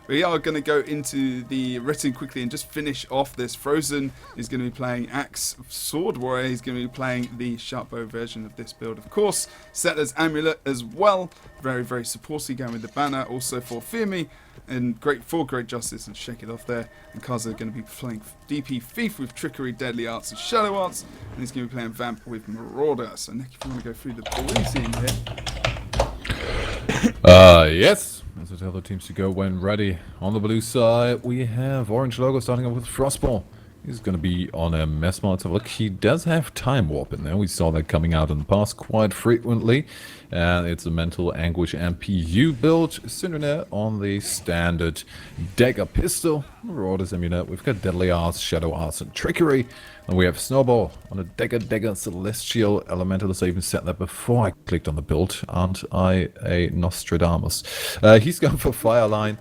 We are going to go into the red team quickly and just finish off this. Frozen is going to be playing Axe Sword Warrior. He's going to be playing the sharp bow version of this build, of course. Settler's Amulet as well. Very, very supporty, going with the banner. Also for Fear Me and Great Justice and Shake It Off there. And Kaza are going to be playing DP Thief with Trickery, Deadly Arts and Shadow Arts. And he's going to be playing Vamp with Marauder. So Nick, if you want to go through the blue team here. Yes. As I tell the teams to go when ready. On the blue side, we have Orange Logo starting off with Frostball. He's going to be on a Mesmer. Let's have a look. He does have Time Warp in there. We saw that coming out in the past quite frequently. And it's a Mental Anguish MPU build. Cindernair on the standard Dagger Pistol. Marauder's Amulet. We've got Deadly Arts, Shadow Arts, and Trickery. And we have Snowball on a Dagger Celestial Elementalist. I even said that before I clicked on the build. Aren't I a Nostradamus? He's going for Fireline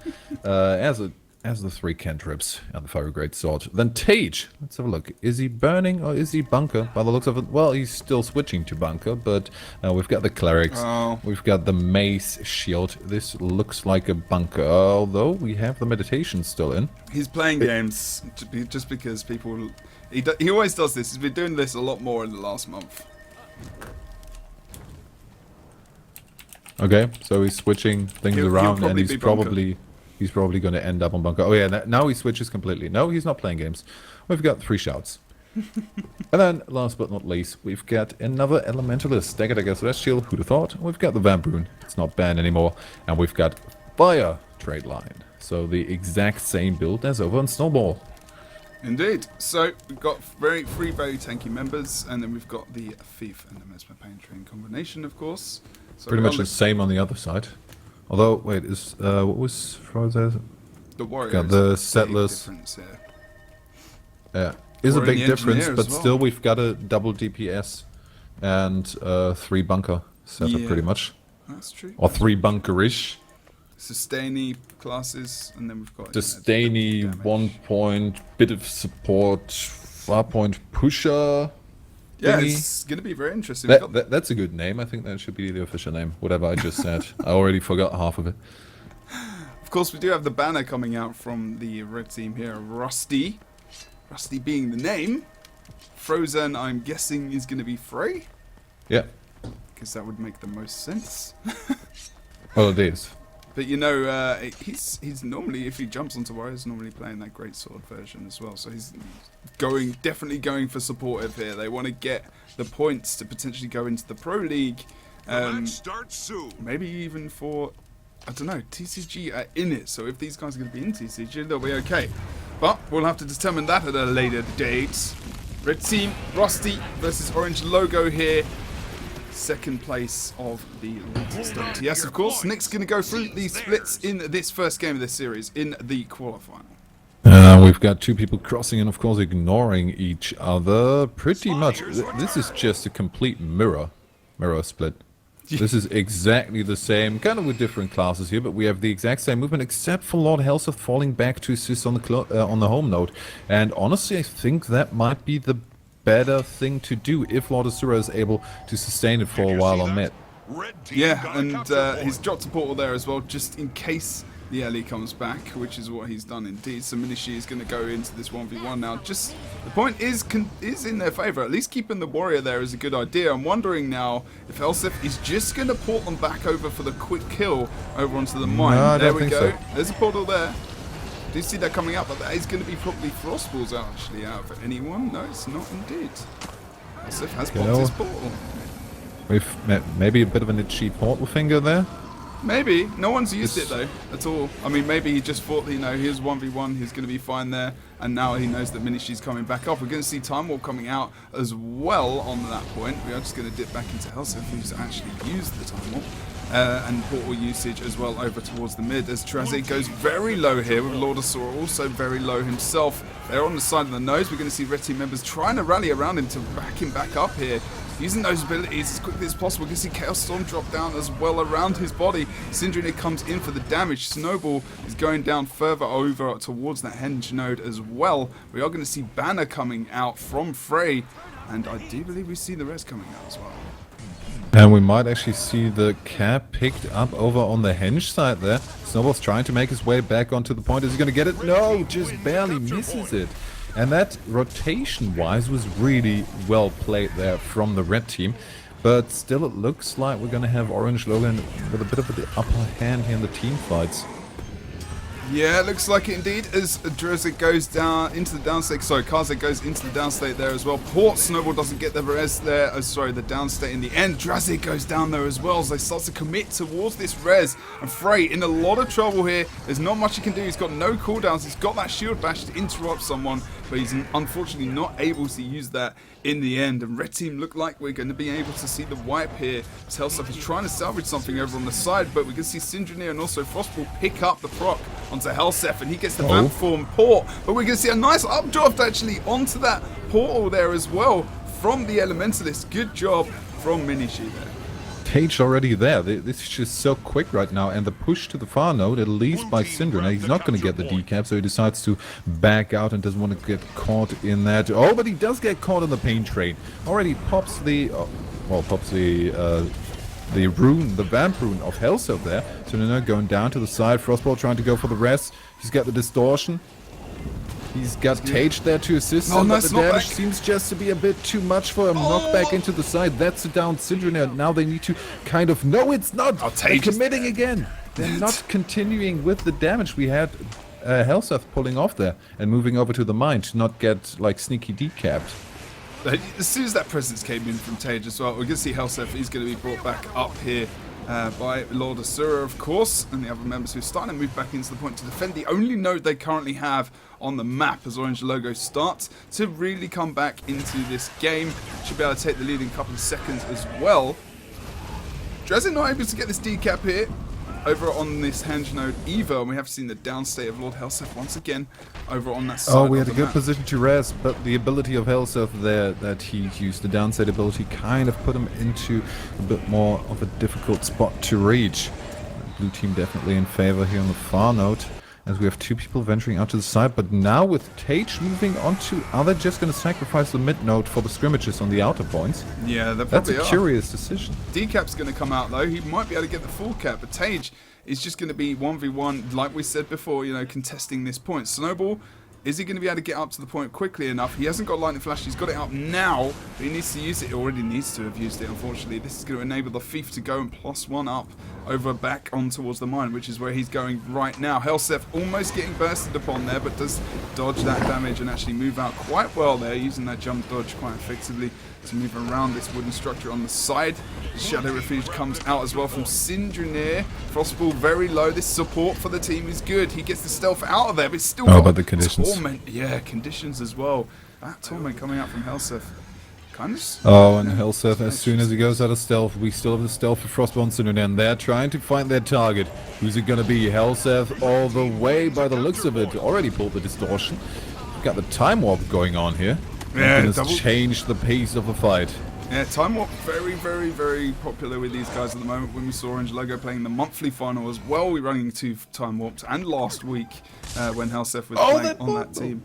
as the 3 cantrips and the Fiery Great Sword. Then Tage. Let's have a look. Is he burning or is he bunker? By the looks of it, well, he's still switching to bunker, but we've got the clerics. Oh. We've got the mace shield. This looks like a bunker, although we have the meditation still in. He's playing games just because people... He always does this. He's been doing this a lot more in the last month. Okay, so he's switching things around, and he's probably going to end up on bunker. Oh yeah, now he switches completely. No, he's not playing games. We've got 3 shouts. And then, last but not least, we've got another Elementalist. Dagger Celestial, who'd have thought? We've got the Vamp Rune. It's not banned anymore. And we've got Fire Trade Line. So the exact same build as over on Snowball. Indeed. So we've got 3 very tanky members, and then we've got the Thief and the Mesmer Painter in combination, of course. So pretty much the same on the other side. Although, wait, is what was Frozen? The Warrior. Got the Settlers. Yeah, is a big difference, but still we've got a double DPS and 3 bunker setup pretty much. That's true. Or 3 bunkerish. Sustainy classes, and then we've got Sustainy, 1 point, bit of support, 5 point pusher. Yeah, it's going to be very interesting. That's a good name. I think that should be the official name. Whatever I just said. I already forgot half of it. Of course, we do have the banner coming out from the red team here. Rusty. Rusty being the name. Frozen, I'm guessing, is going to be Frey. Yeah. Because that would make the most sense. Well, it is. But you know, he's normally, if he jumps onto Warrior, he's normally playing that Great Sword version as well. So he's definitely going for supportive here. They want to get the points to potentially go into the Pro League. Start soon. Maybe even for, I don't know, TCG are in it. So if these guys are going to be in TCG, they'll be okay. But we'll have to determine that at a later date. Red team, Rusty versus Orange Logo here. Second place of the latest WTS, of course. Nick's going to go through the splits in this first game of this series in the qualifier. We've got 2 people crossing and, of course, ignoring each other. Pretty much, this is just a complete mirror split. This is exactly the same, kind of with different classes here, but we have the exact same movement, except for Lord Helseth falling back to assist on the home node. And honestly, I think that might be the better thing to do if Lord Asura is able to sustain it for a while on mid. Yeah, and he's dropped a portal there as well, just in case the Ellie comes back, which is what he's done indeed. So Minishi is going to go into this 1v1 now. Just the point is in their favour. At least keeping the Warrior there is a good idea. I'm wondering now if Helseth is just going to port them back over for the quick kill over onto the mine. No, there we go. So. There's a portal there. Do you see that coming out? But that is going to be probably Frostballs actually out for anyone. No, it's not indeed. Helseth has popped his portal. We've maybe a bit of an itchy portal finger there. Maybe. No one's used it, though, at all. I mean, maybe he just thought, you know, here's 1v1, he's going to be fine there, and now he knows that Minishi's coming back up. We're going to see Time Warp coming out as well on that point. We are just going to dip back into Helseth, who's actually used the Time Warp. And portal usage as well over towards the mid, as Traze goes very low here, with Lord Asura also very low himself. They're on the side of the nose. We're going to see red team members trying to rally around him to back him back up here. Using those abilities as quickly as possible. We can see Chaos Storm drop down as well around his body. Syndrome comes in for the damage. Snowball is going down further over towards that henge node as well. We are going to see Banner coming out from Frey. And I do believe we see the rest coming out as well. And we might actually see the cap picked up over on the henge side there. Snowball's trying to make his way back onto the point. Is he going to get it? No, just barely misses it. And that rotation-wise was really well played there from the red team. But still it looks like we're going to have Orange Logan with a bit of the upper hand here in the team fights. Yeah, it looks like it indeed, as Drezik goes down into the downstate. Sorry, Karzek goes into the downstate there as well. Port Snowball doesn't get the res there. Oh, sorry, the downstate in the end. Drezik goes down there as well as they start to commit towards this res. And Frey in a lot of trouble here. There's not much he can do. He's got no cooldowns. He's got that shield bash to interrupt someone, but he's unfortunately not able to use that in the end. And red team look like we're going to be able to see the wipe here. Hellstuff is trying to salvage something over on the side, but we can see Syndromere and also Frostball pick up the proc onto Helsef, and he gets the vamp form port. But we're going to see a nice updraft actually onto that portal there as well from the Elementalist. Good job from Minishi there. Tage already there. This is just so quick right now, and the push to the far node, at least by Syndra. Now, he's not going to get the decap, so he decides to back out and doesn't want to get caught in that. Oh, but he does get caught in the pain train. Already pops the, the rune, the vamp rune of Hellsop there. So now going down to the side. Frostball trying to go for the rest. He's got the distortion. He's got Tage there to assist him, but the damage seems just to be a bit too much for him. Knockback into the side. That's a down Syndrome. Now they need to kind of... No, it's not! They're committing again! They're not continuing with the damage. We had Hellseth pulling off there and moving over to the mine to not get, like, sneaky decapped. As soon as that presence came in from Tage as well, we're going to see Hellseth is going to be brought back up here by Lord Asura, of course, and the other members who are starting to move back into the point to defend the only node they currently have on the map as Orange Logo starts to really come back into this game. Should be able to take the lead in a couple of seconds as well. Dresden not able to get this decap here over on this henge node either, and we have seen the downstate of Lord Helseth once again over on that side. Oh, we had a good position to rest, but the ability of Helseth there that he used, the downstate ability, kind of put him into a bit more of a difficult spot to reach. Blue team definitely in favor here on the far node, as we have two people venturing out to the side, but now with Tage moving on to, are they just going to sacrifice the mid node for the scrimmages on the outer points? Yeah, they probably That's a curious decision. Decap's going to come out though. He might be able to get the full cap, but Tage is just going to be 1v1, like we said before, you know, contesting this point. Snowball, is he going to be able to get up to the point quickly enough? He hasn't got Lightning Flash, he's got it up now, but he needs to use it. He already needs to have used it, unfortunately. This is going to enable the Thief to go and +1 up over back on towards the mine, which is where he's going right now. Helseth almost getting bursted upon there, but does dodge that damage and actually move out quite well there, using that jump dodge quite effectively to move around this wooden structure on the side. Shadow Refuge comes out as well from Syndromere. Frostball very low. This support for the team is good. He gets the stealth out of there, but it's still got but the conditions. Torment. Yeah, conditions as well. That Torment coming out from Helseth. Kind of... Oh, and Helseth, as soon as he goes out of stealth, we still have the stealth for Frostball and Syndromere, and they're trying to find their target. Who's it going to be? Helseth all the way by the looks of it. Already pulled the distortion. Got the time warp going on here. Yeah, it's changed the pace of the fight. Yeah, Time Warp very, very, very popular with these guys at the moment. When we saw Orange Logo playing the monthly final as well, we running 2 Time Warps, and last week when Helseth was playing on that team.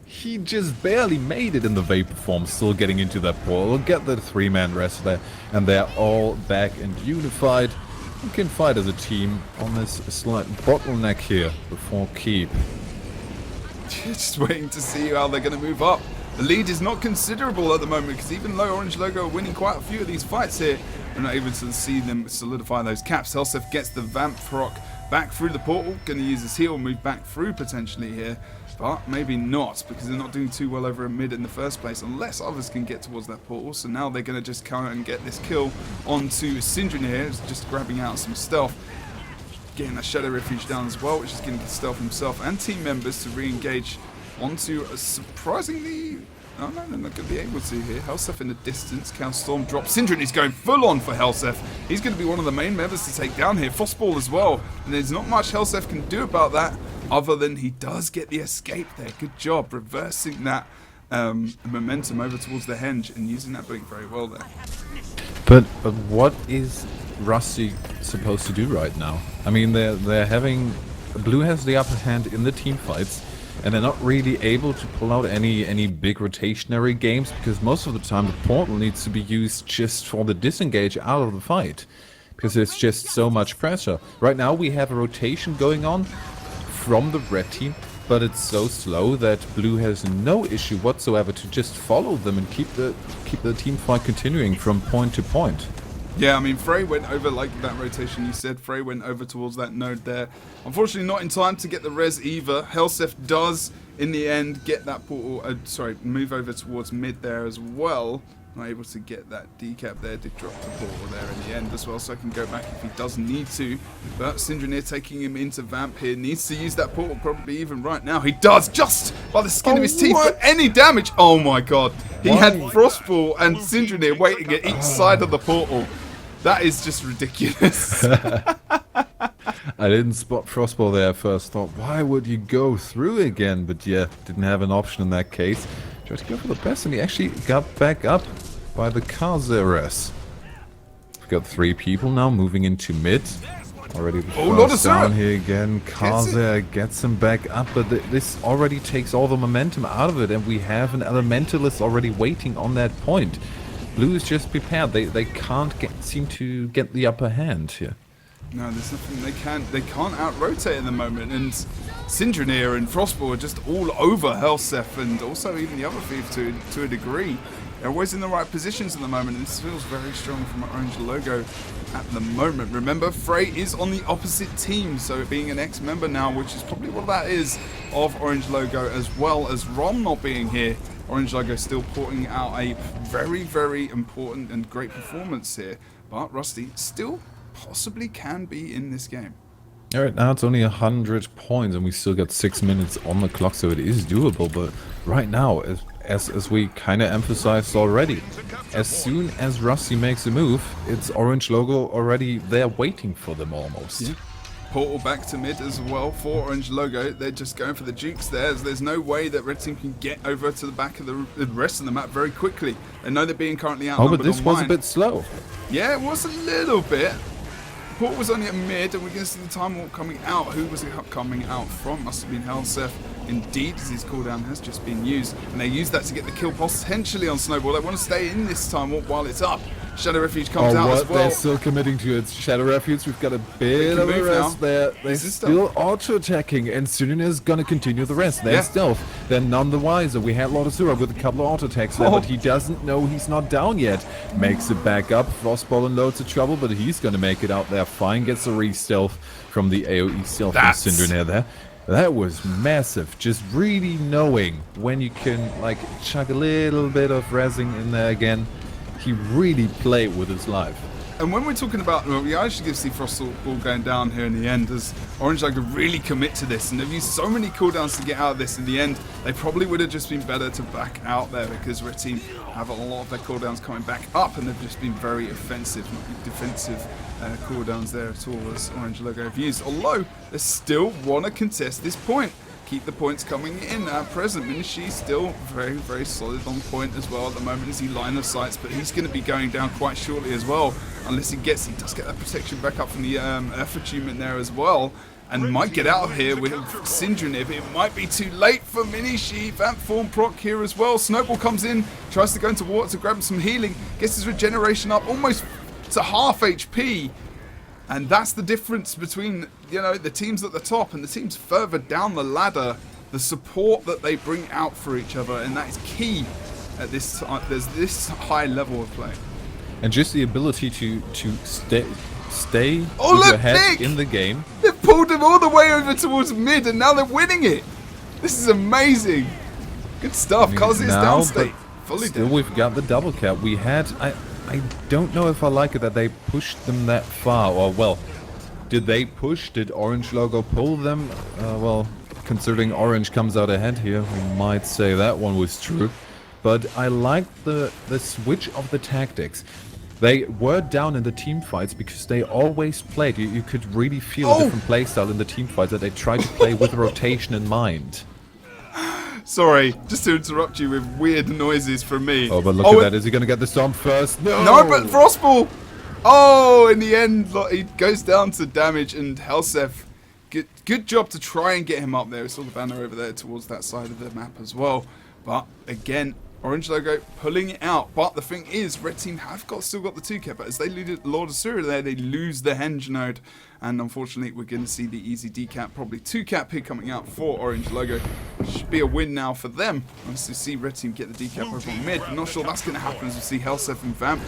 He just barely made it in the Vapor form, still getting into that portal. We'll get the 3-man rest there, and they're all back and unified. We can fight as a team on this slight bottleneck here before keep. Just waiting to see how they're going to move up. The lead is not considerable at the moment, because even though Orange Logo are winning quite a few of these fights here, we're not able to see them solidify those caps. Helseth gets the Vamp proc back through the portal, going to use his heal, move back through potentially here, but maybe not, because they're not doing too well over a mid in the first place, unless others can get towards that portal. So now they're going to just come and get this kill onto Syndrome here, just grabbing out some stealth. Getting that Shadow Refuge down as well, which is going to get stealth himself and team members to re-engage onto a surprisingly... Oh no, they're not going to be able to here. Helseth in the distance. Chaos Storm drops. Syndrome is going full on for Helseth. He's going to be one of the main members to take down here. Frostball as well. And there's not much Helseth can do about that, other than he does get the escape there. Good job reversing that momentum over towards the henge and using that blink very well there. But what is Rusty supposed to do right now? I mean, they're having... Blue has the upper hand in the team fights. and they're not really able to pull out any big rotationary games, because most of the time the portal needs to be used just for the disengage out of the fight, because there's just so much pressure. Right now we have a rotation going on from the red team, but it's so slow that blue has no issue whatsoever to just follow them and keep the team fight continuing from point to point. Yeah, I mean, Frey went over, like that rotation you said, Frey went over towards that node there. Unfortunately, not in time to get the res either. Helsef does, in the end, get that portal, move over towards mid there as well. Not able to get that decap there, did drop the portal there in the end as well, so I can go back if he does need to. But Syndranir taking him into Vamp here, needs to use that portal probably even right now. He does, just by the skin of his teeth, for any damage. Oh my god. He had Frostball and Syndranir waiting at each side of the portal. That is just ridiculous. I didn't spot Frostball there at first, thought, why would you go through again? But yeah, didn't have an option in that case. Tried to go for the best, and he actually got back up by the Kazeres. We've got 3 people now moving into mid. Already the first down here again. Kazer gets him back up, but this already takes all the momentum out of it, and we have an Elementalist already waiting on that point. Blue is just prepared. They can't seem to get the upper hand here. No, there's nothing they can't out-rotate at the moment, and Syndranir and Frostball are just all over Helsef, and also even the other thief to a degree. They're always in the right positions at the moment, and this feels very strong from Orange Logo at the moment. Remember, Frey is on the opposite team, so being an ex-member now, which is probably what that is, of Orange Logo, as well as Rom not being here. Orange Logo still porting out a very, very important and great performance here, but Rusty still possibly can be in this game. Alright, now it's only 100 points and we still got 6 minutes on the clock, so it is doable. But right now, as we kind of emphasized already, as soon as Rusty makes a move, it's Orange Logo already there waiting for them almost. Yeah. Portal back to mid as well for Orange Logo. They're just going for the jukes there. There's no way that Red Team can get over to the back of the rest of the map very quickly. They know they're being currently outnumbered. Oh, but this was a bit slow. Yeah, it was a little bit. Portal was only at mid, and we're going to see the Time Warp coming out. Who was it coming out from? Must have been Helsef. Indeed, as his cooldown has just been used. And they used that to get the kill potentially on Snowball. They want to stay in this Time Warp while it's up. Shadow Refuge comes out as well. They're still committing to it. Shadow Refuge, we've got a bit of a rest there. They're still auto-attacking, and Syndranir is going to continue the rest. They're stealth. They're none the wiser. We had Lotusura with a couple of auto-attacks there, but he doesn't know he's not down yet. Makes it back up. Frostball in loads of trouble, but he's going to make it out there fine. Gets a re-stealth from the AoE stealth from Syndranir there. That was massive. Just really knowing when you can, like, chuck a little bit of rezzing in there again. He really played with his life. And when we're talking about, well, we actually get to see Frostball going down here in the end, as Orange Logo really commit to this, and they've used so many cooldowns to get out of this. In the end, they probably would have just been better to back out there, because Red Team have a lot of their cooldowns coming back up, and they've just been very offensive, not defensive cooldowns there at all, as Orange Logo have used. Although they still want to contest this point. Keep the points coming in at present. Minishi still very, very solid on point as well at the moment as he line of sights, but he's going to be going down quite shortly as well, unless he does get that protection back up from the Earth Attunement there as well, and might get out of here with Syndranir, but it might be too late for Minishi. Vamp form proc here as well. Snowball comes in, tries to go into water to grab some healing, gets his regeneration up almost to half HP. And that's the difference between, you know, the teams at the top and the teams further down the ladder. The support that they bring out for each other, and that is key at this time. There's this high level of play. And just the ability to stay with your head in the game. They've pulled him all the way over towards mid, and now they're winning it. This is amazing. Good stuff. Kazi is downstate. Fully still, down. we've got the double cap. We had... I don't know if I like it that they pushed them that far, or well, did they push? Did Orange Logo pull them? Well, considering Orange comes out ahead here, we might say that one was true. But I liked the switch of the tactics. They were down in the team fights because they always played. You could really feel a different playstyle in the team fights, that they tried to play with rotation in mind. Sorry, just to interrupt you with weird noises from me. Oh, but look at that. Is he going to get the storm first? No! No, but Frostball! Oh, in the end, he goes down to damage, and Helsef good job to try and get him up there. We saw the banner over there towards that side of the map as well. But again, Orange Logo pulling it out. But the thing is, Red Team have still got the 2-cap, but as they lose Lord of Sura there, they lose the Henge node. And unfortunately, we're going to see the easy D-cap, probably 2-cap pick coming out for Orange Logo. Should be a win now for them. Once we see Red Team get the D-cap over on mid. I'm not sure that's going to happen as we see Helsef and Vamp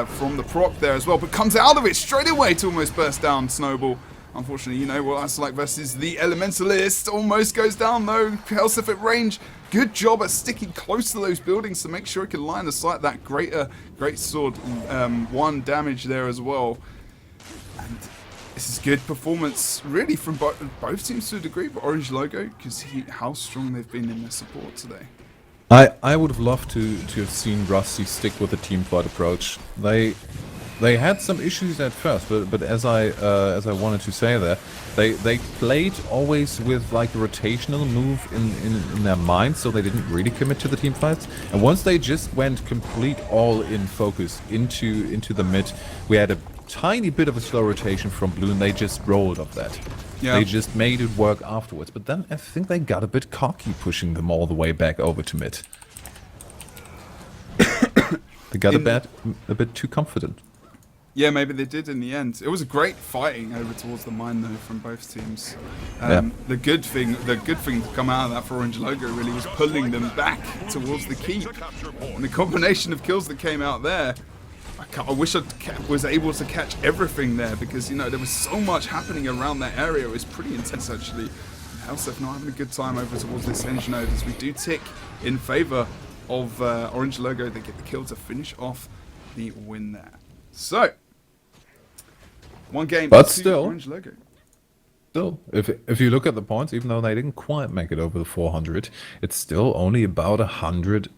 from the proc there as well. But comes out of it straight away to almost burst down Snowball. Unfortunately, you know what that's like versus the Elementalist. Almost goes down though. Helsef at range. Good job at sticking close to those buildings to make sure he can line of sight that great sword. 1 damage there as well. And this is good performance, really, from both teams to a degree, but Orange Logo, because how strong they've been in their support today. I would have loved to have seen Rusty stick with the teamfight approach. They had some issues at first, but as I wanted to say there, they played always with like a rotational move in their mind, so they didn't really commit to the team fights. And once they just went complete all-in focus into the mid, we had a tiny bit of a slow rotation from blue, and they just rolled off that. Yeah. They just made it work afterwards. But then I think they got a bit cocky, pushing them all the way back over to mid. They got a bit too confident. Yeah, maybe they did in the end. It was a great fighting over towards the mine though from both teams. The good thing to come out of that for Orange Logo really was pulling them back towards the keep. And the combination of kills that came out there, I wish I was able to catch everything there, because, you know, there was so much happening around that area. It was pretty intense actually. Helsef not having a good time over towards this Henge node as we do tick in favour of Orange Logo. They get the kill to finish off the win there. So, 1 game, but to still, Orange Logo. Still, if you look at the points, even though they didn't quite make it over the 400, it's still only about 100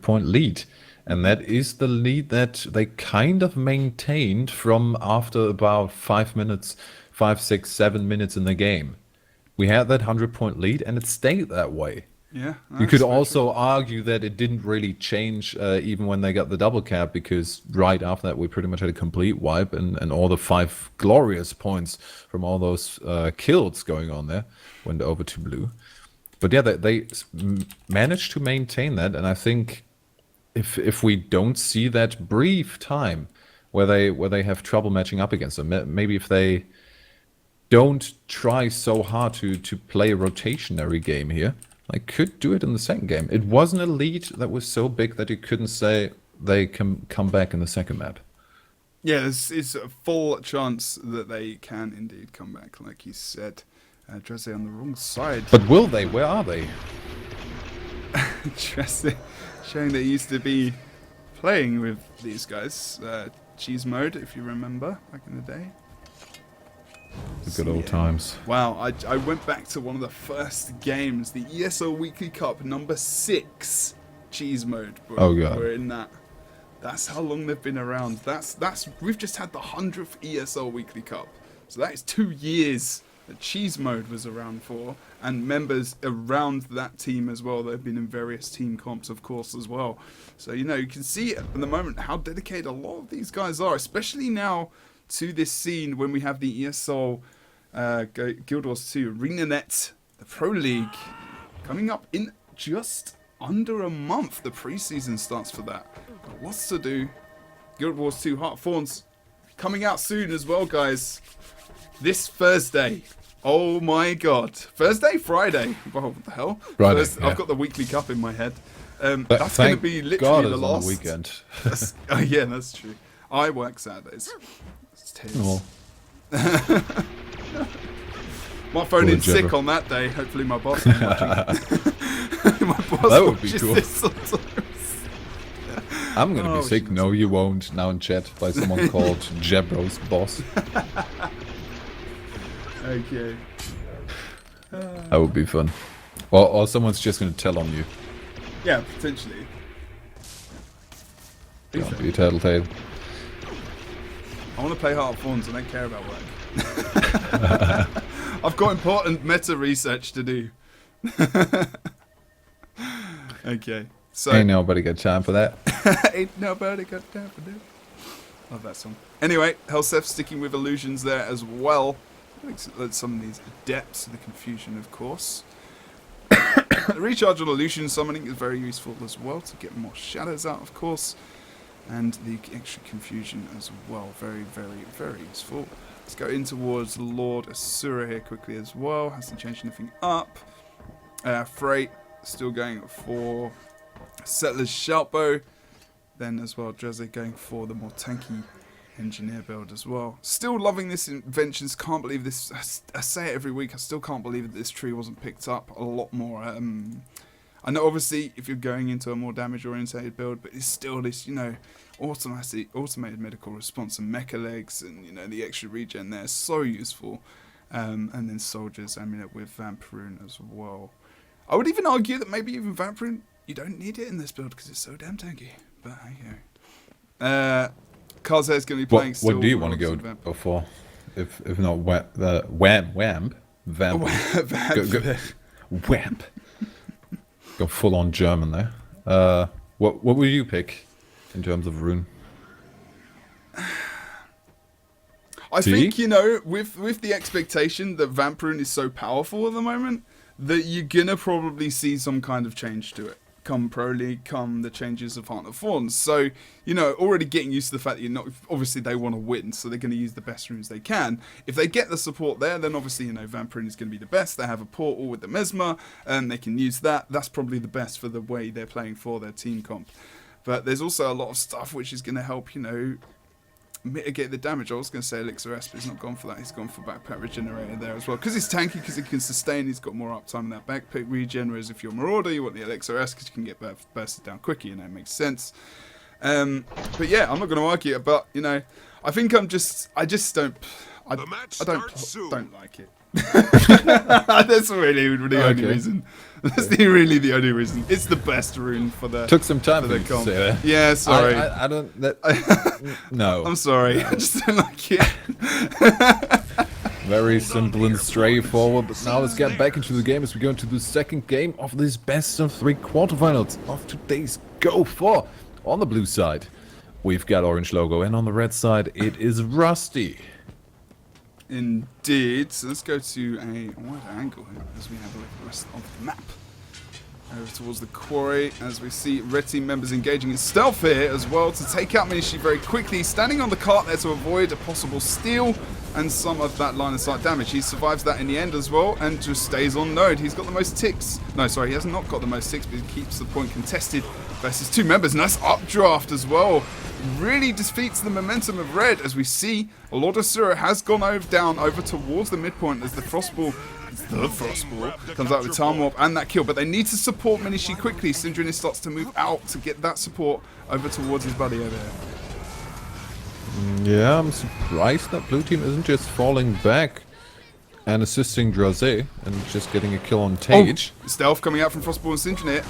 point lead. And that is the lead that they kind of maintained from after about 5 minutes, 5, 6, 7 minutes in the game. We had that 100-point lead, and it stayed that way. Yeah. You could also argue that it didn't really change even when they got the double cap, because right after that we pretty much had a complete wipe, and all the 5 glorious points from all those kills going on there went over to blue. But yeah, they managed to maintain that, and I think if we don't see that brief time where they have trouble matching up against them, maybe if they don't try so hard to play a rotationary game here, I could do it in the second game. It wasn't a lead that was so big that you couldn't say they can come back in the second map. Yeah, it's a full chance that they can indeed come back, like you said. Dresse on the wrong side. But will they? Where are they? Dresse showing they used to be playing with these guys. Cheese mode, if you remember, back in the day. The good old times. Wow, I went back to one of the first games, the ESL Weekly Cup number 6 cheese mode. Oh god. We're in that. That's how long they've been around. We've just had the 100th ESL Weekly Cup. So that is 2 years that cheese mode was around for, and members around that team as well. They've been in various team comps, of course, as well. So, you know, you can see at the moment how dedicated a lot of these guys are, especially now to this scene when we have the ESL Guild Wars 2 ArenaNet, the Pro League, coming up in just under a month. The preseason starts for that. Got lots to do. Guild Wars 2 Heart Thorns coming out soon as well, guys. This Thursday. Oh my god. Thursday? Friday. Well, what the hell? Friday, yeah. I've got the weekly cup in my head. That's going to be literally the last. On the weekend. Oh yeah, that's true. I work Saturdays. It's tears. Might phone in sick on that day. Hopefully my boss is watching. My boss that would be cool. This sometimes. I'm gonna be sick. No, you won't. Now in chat by someone called Jebro's boss. Okay. That would be fun. Or someone's just gonna tell on you. Yeah, potentially. Don't be a tattletale. I want to play Heart of Thorns. I don't care about work. I've got important meta research to do. Okay. So ain't nobody got time for that. Ain't nobody got time for that. Love that song. Anyway, Helsef sticking with illusions there as well. Let's summon these Adepts of the Confusion, of course. The recharge on illusion summoning is very useful as well to get more shadows out, of course. And the extra confusion as well. Very, very, very useful. Let's go in towards Lord Asura here quickly as well. Hasn't changed anything up. Freight still going for Settler's Shoutbow. Then as well, Dresser going for the more tanky Engineer build as well. Still loving this inventions. Can't believe this. I say it every week. I still can't believe that this tree wasn't picked up a lot more. I know obviously if you're going into a more damage orientated build, but it's still this, you know, automated medical response and mecha legs, and you know the extra regen there is so useful. And then soldiers amulet with Vampiroon as well. I would even argue that maybe even Vampiroon, you don't need it in this build because it's so damn tanky. But hey ho. Kaze is going to be playing still. What do you want to go for? If not Wamp. Wamp. Go full on German there. What would you pick in terms of rune? I think, you know, with the expectation that Vampiroon is so powerful at the moment, that you're gonna probably see some kind of change to it. Come Pro League, come the changes of Heart of Thorns. So, you know, already getting used to the fact that you're not... Obviously, they want to win, so they're going to use the best runes they can. If they get the support there, then obviously, you know, Vampiroon is going to be the best. They have a portal with the Mesmer, and they can use that. That's probably the best for the way they're playing for their team comp. But there's also a lot of stuff which is going to help, you know, mitigate the damage. I was going to say Elixir S, but he's not gone for that. He's gone for Backpack Regenerator there as well. Because he's tanky, because he can sustain, he's got more uptime in that Backpack Regen, whereas if you're Marauder, you want the Elixir S because you can get bursted down quicker, you know, it makes sense. But yeah, I'm not going to argue it, but, you know, I think I just don't like it. That's really the only reason. That's really the only reason. It's the best rune for the... Took some time for for the you to comp. say that. Yeah, sorry. I don't... No. I'm sorry. I just don't like it. Very simple and straightforward, but now let's get back into the game as we go into the second game of this best of 3 quarterfinals of today's Go4. On the blue side, we've got Orange Logo, and on the red side, it is Rusty. Indeed. So let's go to a wide angle here as we have a look at the rest of the map. Over towards the quarry as we see red team members engaging in stealth here as well to take out Minishi very quickly, standing on the cart there to avoid a possible steal and some of that line of sight damage. He survives that in the end as well and just stays on node. He's got the most ticks. No, sorry, he has not got the most ticks, but he keeps the point contested versus 2 members. Nice updraft as well. Really defeats the momentum of red as we see Lord Asura has gone down over towards the midpoint as the Frostball comes out with Time Warp and that kill, but they need to support Minishi quickly. Syndrine starts to move out to get that support over towards his buddy over there. Yeah, I'm surprised that blue team isn't just falling back and assisting Drazé and just getting a kill on Tage. Oh, stealth coming out from Frostball and Syndrine here.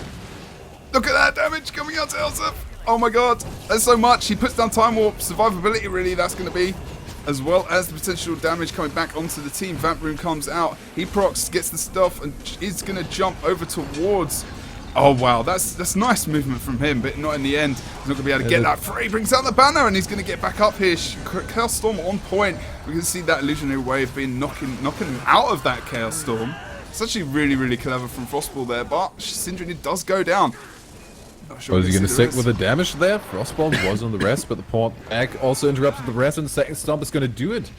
Look at that damage coming out to Elsef. Oh my god, there's so much. He puts down Time Warp, survivability really, that's going to be, as well as the potential damage coming back onto the team. Vampiroon comes out, he procs, gets the stealth, and is going to jump over towards... Oh wow, that's nice movement from him, but not in the end. He's not going to be able to get that free. Brings out the banner, and he's going to get back up here. Chaos Storm on point. We can see that illusionary wave being knocking him out of that Chaos Storm. It's actually really, really clever from Frostball there, but Syndrine does go down. Sure was he going to stick with the damage there? Frostball was on the rest, but the port egg also interrupted the rest, and the second stomp is going to do it.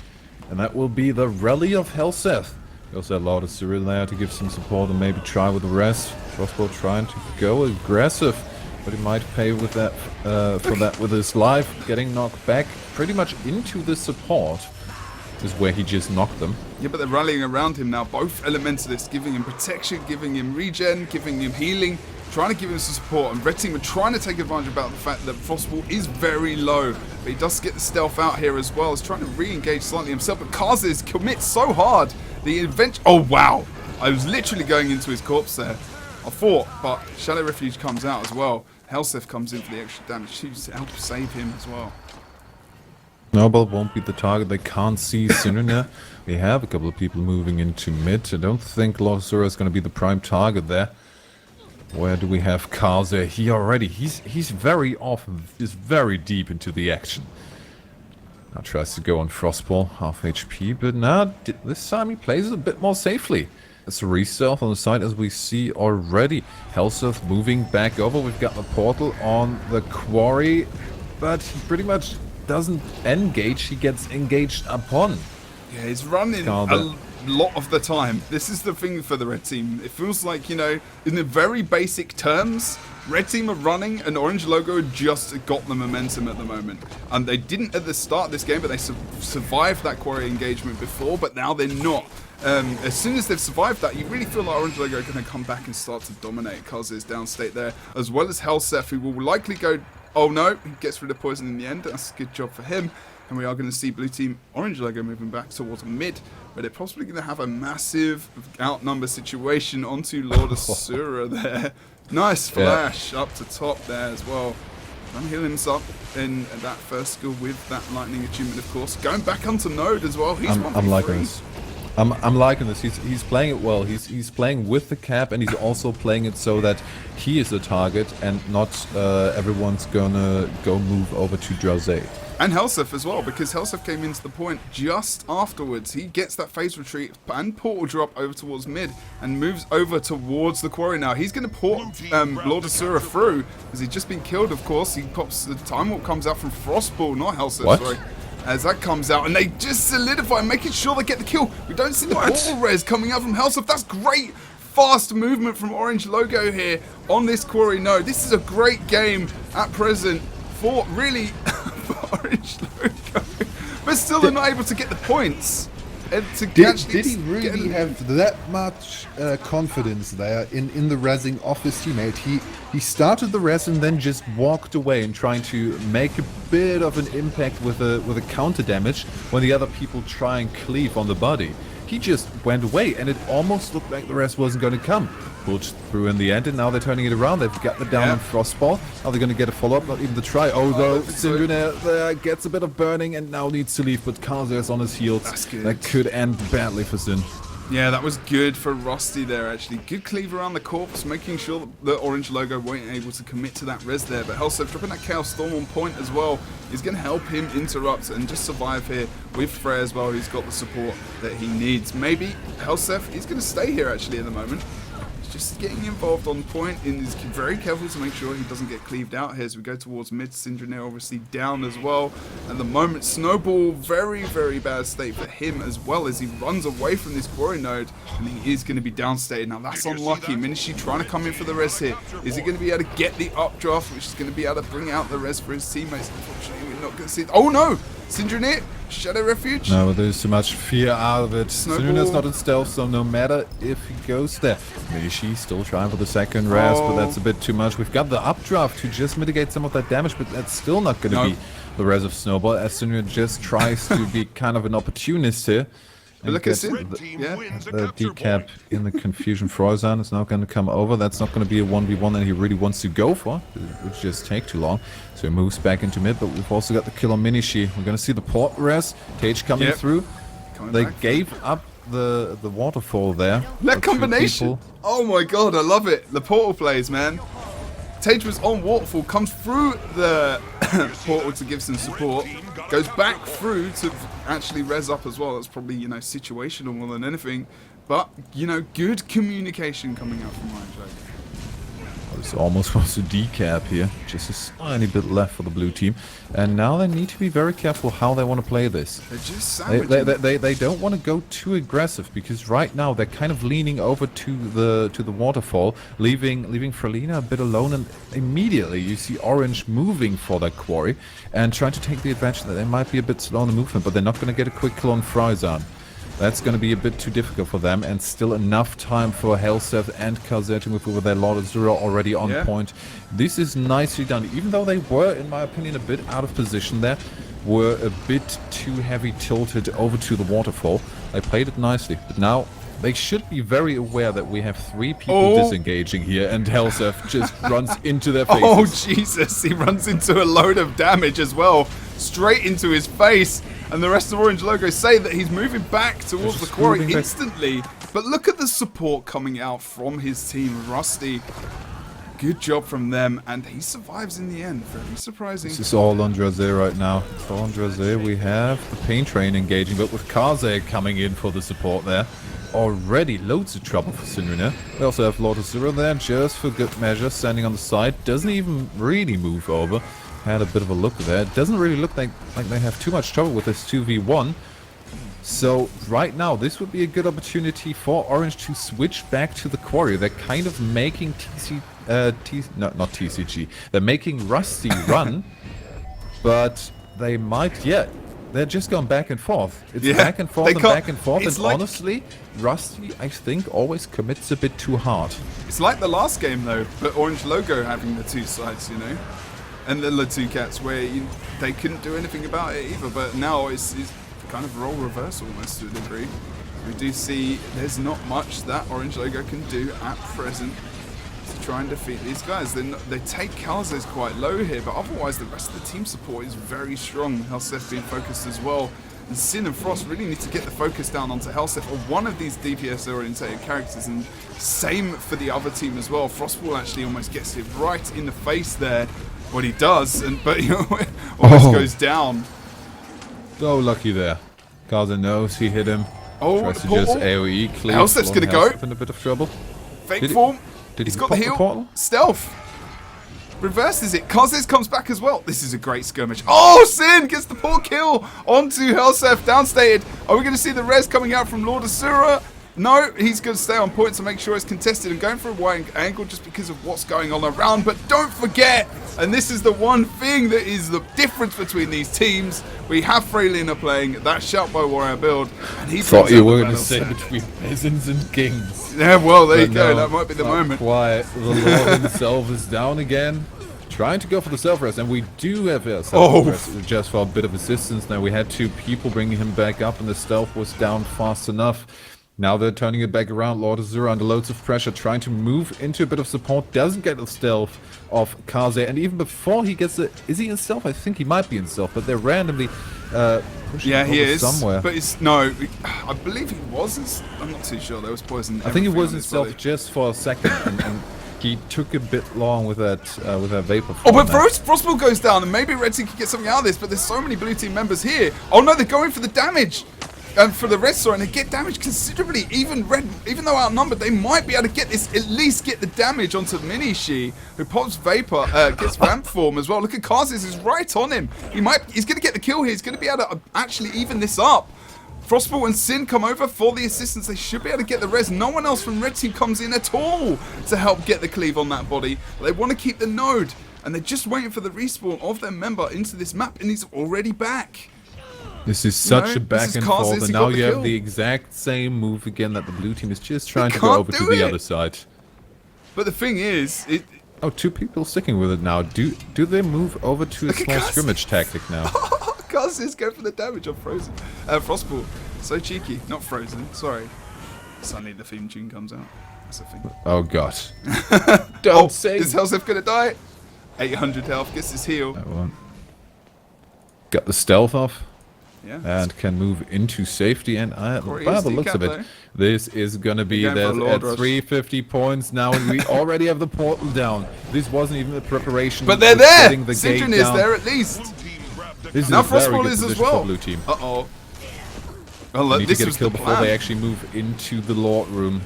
And that will be the Rally of Helseth. We also had Lord Asura there to give some support and maybe try with the rest. Frostball trying to go aggressive, but he might pay with that for that with his life. Getting knocked back pretty much into the support is where he just knocked them. Yeah, but they're rallying around him now. Both Elementalists giving him protection, giving him regen, giving him healing, trying to give him some support. And red team are trying to take advantage about the fact that Frostball is very low. But he does get the stealth out here as well. He's trying to re-engage slightly himself. But Kazes commits so hard. The adventure... Oh, wow. I was literally going into his corpse there. I thought, but Shadow Refuge comes out as well. Helseth comes in for the extra damage to help save him as well. Noble won't be the target. They can't see Syndrine. We have a couple of people moving into mid. I don't think Lord Asura is going to be the prime target there. Where do we have Kaze? He's very often is very deep into the action. Now tries to go on Frostball, half HP, but now this time he plays it a bit more safely. It's a re-stealth on the side as we see already. Hellsurf moving back over. We've got the portal on the quarry, but he pretty much doesn't engage. He gets engaged upon. Yeah, he's running a lot of the time. This is the thing for the red team. It feels like, you know, in the very basic terms, red team are running and orange logo just got the momentum at the moment. And they didn't at the start of this game, but they survived that quarry engagement before, but now they're not. As soon as they've survived that, you really feel like orange logo are going to come back and start to dominate. Kaz is downstate there, as well as Hellsurf, who will likely go... Oh no, he gets rid of poison in the end. That's a good job for him. And we are going to see blue team orange logo moving back towards mid, where they're possibly going to have a massive outnumber situation onto Lord Asura there. Nice flash up to top there as well. Trying to heal himself in that first skill with that lightning achievement, of course. Going back onto Node as well. He's I'm liking this. I'm liking this. He's playing it well. He's playing with the cap, and he's also playing it so that he is the target and not everyone's gonna go move over to Drowsy. And Hellsurf as well, because Hellsurf came into the point just afterwards. He gets that phase retreat and portal drop over towards mid and moves over towards the quarry now. He's going to port Lord Asura through, as he's just been killed, of course. He pops, the time warp comes out from Frostball, not Hellsurf, sorry. As that comes out, and they just solidify, making sure they get the kill. We don't see the portal res coming out from Hellsurf. That's great. Fast movement from Orange Logo here on this quarry node. This is a great game at present for really for Orange Logo, but still they're not able to get the points. Did he really have that much confidence there in the rezzing of his teammate? He started the res and then just walked away and trying to make a bit of an impact with a counter damage when the other people try and cleave on the body. He just went away, and it almost looked like the rest wasn't going to come. Pushed through in the end, and now they're turning it around. They've got the down on Frostball. Are they going to get a follow-up? Not even the try. Oh, though, Syndrome gets a bit of burning and now needs to leave, but Kazer's on his heels. That's good. That could end badly for Sin. Yeah, that was good for Rusty there, actually. Good cleave around the corpse, making sure that the orange logo weren't able to commit to that res there. But Hellsurf dropping that Chaos Storm on point as well is going to help him interrupt and just survive here with Frey as well. He's got the support that he needs. Maybe Hellsurf is going to stay here, actually, at the moment. Just getting involved on point and is very careful to make sure he doesn't get cleaved out here as we go towards mid. Syndrome obviously down as well. At the moment, Snowball, very, very bad state for him as well as he runs away from this quarry node and he is going to be downstated. Now that's unlucky. Minishi trying to come in for the res here. Is he going to be able to get the updraft, which is going to be able to bring out the res for his teammates? Unfortunately, we're not going to see it. Oh no! Syndrome, Shadow Refuge. No, there's too much fear out of it. Syndra's not in stealth, so no matter if he goes there. Minishi still trying for the second res, but that's a bit too much. We've got the updraft to just mitigate some of that damage, but that's still not going to be the res of Snowball, as Syndra just tries to be kind of an opportunist here. But look at the decap in the confusion. Frozan is not going to come over. That's not going to be a 1v1 that he really wants to go for. It would just take too long. So he moves back into mid, but we've also got the kill on Minishi. We're going to see the port res. Tage coming through. They gave up the waterfall there. That combination. Oh my god, I love it. The portal plays, man. Tage was on waterfall, comes through the portal to give some support, goes back through to actually res up as well. That's probably, you know, situational more than anything. But, you know, good communication coming out from Orange Logo. This almost was a decap here. Just a tiny bit left for the blue team. And now they need to be very careful how they want to play this. They're just sandwiching. They don't want to go too aggressive, because right now they're kind of leaning over to the waterfall, leaving Frelina a bit alone, and immediately you see Orange moving for that quarry and trying to take the advantage that they might be a bit slow in the movement, but they're not going to get a quick kill on Frozan. That's going to be a bit too difficult for them, and still enough time for Hellsurf and Kazer to move over their Lord Azura already on point. This is nicely done, even though they were, in my opinion, a bit out of position there, were a bit too heavy tilted over to the waterfall. They played it nicely, but now they should be very aware that we have 3 people disengaging here, and Hellsurf just runs into their faces. Oh, Jesus, he runs into a load of damage as well, straight into his face. And the rest of Orange Logo say that he's moving back towards the quarry instantly. But look at the support coming out from his team. Rusty Good job from them, and he survives in the end. Very surprising. This is all on Draze right now. It's all on Draze. We have the Pain Train engaging, but with Kaze coming in for the support there. Already loads of trouble for Sinrina. We also have Lord Azura there, just for good measure, standing on the side. Doesn't even really move over. Had a bit of a look there. It doesn't really look like they have too much trouble with this 2v1. So right now, this would be a good opportunity for Orange to switch back to the quarry. They're kind of making not TCG. They're making Rusty run, but they might, they're just going back and forth. It's back and forth and back and forth. And like, honestly, Rusty, I think, always commits a bit too hard. It's like the last game, though, but Orange Logo having the two sides, you know, and the two cats where they couldn't do anything about it either. But now it's kind of role reverse almost to a degree. We do see there's not much that Orange Logo can do at present to try and defeat these guys. They take Calzes quite low here, but otherwise the rest of the team support is very strong. Helseth being focused as well. And Sin and Frost really need to get the focus down onto Helseth or one of these DPS orientated characters, and same for the other team as well. Frostball actually almost gets it right in the face there. What he does, but he almost goes down. So lucky there. Kaze knows he hit him. Tries to portal. just AoE clear. Helseth's gonna go. In a bit of trouble. Fake form. Did he He's got the heal. Portal? Stealth. Reverses it. Kazes comes back as well. This is a great skirmish. Oh, Sin gets the poor kill onto Helseth. Downstated. Are we going to see the res coming out from Lord Asura? No, he's going to stay on point to make sure it's contested and going for a wide angle just because of what's going on around. But don't forget, and this is the one thing that is the difference between these teams. We have Freylina playing that Shout by Warrior build, and he thought you were going to say between peasants and kings. Yeah, well, there you go. No, that might be the moment. Quite. The Lord himself is down again, trying to go for the self-rest, and we do have a self-rest just for a bit of assistance. Now we had two people bringing him back up, and the stealth was down fast enough. Now they're turning it back around. Lord Azura under loads of pressure, trying to move into a bit of support. Doesn't get the stealth of Kaze, and even before he gets the... Is he in stealth? I think he might be in stealth, but they're randomly pushing him he is somewhere. But it's... No, I believe he was. I'm not too sure. There was poison. I think he was in stealth just for a second, and he took a bit long with that vapor. But Frostball goes down, and maybe Red Team could get something out of this, but there's so many blue team members here. Oh no, they're going for the damage! For the red sword, and they get damaged considerably. Even though outnumbered, they might be able to get this, at least get the damage onto Minishi, who pops Vapor, gets Ramp Form as well. Look at Kazes is right on him. He's going to get the kill here. He's going to be able to actually even this up. Frostball and Sin come over for the assistance. They should be able to get the res. No one else from Red Team comes in at all to help get the cleave on that body. They want to keep the node, and they're just waiting for the respawn of their member into this map, and he's already back. This is such a back and forth, and now you have the exact same move again that the blue team is just trying to go over to the other side. But the thing is, two people sticking with it now. Do they move over to a small scrimmage tactic now? Kazes go for the damage on Frozen. Frostball. So cheeky. Not Frozen, sorry. Suddenly the theme tune comes out. That's a thing. Oh god. Don't say. Is Helseth gonna die? 800 health, gets his heal. That one. Got the stealth off. Yeah. And can move into safety, and by the looks of it, this is going to be there at 350 points now, and we already have the portal down. This wasn't even the preparation. But they're there! Sidron is there at least. This now is a very Frostball good is as position well. for blue team. Uh-oh. Well, need to get a kill before they actually move into the Lord room.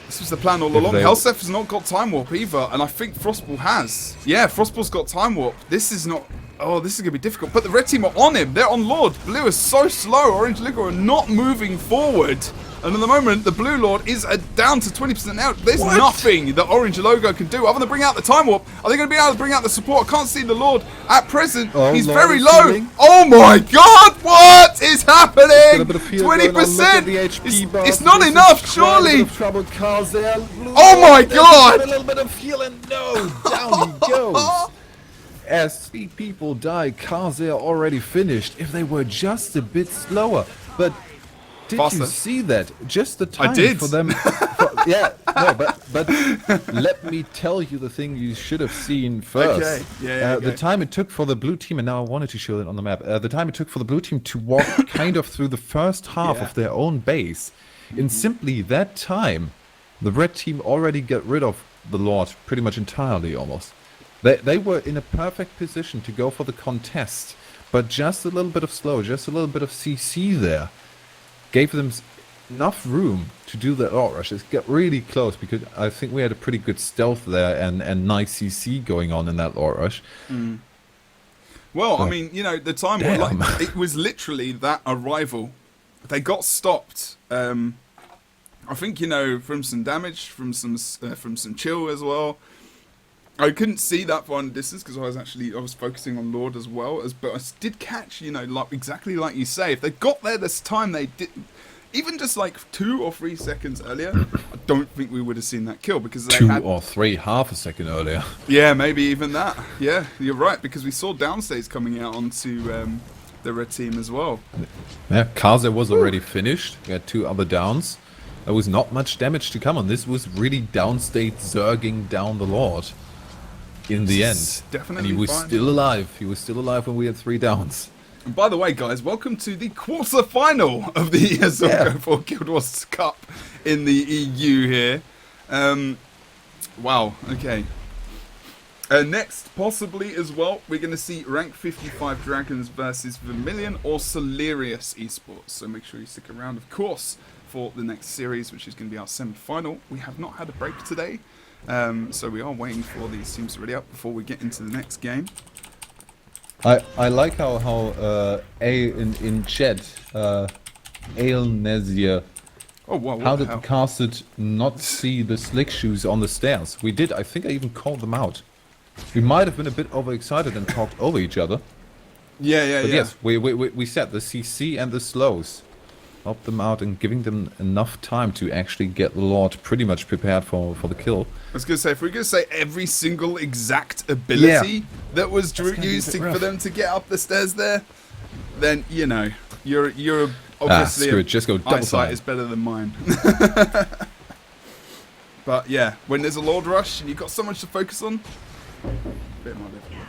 This was the plan all along. Helseth has not got Time Warp either, and I think Frostball has. Yeah, Frostball's got Time Warp. This is not... Oh, this is going to be difficult. But the red team are on him. They're on Lord. Blue is so slow. Orange Liga are not moving forward. And at the moment, the Blue Lord is down to 20% out. There's nothing that Orange Logo can do other than bring out the Time Warp. Are they going to be able to bring out the support? I can't see the Lord at present. He's very low. Oh my god! What is happening? 20%! It's not enough, surely! Oh my god! A little bit of healing. No! Down he goes. As 3 people die, Kaze are already finished. If they were just a bit slower. But did you see that? Just the time for them. But let me tell you the thing you should have seen first. Okay. The time it took for the blue team, and now I wanted to show it on the map. The time it took for the blue team to walk kind of through the first half of their own base. In simply that time, the red team already got rid of the Lord pretty much entirely almost. They were in a perfect position to go for the contest, but just a little bit of slow, just a little bit of CC there gave them enough room to do the Lord rush. It got really close because I think we had a pretty good stealth there and nice CC going on in that Lord rush. Well, But I mean, you know, the time was damn. like, it was literally that arrival. They got stopped. I think, you know, from some damage, from some chill as well. I couldn't see that far in the distance because I was focusing on Lord as well, but I did catch, you know, like exactly like you say, if they got there this time, they did, even just like 2 or 3 seconds earlier, I don't think we would have seen that kill because they 2 had, or 3, half a second earlier. yeah, maybe even that. Yeah, you're right, because we saw downstays coming out onto the red team as well. Yeah, Kaze was already finished. We had 2 other downs. There was not much damage to come on. This was really downstate zerging down the Lord in the end. Definitely and he was fine. still alive. He was still alive when we had 3 downs. And by the way, guys, welcome to the quarter-final of the ESL Go4 Guild Wars Cup in the EU here. Wow, okay. Next, possibly as well, we're going to see Rank 55 Dragons versus Vermillion or Solarius Esports. So make sure you stick around, of course, for the next series, which is going to be our semi-final. We have not had a break today, so we are waiting for these teams to ready up before we get into the next game. I like how A in chat, Ailnesia. Oh, wow, what How the did hell? Casted not see the slick shoes on the stairs? We did. I think I even called them out. We might have been a bit overexcited and talked over each other. Yeah. But yes, we said the CC and the slows. Help them out and giving them enough time to actually get the Lord pretty much prepared for the kill. I was going to say, if we're going to say every single exact ability that was gonna be a used bit for rough. them to get up the stairs there, then, you know, you're obviously screw it, just go double eyesight time. is better than mine. But yeah, when there's a Lord Rush and you've got so much to focus on, bit more difficult.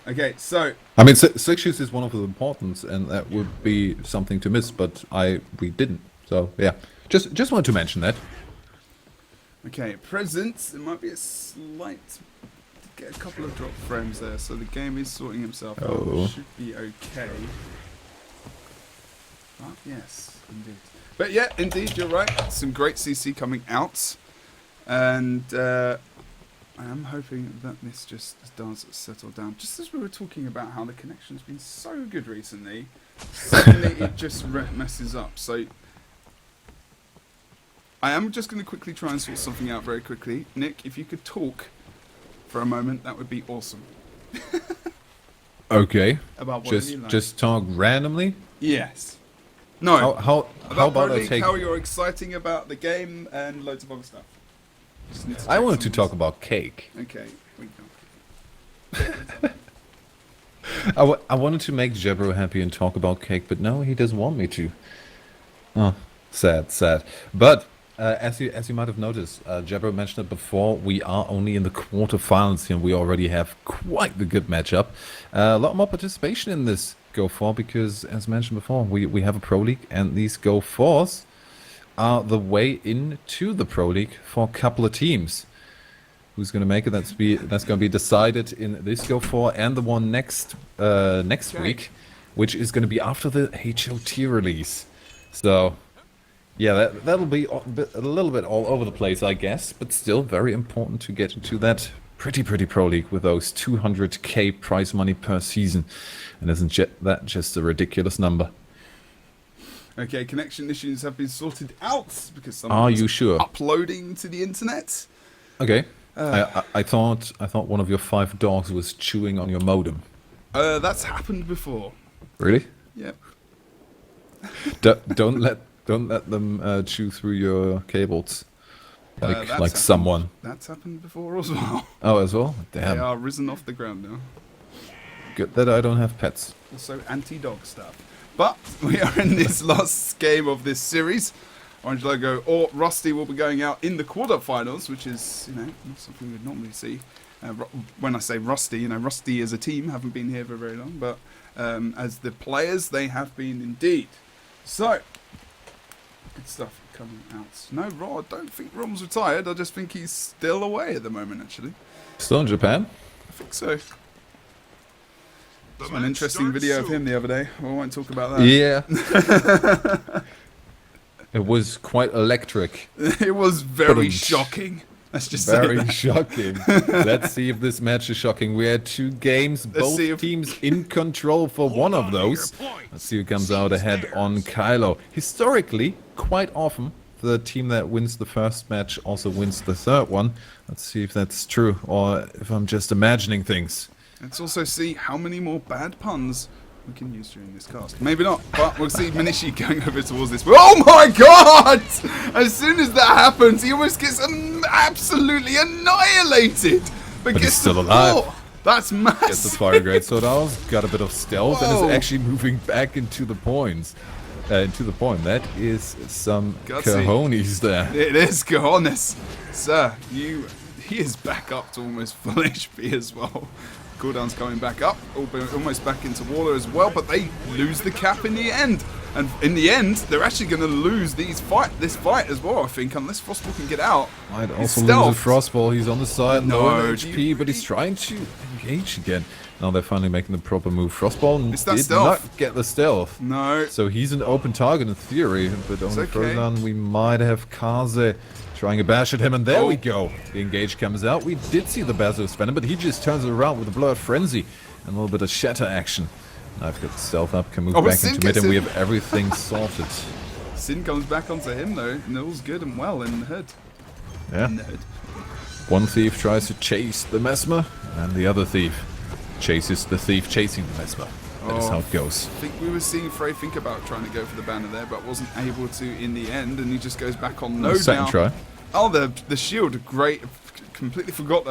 Okay, so I mean, slick shoes is one of the importance, and that would be something to miss. But we didn't. So yeah, just wanted to mention that. okay, present. It might be a slight. Get a couple of drop frames there, so the game is sorting himself Oh. out. Should be okay. But yes, indeed. But yeah, indeed, you're right. Some great CC coming out, and I am hoping that this just does settle down. Just as we were talking about how the connection's been so good recently, suddenly it just messes up. So I am just going to quickly try and sort something out very quickly. Nick, if you could talk for a moment, that would be awesome. Okay. About what you like. Just talk randomly. Yes. No. How about about Pro I League, take? how you're exciting about the game and loads of other stuff. Just need to I check wanted to some of talk this. about cake. Okay, we go. I wanted to make Jebro happy and talk about cake, but no, he doesn't want me to. Oh, sad. But as you might have noticed, Jebro mentioned it before. We are only in the quarterfinals here, and we already have quite the good matchup. A lot more participation in this Go4 because, as mentioned before, we have a Pro League, and these Go4s are the way into the Pro League for a couple of teams. Who's going to make it? That's going to be decided in this Go4 and the one next week, which is going to be after the HOT release. So, yeah, that'll be a little bit all over the place, I guess, but still very important to get into that pretty Pro League with those 200k prize money per season. And isn't that just a ridiculous number? Okay, connection issues have been sorted out because Are someone you sure? uploading to the internet. Okay. I thought one of your 5 dogs was chewing on your modem. That's happened before. Really? Yep. Don't let them chew through your cables, That's like happened. someone. That's happened before as well. Oh, as well. They Damn. are risen off the ground now. Good that I don't have pets. Also anti-dog stuff. But we are in this last game of this series. Orange Logo or Rusty will be going out in the quarterfinals, which is, you know, not something we'd normally see. When I say Rusty, you know, Rusty as a team haven't been here for very long, but as the players, they have been indeed. So, good stuff coming out. No, Ro, I don't think Rom's retired. I just think he's still away at the moment, actually. Still in Japan? I think so. Saw an interesting video of him the other day. I won't talk about that. Yeah. It was quite electric. It was very shocking. Let's just say Very that. shocking. Let's see if this match is shocking. We had 2 games, both teams in control for one of those. Let's see who comes out ahead on Kylo. Historically, quite often, the team that wins the first match also wins the third one. Let's see if that's true, or if I'm just imagining things. Let's also see how many more bad puns we can use during this cast. Maybe not, but we'll see Minishi going over towards this. Oh my god! As soon as that happens, he almost gets absolutely annihilated. But he's gets still the alive. floor. That's massive. Gets the fire great sword out, got a bit of stealth, and Whoa. is actually moving back into the points. Into the point. That is some Gutsy. cojones there. It is cojones. Sir, he is back up to almost full HP as well. Cooldown's coming back up, almost back into Waller as well, but they lose the cap in the end. And in the end, they're actually going to lose this fight as well, I think, unless Frostball can get out. Might He's also lose a stealthed. Frostball. He's on the side, No, low HP, but he's trying to engage again. Now they're finally making the proper move. Frostball It's that did stealth. not get the stealth. No. So he's an open target in theory, but only okay. Frozen. We might have Kaze trying a bash at him, and there we go. The engage comes out. We did see the Basilisk Venom, but he just turns it around with a Blood Frenzy and a little bit of shatter action. Now I've got the stealth up, can move but back Sin into mid, gets and we in. have everything sorted. Sin comes back onto him though, and all's good and well in the hood. Yeah. In the hood. One thief tries to chase the Mesmer, and the other thief chases the thief chasing the Mesmer. That is how it goes. I think we were seeing Frey think about trying to go for the banner there, but wasn't able to in the end, and he just goes back on node Second now. try. Oh, the shield, great. Completely forgot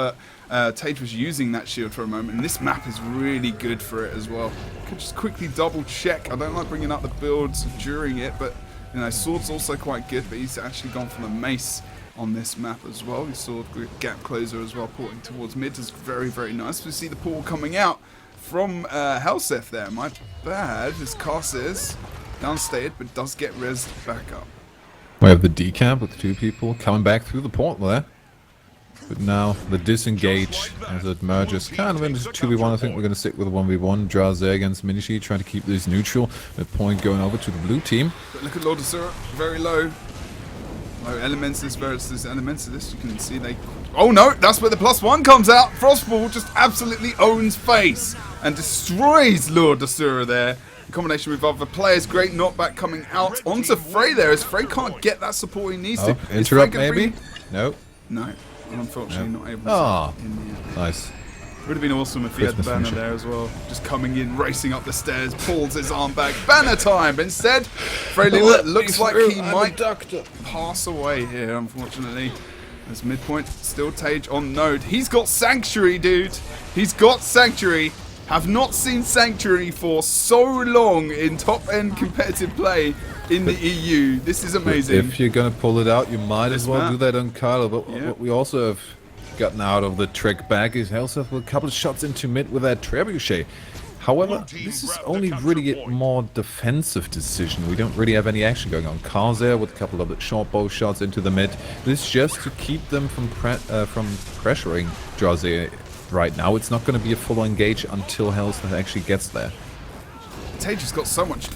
that Tage was using that shield for a moment, and this map is really good for it as well. Could just quickly double check. I don't like bringing up the builds during it, but you know, sword's also quite good, but he's actually gone for the mace on this map as well. His sword gap closer as well, porting towards mid is very, very nice. We see the portal coming out from Helseth there. My bad, his cast is downstated, but does get rezzed back up. We have the decap with 2 people coming back through the portal there. But now the disengage as it merges kind of into 2v1. I think we're going to stick with a 1v1. Draze against Minishi, trying to keep this neutral. The point going over to the blue team. But look at Lord Asura, very low. Low Elementus versus Elementus. You can see they... Oh no, that's where the +1 comes out. Frostball just absolutely owns face and destroys Lord Asura there. In combination with other players, great knockback coming out onto Frey there, as Frey can't get that support he needs to. Oh, Is Frey interrupt gonna maybe? bring- No. No, unfortunately not able to. Ah, In the end. nice. Would have been awesome if he had the Christmas banner finisher. there as well. Just coming in, racing up the stairs, pulls his arm back. Banner time! Instead, Freylin looks like he might pass away here, unfortunately. As midpoint, still Tage on node. He's got Sanctuary, dude! He's got Sanctuary! Have not seen Sanctuary for so long in top-end competitive play in the EU. This is amazing. If you're going to pull it out, you might as well map. do that on Kylo. But Yeah. what we also have gotten out of the trick bag is Helseth with a couple of shots into mid with that trebuchet. However, this is only really a more defensive decision. We don't really have any action going on. Karzer with a couple of short bow shots into the mid. This is just to keep them from pressuring Draze right now. It's not going to be a full engage until Helseth actually gets there. Tage has got so much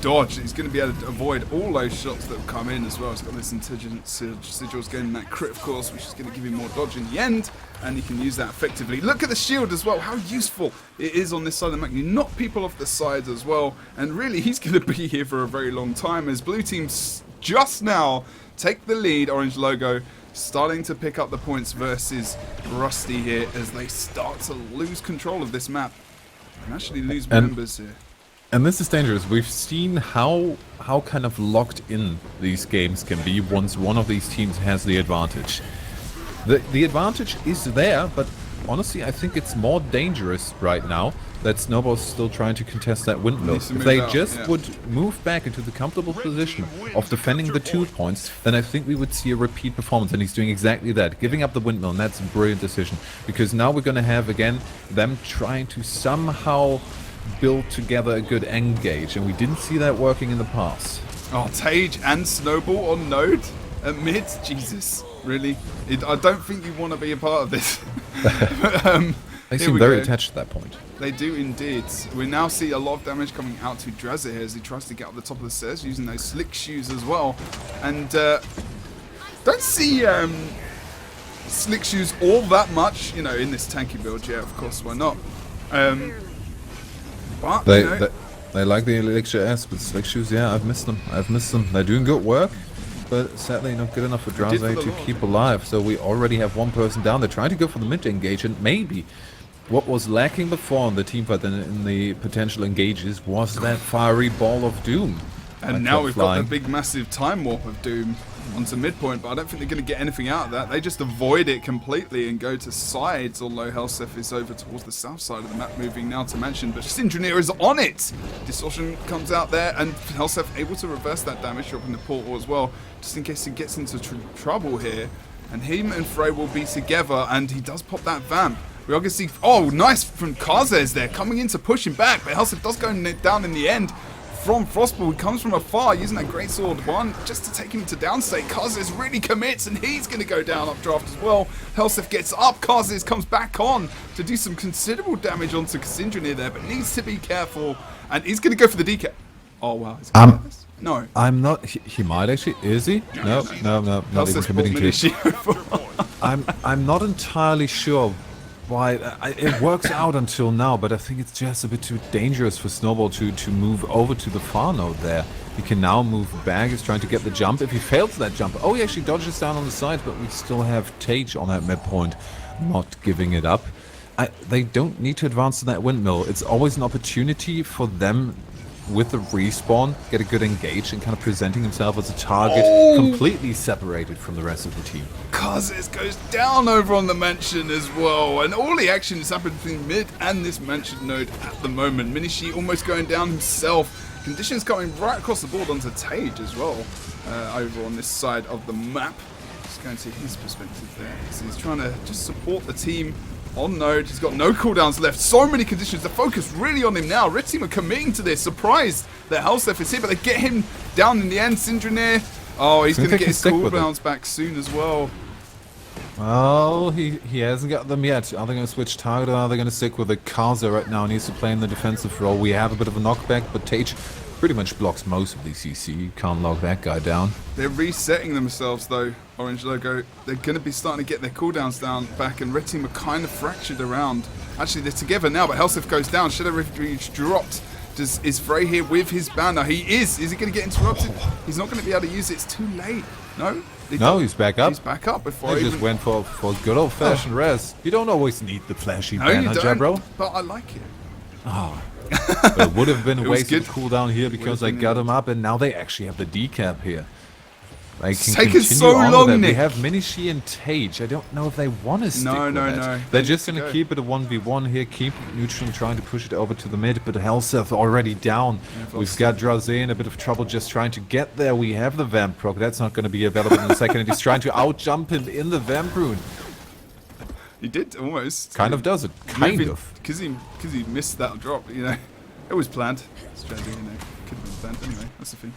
dodge. He's going to be able to avoid all those shots that come in as well. He's got this intelligence sigils getting that crit, of course, which is going to give him more dodge in the end, and he can use that effectively. Look at the shield as well, how useful it is on this side of the map. You knock people off the sides as well, and really he's going to be here for a very long time as blue teams just now take the lead. Orange logo starting to pick up the points versus Rusty here as they start to lose control of this map and actually lose members here. And this is dangerous. We've seen how kind of locked in these games can be once one of these teams has the advantage. The advantage is there, but honestly, I think it's more dangerous right now that Snowball's still trying to contest that windmill. Needs to If move they out, just yeah. would move back into the comfortable position of defending the 2 points, then I think we would see a repeat performance, and he's doing exactly that, giving up the windmill, and that's a brilliant decision. Because now we're going to have, again, them trying to somehow build together a good engage, and we didn't see that working in the past. Oh, Tage and Snowball on Node at mid? Jesus, really? I don't think you want to be a part of this. They Here seem we very go. attached at that point. They do indeed. We now see a lot of damage coming out to Drazzer here as he tries to get up the top of the stairs using those slick shoes as well. And don't see slick shoes all that much, you know, in this tanky build. Yeah, of course, why not? But, you know, They like the Elixir S, but slick shoes, yeah, I've missed them. They're doing good work, but sadly not good enough for did for Draze the to Lord. keep alive. So we already have one person down. They're trying to go for the mid engage, and maybe what was lacking before in the teamfight and in the potential engages was that fiery ball of doom. and That now kept we've flying. got the big massive time warp of Doom onto midpoint, but I don't think they're going to get anything out of that. They just avoid it completely and go to sides, although Helsef is over towards the south side of the map, moving now to Mansion, but Syndroneer is on it! Distortion comes out there, and Helsef able to reverse that damage, dropping the portal as well, just in case he gets into trouble here. And him and Frey will be together, and he does pop that vamp. We are going to see, oh, nice from Kazes there, coming in to push him back, but Helsef does go down in the end. From Frostball, he comes from afar using that Great Sword 1 just to take him into downstate. Kazes really commits and he's going to go down updraft as well. Helsef gets up, Kazes comes back on to do some considerable damage onto Cassandra there, but needs to be careful. And he's going to go for the decap. Oh wow. He's gonna do this? No. I'm not. He might actually. Is he? No, not even Helsef committing bought to it. Minishi. I'm not entirely sure why it works out until now, but I think it's just a bit too dangerous for Snowball to move over to the far node there. He can now move back. He's trying to get the jump. If he fails that jump, oh, he actually dodges down on the side, but we still have Tage on that midpoint, not giving it up. They don't need to advance to that windmill. It's always an opportunity for them with the respawn, get a good engage and kind of presenting himself as a target completely separated from the rest of the team. Kazes goes down over on the mansion as well, and all the action is happening between mid and this mansion node at the moment. Minishi almost going down himself. Conditions coming right across the board onto Tage as well, over on this side of the map. Just going to his perspective there. So he's trying to just support the team on node. He's got no cooldowns left. So many conditions. The focus really on him now. Red team are committing to this. Surprised that Helsef is here, but they get him down in the end. Syndroneer. Oh, he's going to get his cooldowns back soon as well. Well, he hasn't got them yet. Are they going to switch target or are they going to stick with the Kaza right now? Needs to play in the defensive role. We have a bit of a knockback, but Tage pretty much blocks most of the CC. You can't lock that guy down. They're resetting themselves though, Orange Logo. They're going to be starting to get their cooldowns down back, and Red team are kind of fractured around. Actually, they're together now, but Helsef goes down. Shadow Refuge dropped. Is Frey here with his banner? He is. Is he going to get interrupted? He's not going to be able to use it. It's too late. No? No, he's back up. He's back up before He just went for good old-fashioned res. You don't always need the flashy No, banner, you don't. Jebro. But I like it. But it would have been a It was waste of good. cooldown here because I been got good. him up, and now they actually have the decap here. They can taken continue so on long, with that. Nick. We have Minishi and Tage. I don't know if they want to stick with no. that. They They're just need to going to go. keep it a 1v1 here, keep neutral, trying to push it over to the mid, but Helsef already down. We've got Draze in a bit of trouble just trying to get there. We have the Vamp proc. That's not going to be available in a second, and he's trying to out-jump him in the Vamp rune. He did almost. Kind of does it. Kind of. Because he missed that drop, you know. It was planned. Strategy, you know. Could have been planned anyway. That's the thing.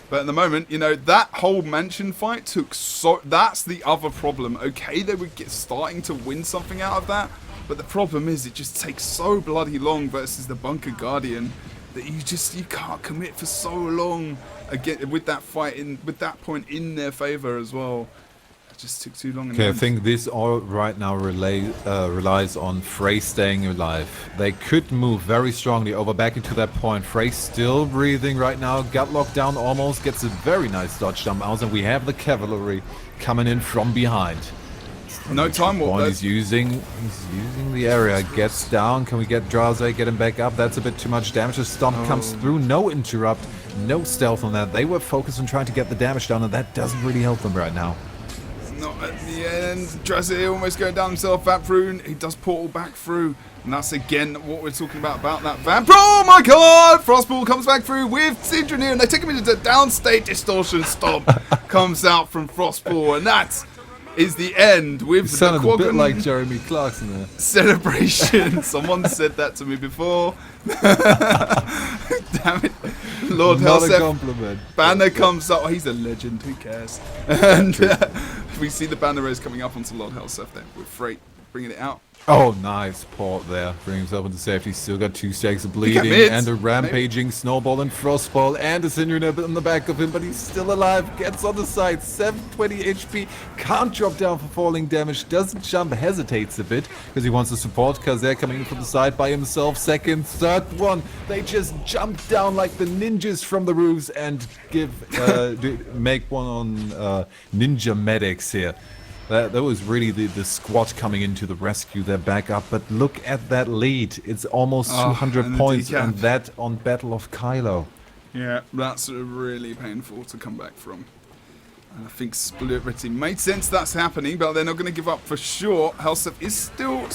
But at the moment, you know, that whole mansion fight took so... That's the other problem. Okay, they were starting to win something out of that. But the problem is it just takes so bloody long versus the Bunker Guardian that you can't commit for so long again with that fight with that point in their favor as well. It just took too long. Okay, I think this all right now relies on Frey staying alive. They could move very strongly over back into that point. Frey still breathing right now. Got locked down almost. Gets a very nice dodge jump out, and we have the cavalry coming in from behind. No time warp. Point he's using the area. Gets down. Can we get Draze? Get him back up. That's a bit too much damage. The stomp comes through. No interrupt. No stealth on that. They were focused on trying to get the damage down, and that doesn't really help them right now. Not at the end. Draze almost going down himself. Vamp rune. He does portal back through. And that's again what we're talking about that Vamp. Oh my god! Frostball comes back through with Syndroneer, and they take him into the downstate. Distortion stomp comes out from Frostball. And that's is the end with You the sounded a bit Quaggan like Jeremy Clarkson there. celebration. Someone said that to me before. Damn it. Lord Not a Helseth. compliment. Banner comes up. Oh, he's a legend. Who cares? And we see the banner raise coming up onto Lord Helseth then with Freight bringing it out. Oh, nice port there. Bring himself into safety. Still got 2 stacks of bleeding mid. and a rampaging snowball and frostball and a Sinjunip in the back of him, but he's still alive. Gets on the side. 720 HP. Can't drop down for falling damage. Doesn't jump. Hesitates a bit because he wants to support. Kazer coming in from the side by himself. Second, third one. They just jump down like the ninjas from the roofs and make one on ninja medics here. That was really the squad coming into the rescue, their backup. But look at that lead. It's almost 200 points, and that on Battle of Kylo. Yeah, that's really painful to come back from. And I think Split Red Team made sense that's happening, but they're not going to give up for sure. Helseth is still...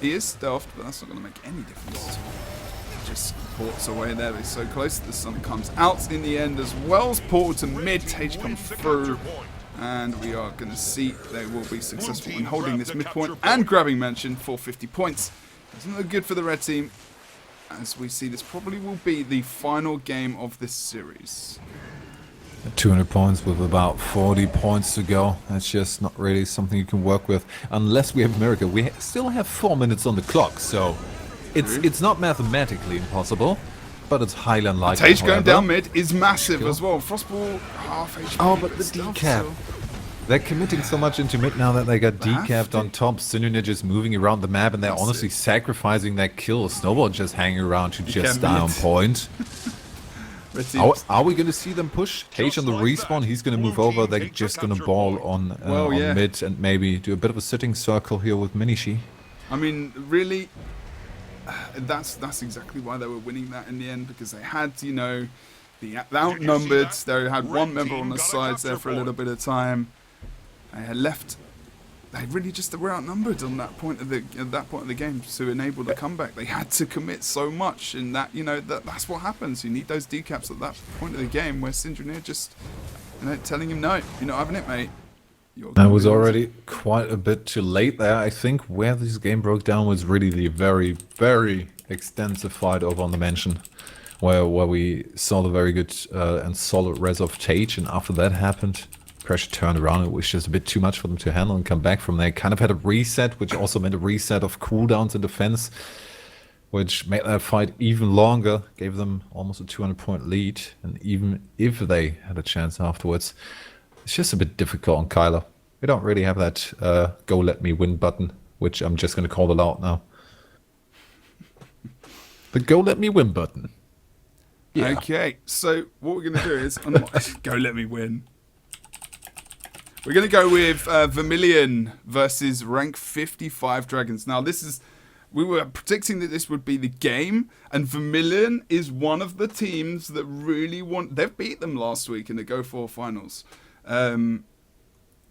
He is stealthed, but that's not going to make any difference. Just ports away there. They're so close. The sun comes out in the end as well. Portal to mid. Tage comes through. And we are going to see they will be successful in holding this midpoint and grabbing Mansion for 50 points. Doesn't look good for the red team, as we see this probably will be the final game of this series. 200 points with about 40 points to go. That's just not really something you can work with unless we have a miracle. We still have 4 minutes on the clock, so it's not mathematically impossible. But it's highly unlikely. Tage going down mid is massive as well. Frostball half HP. Oh, but the decap. They're committing so much into mid now that they got decapped on top. Sinunja just moving around the map, and they're honestly sacrificing that kill. Snowball just hanging around to just die on point. Are we going to see them push? Tage on the respawn, he's going to move over. They're just going to ball on mid and maybe do a bit of a sitting circle here with Minishi. I mean, really... That's exactly why they were winning that in the end, because they had, you know, the outnumbered. They had one member on the sides there for a little bit of time. They had left. They really just were outnumbered on that point of the game to enable the comeback. They had to commit so much, and that, you know, that's what happens. You need those decaps at that point of the game where Sinjunir just, you know, telling him no, you're not having it, mate. That was already quite a bit too late there. I think where this game broke down was really the very, very extensive fight over on the mansion, where we saw the very good and solid res of Tage, and after that happened, pressure turned around. It was just a bit too much for them to handle and come back from there. Kind of had a reset, which also meant a reset of cooldowns in defense, which made that fight even longer, gave them almost a 200-point lead, and even if they had a chance afterwards, it's just a bit difficult on Kylo. We don't really have that go let me win button, which I'm just going to call it out now. The go let me win button. Yeah. Okay, so what we're going to do is... go let me win. We're going to go with Vermillion versus rank 55 Dragons. Now, this is... We were predicting that this would be the game, and Vermillion is one of the teams that really want... They've beat them last week in the Go4 finals.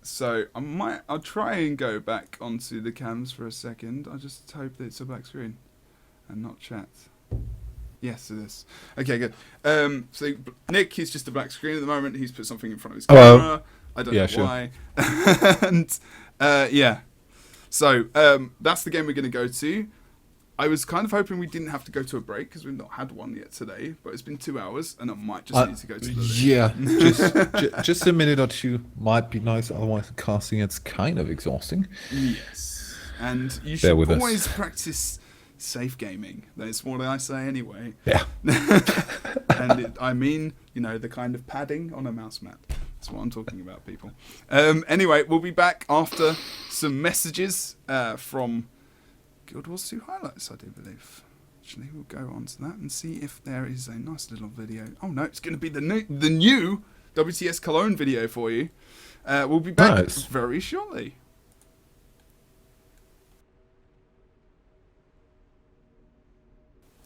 So I'll try and go back onto the cams for a second. I just hope that it's a black screen and not chat. Yes, it is. Okay, good. So Nick, he's just a black screen at the moment. He's put something in front of his camera. I don't know why. And yeah. So that's the game we're going to go to. I was kind of hoping we didn't have to go to a break because we've not had one yet today, but it's been 2 hours and I might just need to go to the Yeah, just a minute or two might be nice, otherwise the casting it's kind of exhausting. Yes, and you should always practice safe gaming. That's what I say anyway. Yeah. And I mean, you know, the kind of padding on a mouse mat. That's what I'm talking about, people. Anyway, we'll be back after some messages from Guild Wars 2 highlights, I do believe. Actually, we'll go on to that and see if there is a nice little video. Oh no, it's going to be the new WTS Cologne video for you. We'll be back very shortly.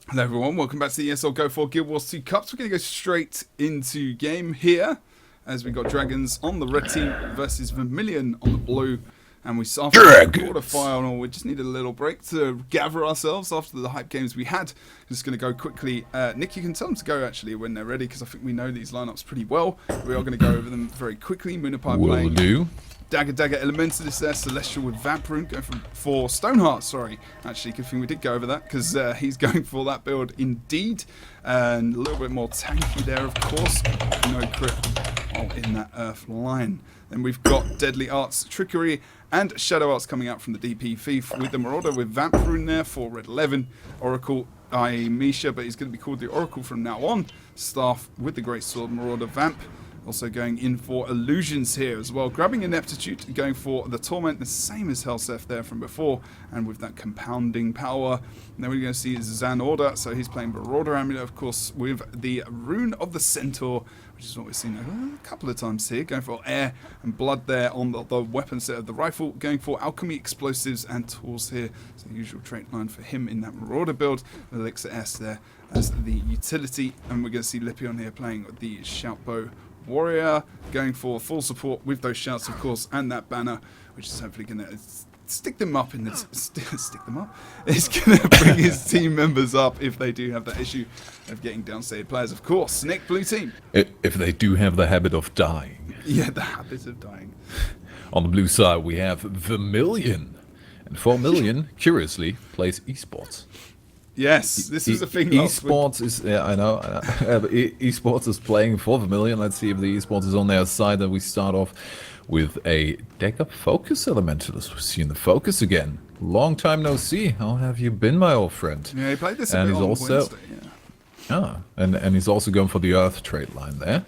Hello everyone, welcome back to the ESL Go4 Guild Wars 2 Cups. We're going to go straight into game here, as we got Dragons on the red team versus Vermillion on the blue. And we suffered the quarterfinal. We just need a little break to gather ourselves after the hype games we had. Just going to go quickly. Nick, you can tell them to go actually when they're ready, because I think we know these lineups pretty well. We are going to go over them very quickly. Moonapai playing Dagger Elementalist there, Celestial with Vaprune, going for Stoneheart, sorry. Actually, good thing we did go over that, because he's going for that build indeed. And a little bit more tanky there, of course. No crit in that Earth line. Then we've got Deadly Arts, Trickery, and Shadow Arts coming out from the DP Thief with the Marauder with Vaprune there for Red 11. Oracle, Misha, but he's going to be called the Oracle from now on. Staff with the Great Sword, Marauder, Vamp. Also going in for Illusions here as well. Grabbing Ineptitude, going for the Torment, the same as Helseth there from before. And with that compounding power. And then we're going to see Zan Order. So he's playing Marauder Amulet, of course, with the Rune of the Centaur, which is what we've seen a couple of times here. Going for Air and Blood there on the weapon set of the rifle. Going for Alchemy, Explosives, and Tools here. It's the usual trait line for him in that Marauder build. Elixir S there as the utility. And we're going to see Lipion here playing the Shoutbow Warrior, going for full support with those shouts, of course, and that banner, which is hopefully going to stick them up in the stick them up. It's going to bring his team members up if they do have that issue of getting downstated players, of course. Nick, blue team. If they do have the habit of dying. Yeah, the habit of dying. On the blue side, we have Vermillion, and Vermillion, curiously, plays esports. Yes, this is a thing. Esports is, yeah, I know. Esports is playing for Vermillion. Let's see if the esports is on their side. Then we start off with a deck of Focus Elementalist. We're seeing the Focus again. Long time no see. How have you been, my old friend? Yeah, he played this a bit on Wednesday. Yeah, and he's also going for the Earth trait line there.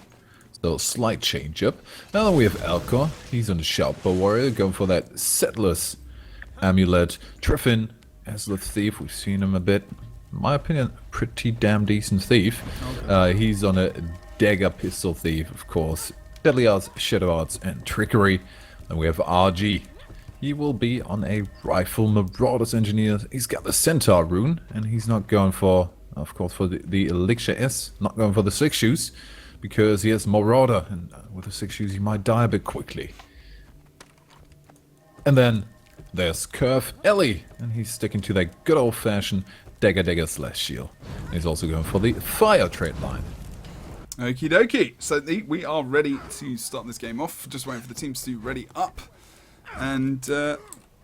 So slight change up. Now then we have Alcor. He's on the Shoutbow Warrior, going for that Settlers Amulet. Triffin as the Thief. We've seen him a bit. In my opinion, pretty damn decent Thief. Okay. He's on a Dagger Pistol Thief, of course. Deadly Arts, Shadow Arts, and Trickery. Then we have RG. He will be on a Rifle Marauders Engineer. He's got the Centaur rune, and he's not going for, of course, for the Elixir S. Not going for the 6 shoes, because he has Marauder, and with the 6 shoes he might die a bit quickly. And then there's Curve Ellie, and he's sticking to that good old-fashioned Dagger slash Shield. And he's also going for the Fire trait line. Okie dokie. So we are ready to start this game off. Just waiting for the teams to ready up. And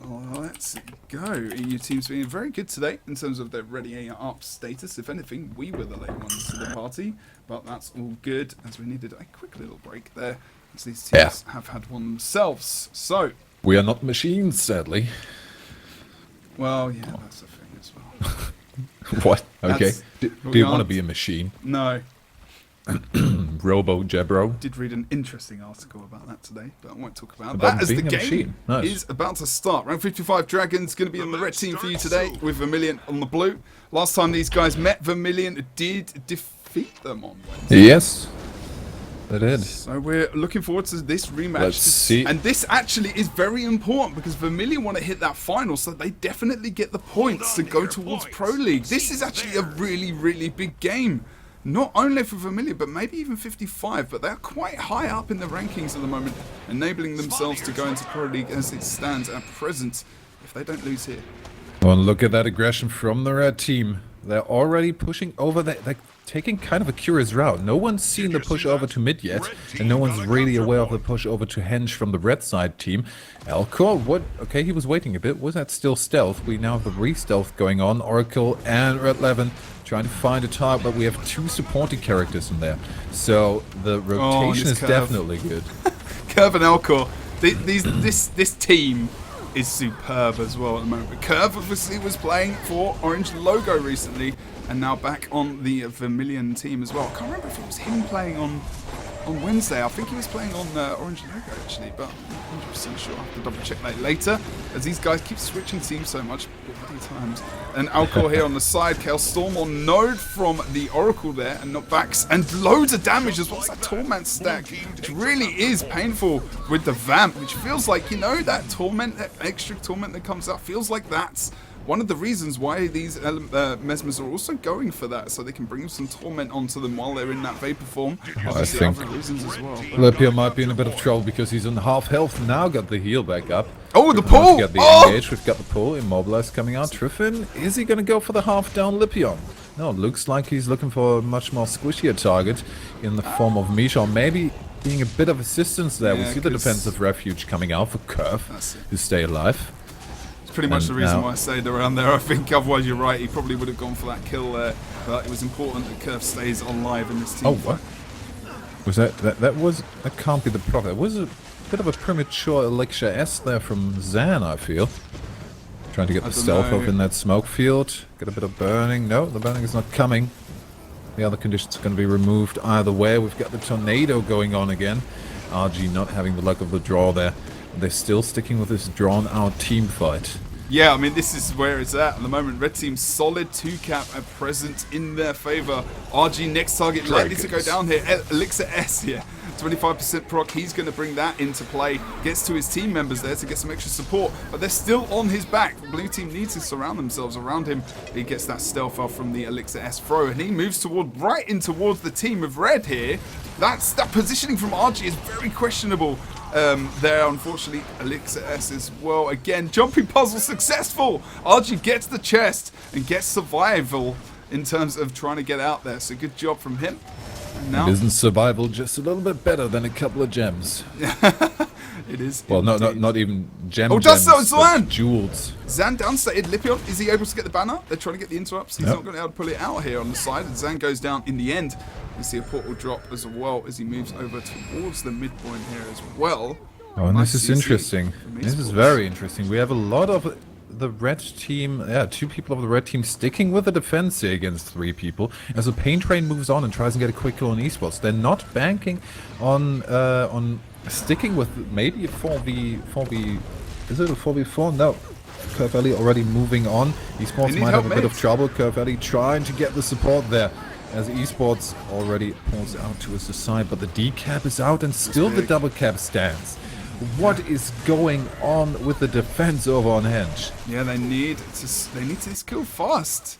let's go. EU teams being very good today in terms of their readying up status. If anything, we were the late ones to the party. But that's all good, as we needed a quick little break there, as these teams have had one themselves. So we are not machines, sadly. Well, yeah, that's the thing as well. What? Okay. Do you want to be a machine? No. Robo Jebro. Did read an interesting article about that today, but I won't talk about that as the game is about to start. Round 55 Dragons going to be on the red team for you today with Vermillion on the blue. Last time these guys met, Vermillion did defeat them on Wednesday. Yes. They did. So we're looking forward to this rematch. Let's see. And this actually is very important because Vermillion want to hit that final, so they definitely get the points to go towards Pro League. This is actually a really, really big game. Not only for Vermillion, but maybe even 55, but they're quite high up in the rankings at the moment, enabling themselves to go into Pro League as it stands at present, if they don't lose here. Well, look at that aggression from the red team. They're already pushing over. They're taking kind of a curious route. No one's seen the push over to mid yet, and no one's really aware of the push over to Henge from the red side team. Alcor, what? Okay, he was waiting a bit. Was that still stealth? We now have the re-stealth going on. Oracle and Red 11 trying to find a target, but we have 2 supporting characters in there. So the rotation is definitely good. Curve and Alcor, this team is superb as well at the moment. Curve obviously was playing for Orange Logo recently, and now back on the Vermillion team as well. I can't remember if it was him playing on Wednesday. I think he was playing on Orange Logo actually, but I'm not 100% sure. I'll have to double check that later, as these guys keep switching teams so much times. And Alcor here on the side, Chaos Storm on node from the Oracle there, and knockbacks, and loads of damage as well as that Torment stack, which really is painful with the Vamp, which feels like, you know, that Torment, that extra Torment that comes out, feels like that's one of the reasons why these Mesmers are also going for that, so they can bring some torment onto them while they're in that vapor form. Obviously, think other reasons as well. Lipio might be in a bit of trouble because he's on half health now. Got the heal back up. Oh, the Triffin pull! wants to get the Oh! engage. We've got the pull. Immobilized coming out. Triffin, is he going to go for the half down Lipion? No, it looks like he's looking for a much more squishier target in the form of Misha, or maybe being a bit of assistance there. We Yeah, see the 'cause defensive refuge coming out for Curve to stay alive. It's pretty much And the reason now- why I stayed around there. I think otherwise you're right. He probably would have gone for that kill there. But it was important that Curve stays alive in this team. Oh, what? Was that can't be the prophet. It was a bit of a premature Elixir S there from Zan, I feel. Trying to get the don't stealth know. off in that smoke field. Get a bit of burning. No, the burning is not coming. The other conditions are going to be removed either way. We've got the tornado going on again. RG not having the luck of the draw there. They're still sticking with this drawn-out team fight. Yeah, I mean, this is where it's at the moment. Red team's solid 2-cap at present in their favor. RG next target likely to go down here. Elixir S here. 25% proc, he's going to bring that into play. Gets to his team members there to get some extra support, but they're still on his back. The blue team needs to surround themselves around him. He gets that stealth off from the Elixir S throw, and he moves right in towards the team of Red here. That positioning from RG is very questionable. There, unfortunately, Elixir S as well. Again, jumping puzzle successful. RG gets the chest and gets survival in terms of trying to get out there. So good job from him. And now Isn't survival just a little bit better than a couple of gems? it is. Well, indeed. not even gems. Oh, just so, Zan! Jewels. Zan downstated. Lipion, is he able to get the banner? They're trying to get the interrupts. He's Yep. not going to be able to pull it out here on the side. And Zan goes down in the end. You see a portal drop as well as he moves over towards the midpoint here as well. Oh, and Nice this is CC interesting. from This is esports. very interesting. We have a lot of the red team, two people of the red team sticking with the defense here against 3 people. As the pain train moves on and tries to get a quick kill on esports, they're not banking on sticking with maybe a 4v. Is it a 4v4? No. Curvelli already moving on. Esports need might help, have a bit of mates. trouble. Curvelli trying to get the support there. As esports already pulls out to his side, but the D-cap is out and still the double cap stands. What is going on with the defense over on Henge? Yeah, they need to kill fast.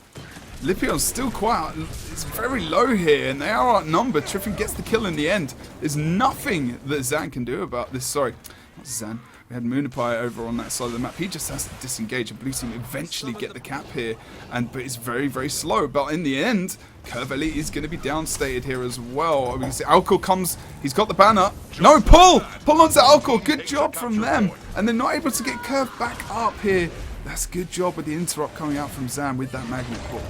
Lipion's still quite, it's very low here, and they are outnumbered. Triffin gets the kill in the end. There's nothing that Zan can do about this. Sorry, not Zan. We had Moonipai over on that side of the map. He just has to disengage, and blue team eventually get the cap here, but it's very, very slow. But in the end, Curvelli is going to be downstated here as well. We can see Alcor comes, he's got the banner. No, pull onto Alcor. Good job from them. And they're not able to get Curve back up here. That's a good job with the interrupt coming out from Zan with that magnet pull.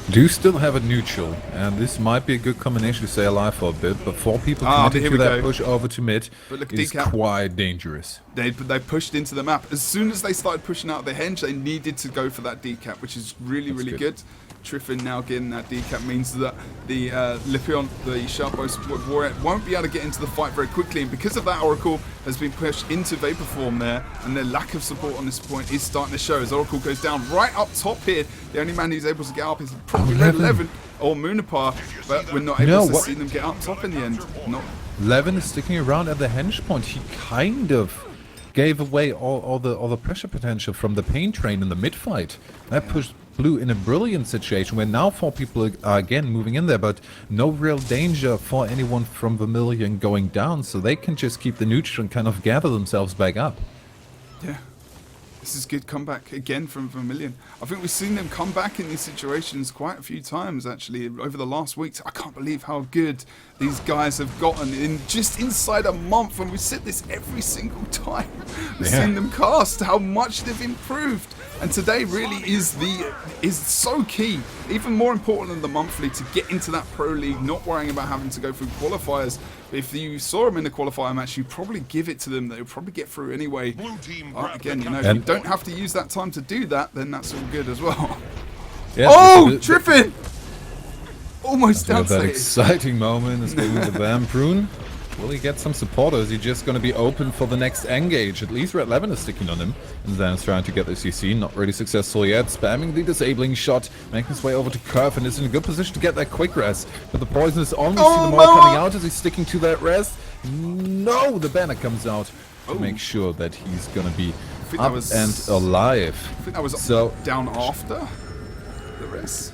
Do still have a neutral, and this might be a good combination to stay alive for a bit, but 4 people committing here to we that go. push over to mid But look, is decap. quite dangerous. They pushed into the map. As soon as they started pushing out the henge, they needed to go for that decap, which is really, really good. Triffin now getting that decap means that the Lipion, the Sharpos Warrior, won't be able to get into the fight very quickly, and because of that, Oracle has been pushed into Vapor Form there, and their lack of support on this point is starting to show as Oracle goes down right up top here. The only man who's able to get up is probably Red 11 or Moonapar, but we're not able to see them get up top in the end. Not Levin is sticking around at the henge point. He kind of gave away all the pressure potential from the pain train in the mid fight. That pushed Blue in a brilliant situation where now 4 people are again moving in there, but no real danger for anyone from Vermillion going down, so they can just keep the neutral and kind of gather themselves back up. Yeah. This is good comeback again from Vermillion. I think we've seen them come back in these situations quite a few times actually over the last weeks. I can't believe how good these guys have gotten in just inside a month, and we said this every single time. We've seen them cast, how much they've improved. And today really is so key, even more important than the monthly, to get into that pro league, not worrying about having to go through qualifiers. If you saw them in the qualifier match, you'd probably give it to them. They'll probably get through anyway. Again, you know, if you don't have to use that time to do that, then that's all good as well. Yeah, Oh, Triffin! Almost we have that downstated. exciting moment, escaping the Vamprune. Will he get some support, or is he just going to be open for the next engage? At least Red 11 is sticking on him. And Zan's trying to get the CC, not really successful yet. Spamming the disabling shot, making his way over to Curve, and is in a good position to get that quick res. But the poison is on. We see the more coming out. Is he sticking to that res? No, the banner comes out to make sure that he's going to be think up that was and alive. I think that was So down after the rest.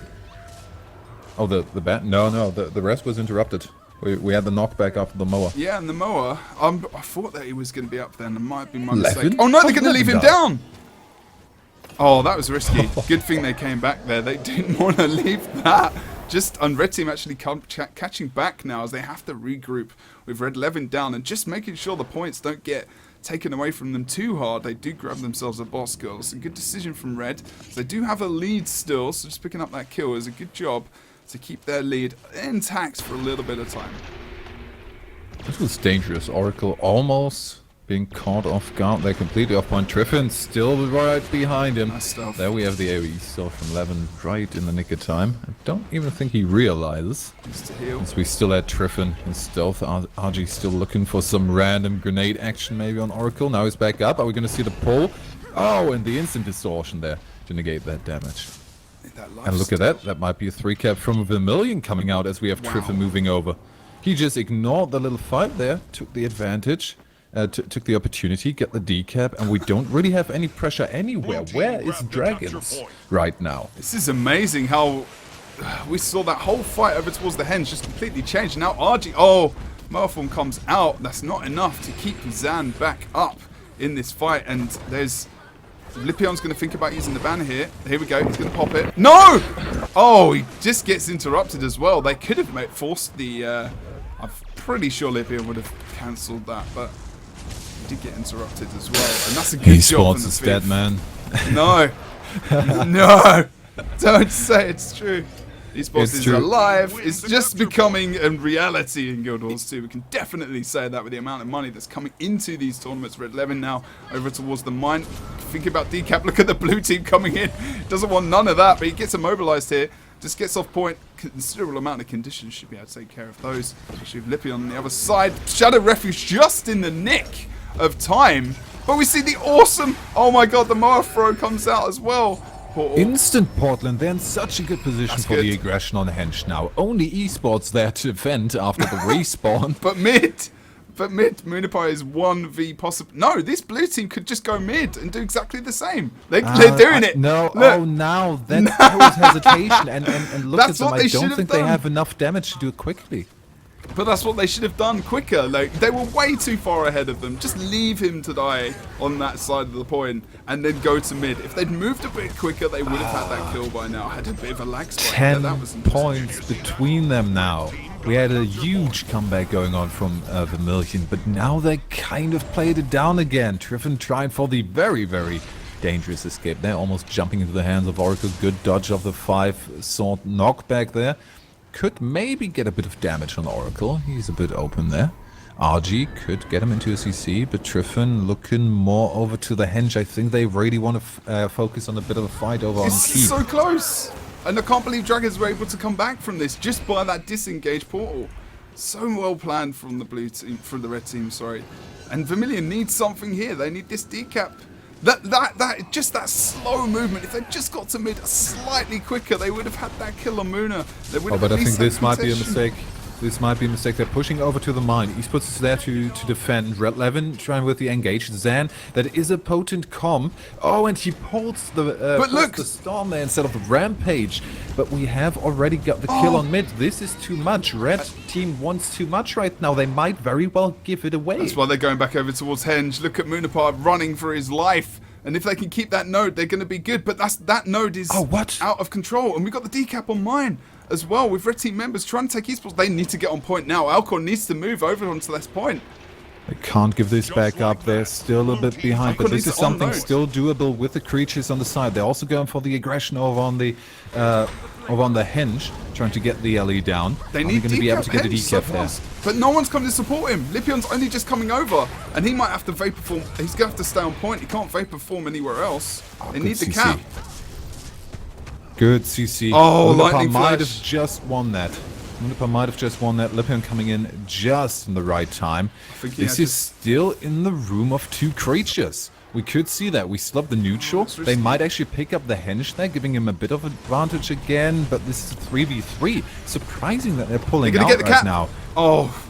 oh, the bat? No, the rest was interrupted. We had the knockback after the mower. Yeah, and the mower. I thought that he was going to be up there, and it might be my 11? mistake. Oh no, they're going to leave him Levin died. down. Oh, that was risky. Good thing they came back there. They didn't want to leave that. Just on Red Team actually catching back now as they have to regroup with Red 11 down and just making sure the points don't get taken away from them too hard. They do grab themselves a boss kill. It's a good decision from Red. So they do have a lead still, so just picking up that kill is a good job to keep their lead intact for a little bit of time. This was dangerous. Oracle almost being caught off guard. They're completely off point. Triffin still right behind him. Nice stuff. There we have the AoE still from Levin right in the nick of time. I don't even think he realizes. Just to heal. As we still had Triffin in stealth. RG still looking for some random grenade action maybe on Oracle. Now he's back up. Are we going to see the pull? Oh, and the instant distortion there to negate that damage. And look at that. That might be a 3-cap from Vermillion coming out as we have Triffin moving over. He just ignored the little fight there, took the advantage. Took the opportunity, get the decap, and we don't really have any pressure anywhere. Where is Dragons right now? This is amazing how we saw that whole fight over towards the henge just completely changed. Now RG, oh, Murform comes out. That's not enough to keep Zan back up in this fight. And there's Lipion's going to think about using the banner here. Here we go. He's going to pop it. No! Oh, he just gets interrupted as well. They could have forced the... I'm pretty sure Lipion would have cancelled that, but... did get interrupted as well, and that's a good job from the Esports is dead, man. No, no, don't say it's true. Esports is true. alive. It's just becoming a reality in Guild Wars 2. We can definitely say that with the amount of money that's coming into these tournaments. Red 11 now over towards the mine. Thinking about decap. Look at the blue team coming in. Doesn't want none of that, but he gets immobilized here. Just gets off point. Considerable amount of conditions should be able to take care of those. Especially with Lippy on the other side. Shadow Refuge just in the nick of time, but we see the awesome, oh my god, the Moa throw comes out as well. Instant Portland, they're in such a good position for the aggression on Henge now. Only Esports there to defend after the respawn. But mid, Moonipie is 1v possible. No, this blue team could just go mid and do exactly the same. They're doing it. No, look. Oh, now that was hesitation, and look That's at them. what they I should don't have think done. they have enough damage to do it quickly. But that's what they should have done quicker. Like, they were way too far ahead of them. Just leave him to die on that side of the point and then go to mid. If they'd moved a bit quicker, they would have had that kill by now. Had a bit of a lag spike. 10 that was points between them now. We had a huge comeback going on from Vermillion, but now they kind of played it down again. Triffin trying for the very, very dangerous escape. They're almost jumping into the hands of Oracle. Good dodge of the 5-sword knockback there. Could maybe get a bit of damage on Oracle. He's a bit open there. RG could get him into a CC, but Triffin looking more over to the henge. I think they really want to focus on a bit of a fight over on This keep. is so close. And I can't believe Dragons were able to come back from this just by that disengaged portal. So well planned from the blue team, from the red team, sorry. And Vermillion needs something here. They need this decap. Just that slow movement. If they just got to mid slightly quicker, they would have had that kill on Muna. They would have But at I think least this had might be a protection. mistake. This might be a mistake. They're pushing over to the mine. Esports is there to defend. Red 11 trying with the engage. Zan, that is a potent comp. Oh, and he pulls the storm there instead of the rampage. But we have already got the kill on mid. This is too much. Red team wants too much right now. They might very well give it away. That's why they're going back over towards Henge. Look at Munapar running for his life. And if they can keep that node, they're going to be good. But that node is out of control. And we've got the decap on mine as well with red team members trying to take esports. They need to get on point now. Alcor needs to move over onto this point. They can't give this back up. They're still a bit behind. But this is something still doable with the creatures on the side. They're also going for the aggression over on the henge, trying to get the LE down. They need going to be able to get a decap there. But no one's coming to support him. Lipion's only just coming over, and he might have to vapor form. He's going to have to stay on point. He can't vapor form anywhere else. They need the cap. Good CC. Oh, Munapar lightning might have flash. just won that. Munapar might have just won that. Lipion coming in just in the right time. This is still in the room of two creatures. We could see that. We still have the neutral. They might actually pick up the henge there, giving him a bit of advantage again. But this is a 3v3. Surprising that they're pulling out right now. Oh,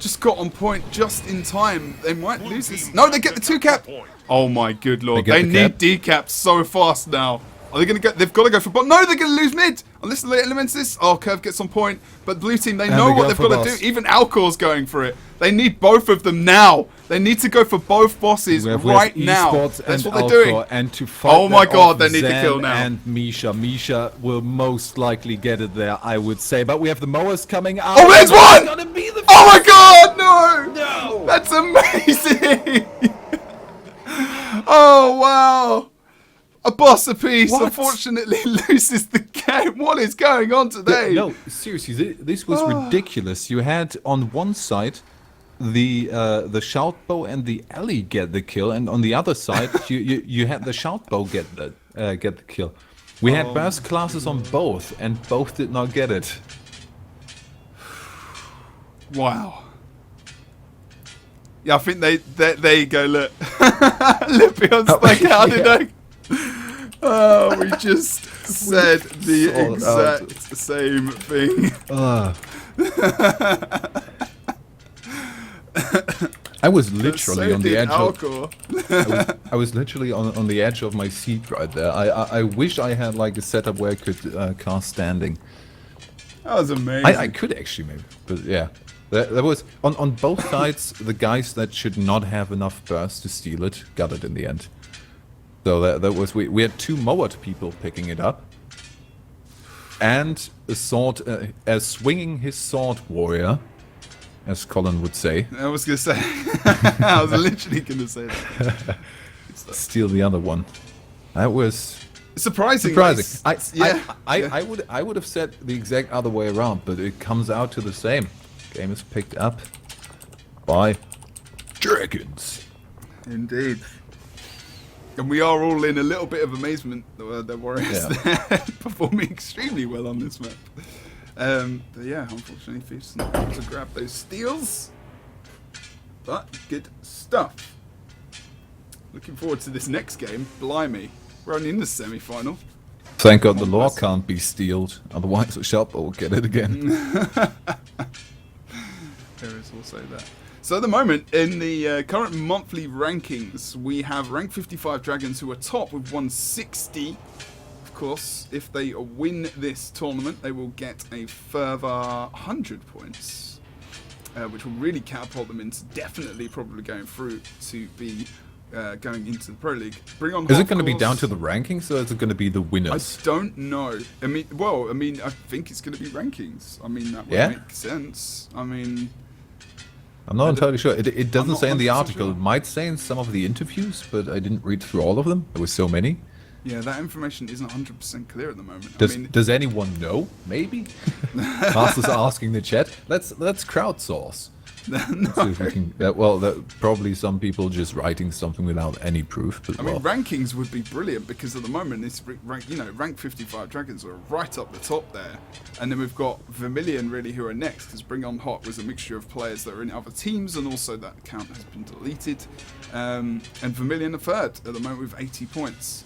just got on point just in time. They might lose this. No, they get the 2 cap. Oh my good lord. They need decaps so fast now. Are they going to get... They've got to go for bot. No, they're going to lose mid. Unless they elements this. Oh, Curve gets on point. But blue team, they know what they've got to do. Even Alcor's going for it. They need both of them now. They need to go for both bosses right now. That's what they're doing. And to fight oh my god, they need the kill now. And Misha. Misha will most likely get it there, I would say. But we have the mowers coming out. Oh, there's one! Gonna be the oh my god, no! No! That's amazing! Oh, wow. A boss apiece, unfortunately, loses the game. What is going on today? No, seriously, this was ridiculous. You had on one side the shout bow and the alley get the kill, and on the other side you had the shout bow get the kill. We had burst classes on both, and both did not get it. Wow. Yeah, I think there you go. Look, Lipion's like, how did I? Oh, we just said the exact same thing. I was literally on the edge of. I was literally on the edge of my seat right there. I wish I had like a setup where I could cast standing. That was amazing. I could actually maybe, but yeah. There was on both sides the guys that should not have enough burst to steal it got it in the end. So that was we had 2 mowered people picking it up, and a sword, swinging his sword warrior, as Colin would say. I was gonna say, I was literally gonna say that. Steal the other one. That was surprising. I would have said the exact other way around, but it comes out to the same. Game is picked up by dragons. Indeed. And we are all in a little bit of amazement that the Warriors performing extremely well on this map. But yeah, unfortunately, Thieves not able to grab those steals. But good stuff. Looking forward to this next game. Blimey, we're only in the semi-final. Thank God the law can't be stealed, otherwise the shop will get it again. There is also that. So at the moment, in the current monthly rankings, we have rank 55 Dragons who are top with 160. Of course, if they win this tournament, they will get a further 100 points, which will really catapult them into definitely probably going through to be going into the Pro League. Bring on. Is it going to be down to the rankings, or is it going to be the winners? I don't know. I mean, I think it's going to be rankings. I mean, that would make sense. I mean, I'm not entirely sure. It doesn't say in the article. Sure. It might say in some of the interviews, but I didn't read through all of them. There were so many. Yeah, that information isn't 100% clear at the moment. Does anyone know? Maybe. Master's asking the chat. Let's crowdsource. No. Probably some people just writing something without any proof. But I mean, rankings would be brilliant because at the moment, it's rank 55 Dragons are right up the top there, and then we've got Vermillion really who are next because Bring On Hot was a mixture of players that are in other teams, and also that account has been deleted. And Vermillion are third at the moment with 80 points.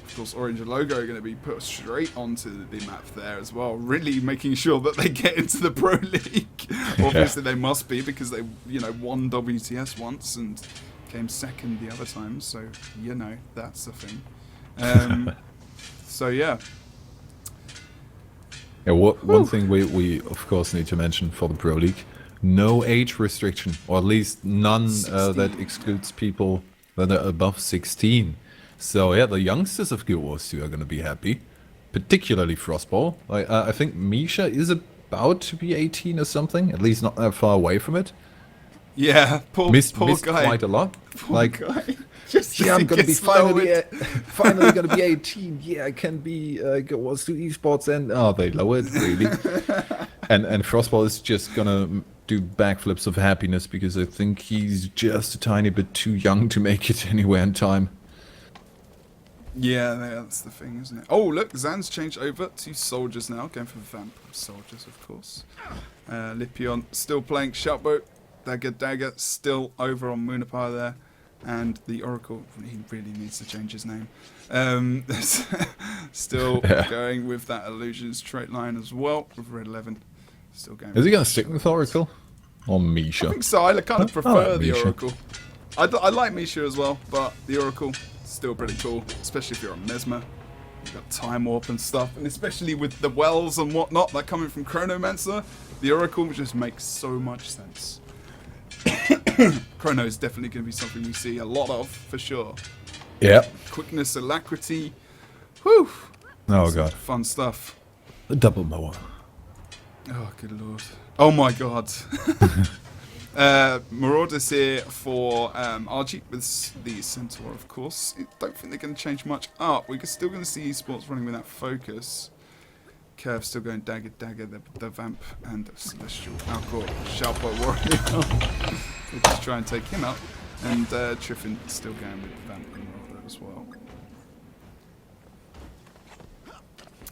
Of course, Orange and Logo are going to be put straight onto the map there as well, really making sure that they get into the Pro League. Obviously, they must be because they, won WTS once and came second the other time. So, that's the thing. So, yeah. Yeah, one thing we of course need to mention for the Pro League: no age restriction, or at least none that excludes people that are above 16. So yeah, the youngsters of GW2 are going to be happy, particularly Frostball. I think Misha is about to be 18 or something, at least not that far away from it. Yeah, poor missed guy. Quite a lot. Poor guy. I'm going to be finally going to be 18. Yeah, I can be GW2 esports, and they lowered really. and Frostball is just going to do backflips of happiness because I think he's just a tiny bit too young to make it anywhere in time. Yeah, that's the thing, isn't it? Oh, look, Zan's changed over to soldiers now. Going for Vamp soldiers, of course. Lipion still playing Shoutboat. Dagger still over on Moonapar there. And the Oracle, he really needs to change his name. Still going with that Illusions trait line as well with Red 11. Still going. Is he going to stick with Oracle? or I Misha? think so. I kind of I prefer like the Misha. Oracle. I like Misha as well, but the Oracle still pretty cool, especially if you're on Mesmer. You've got Time Warp and stuff, and especially with the wells and whatnot that coming from Chronomancer, the Oracle just makes so much sense. Chrono is definitely going to be something we see a lot of, for sure. Yeah. Quickness, alacrity, whew. Oh Some god. fun stuff. The double mower. Oh, good lord. Oh my god. Marauders here for RG with the Centaur, of course. I don't think they're going to change much up. We're still going to see esports running with that focus. Curve still going dagger, the Vamp and Celestial Alcor, Sharper Warrior. We'll just try and take him out. And Triffin still going with the Vamp and Marauder as well.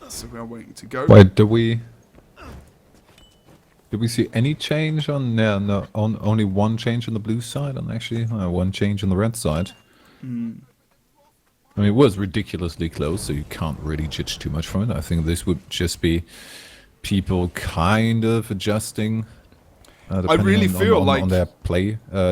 So we are waiting to go. Wait, did we see any change on? No, only one change on the blue side, and actually one change on the red side. I mean, it was ridiculously close, so you can't really judge too much from it. I think this would just be people kind of adjusting. I really feel like on their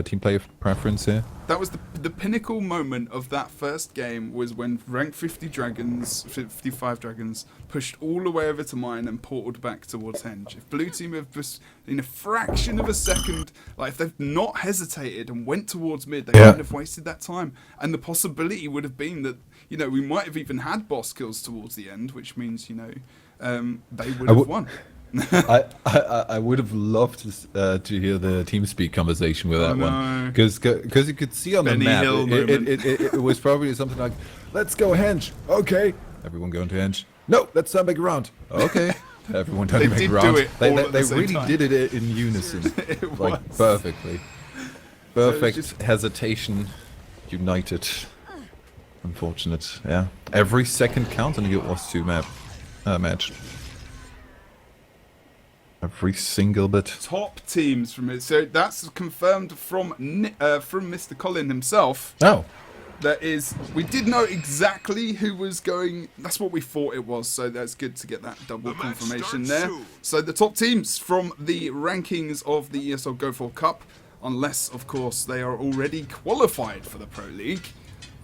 team play preference here. that was the pinnacle moment of that first game was when rank 55 dragons pushed all the way over to mine and portaled back towards Henge. If blue team have just in a fraction of a second, like if they've not hesitated and went towards mid, they wouldn't have wasted that time. And the possibility would have been that, you know, we might have even had boss kills towards the end, which means, you know, they would have won. I would have loved to hear the TeamSpeak conversation with that one, because you could see on Benny the map Hill it was probably something like, let's go Henge, okay, everyone going to Henge, no, let's turn back around, okay, everyone turning back did around. do it all at the They same really time. did it in unison, like was. perfectly. Perfect just- hesitation, united. Unfortunate, yeah. Every second count in the Guild Wars 2 match. Every single bit. Top teams from it. So that's confirmed from Mr. Colin himself. Oh. That is, we did know exactly who was going. That's what we thought it was. So that's good to get that double The match confirmation starts there. soon. So the top teams from the rankings of the ESL Go4 Cup, unless of course they are already qualified for the Pro League.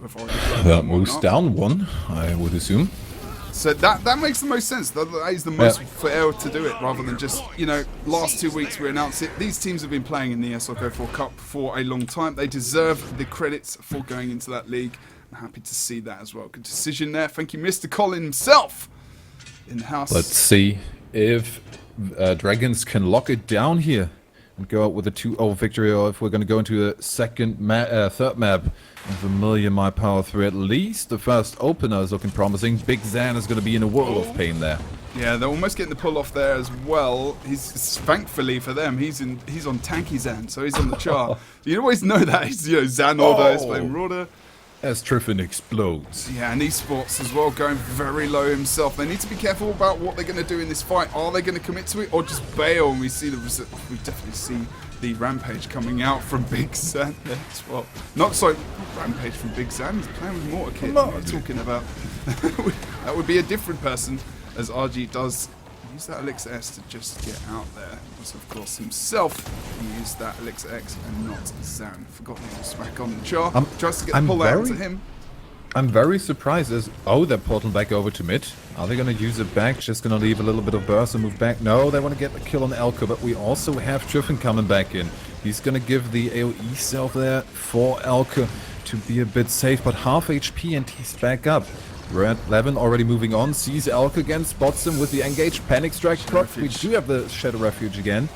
We've already played That them moves or not. down one, I would assume. So that makes the most sense. That is the most fair to do it, rather than just, you know, last 2 weeks we announced it. These teams have been playing in the ESL Go4 Cup for a long time. They deserve the credits for going into that league. I'm happy to see that as well. Good decision there. Thank you, Mr. Colin himself in the house. Let's see if Dragons can lock it down here and go out with a 2-0 victory, or if we're going to go into a third map of Vermillion My Power 3. At least the first opener is looking promising. Big Zan is going to be in a world of pain there. Yeah, they're almost getting the pull off there as well. He's thankfully for them, he's on tanky Zan, so he's on the chart. You always know that he's, you know, Zan Order is playing Marauder. As Triffin explodes. Yeah, and esports as well, going very low himself. They need to be careful about what they're going to do in this fight. Are they going to commit to it or just bail? And we see we definitely see the rampage coming out from Big Zan there as well. Not so rampage from Big Zan. He's playing with Mortar Kit. What are you talking about? That would be a different person, as RG does use that Elixir S to just get out there. Because of course himself used that Elixir X and not Zan. Forgot he was back on the char. Tries to get the pull out to him. I'm very surprised as they're portal back over to mid. Are they going to use it back? Just going to leave a little bit of burst and move back? No, they want to get the kill on Elko, but we also have Triffin coming back in. He's going to give the AoE self there for Elko to be a bit safe, but half HP and he's back up. Red 11 already moving on, sees Elko again, spots him with the engaged panic strike proc. We do have the Shadow Refuge again.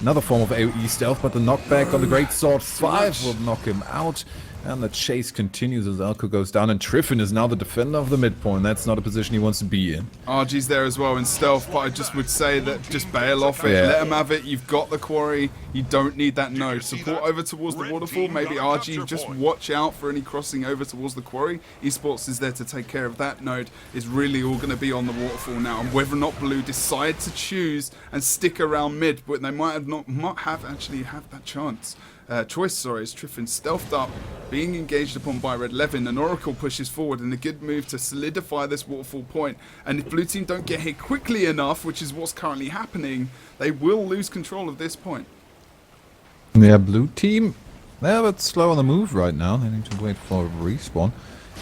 Another form of AoE stealth, but the knockback on the Great Sword 5 will knock him out. And the chase continues as Elko goes down, and Triffin is now the defender of the midpoint. That's not a position he wants to be in. RG's there as well in stealth, but I just would say that just bail off it, let him have it. You've got the quarry, you don't need that node. Support over towards the waterfall, maybe RG just watch out for any crossing over towards the quarry. Esports is there to take care of that node. Is really all going to be on the waterfall now, and whether or not Blue decide to choose and stick around mid, but they might have actually have that chance. Choice, sorry, is Triffin stealthed up, being engaged upon by Red 11, and Oracle pushes forward in a good move to solidify this waterfall point. And if Blue Team don't get hit quickly enough, which is what's currently happening, they will lose control of this point. Yeah, blue team, they're a bit slow on the move right now. They need to wait for a respawn.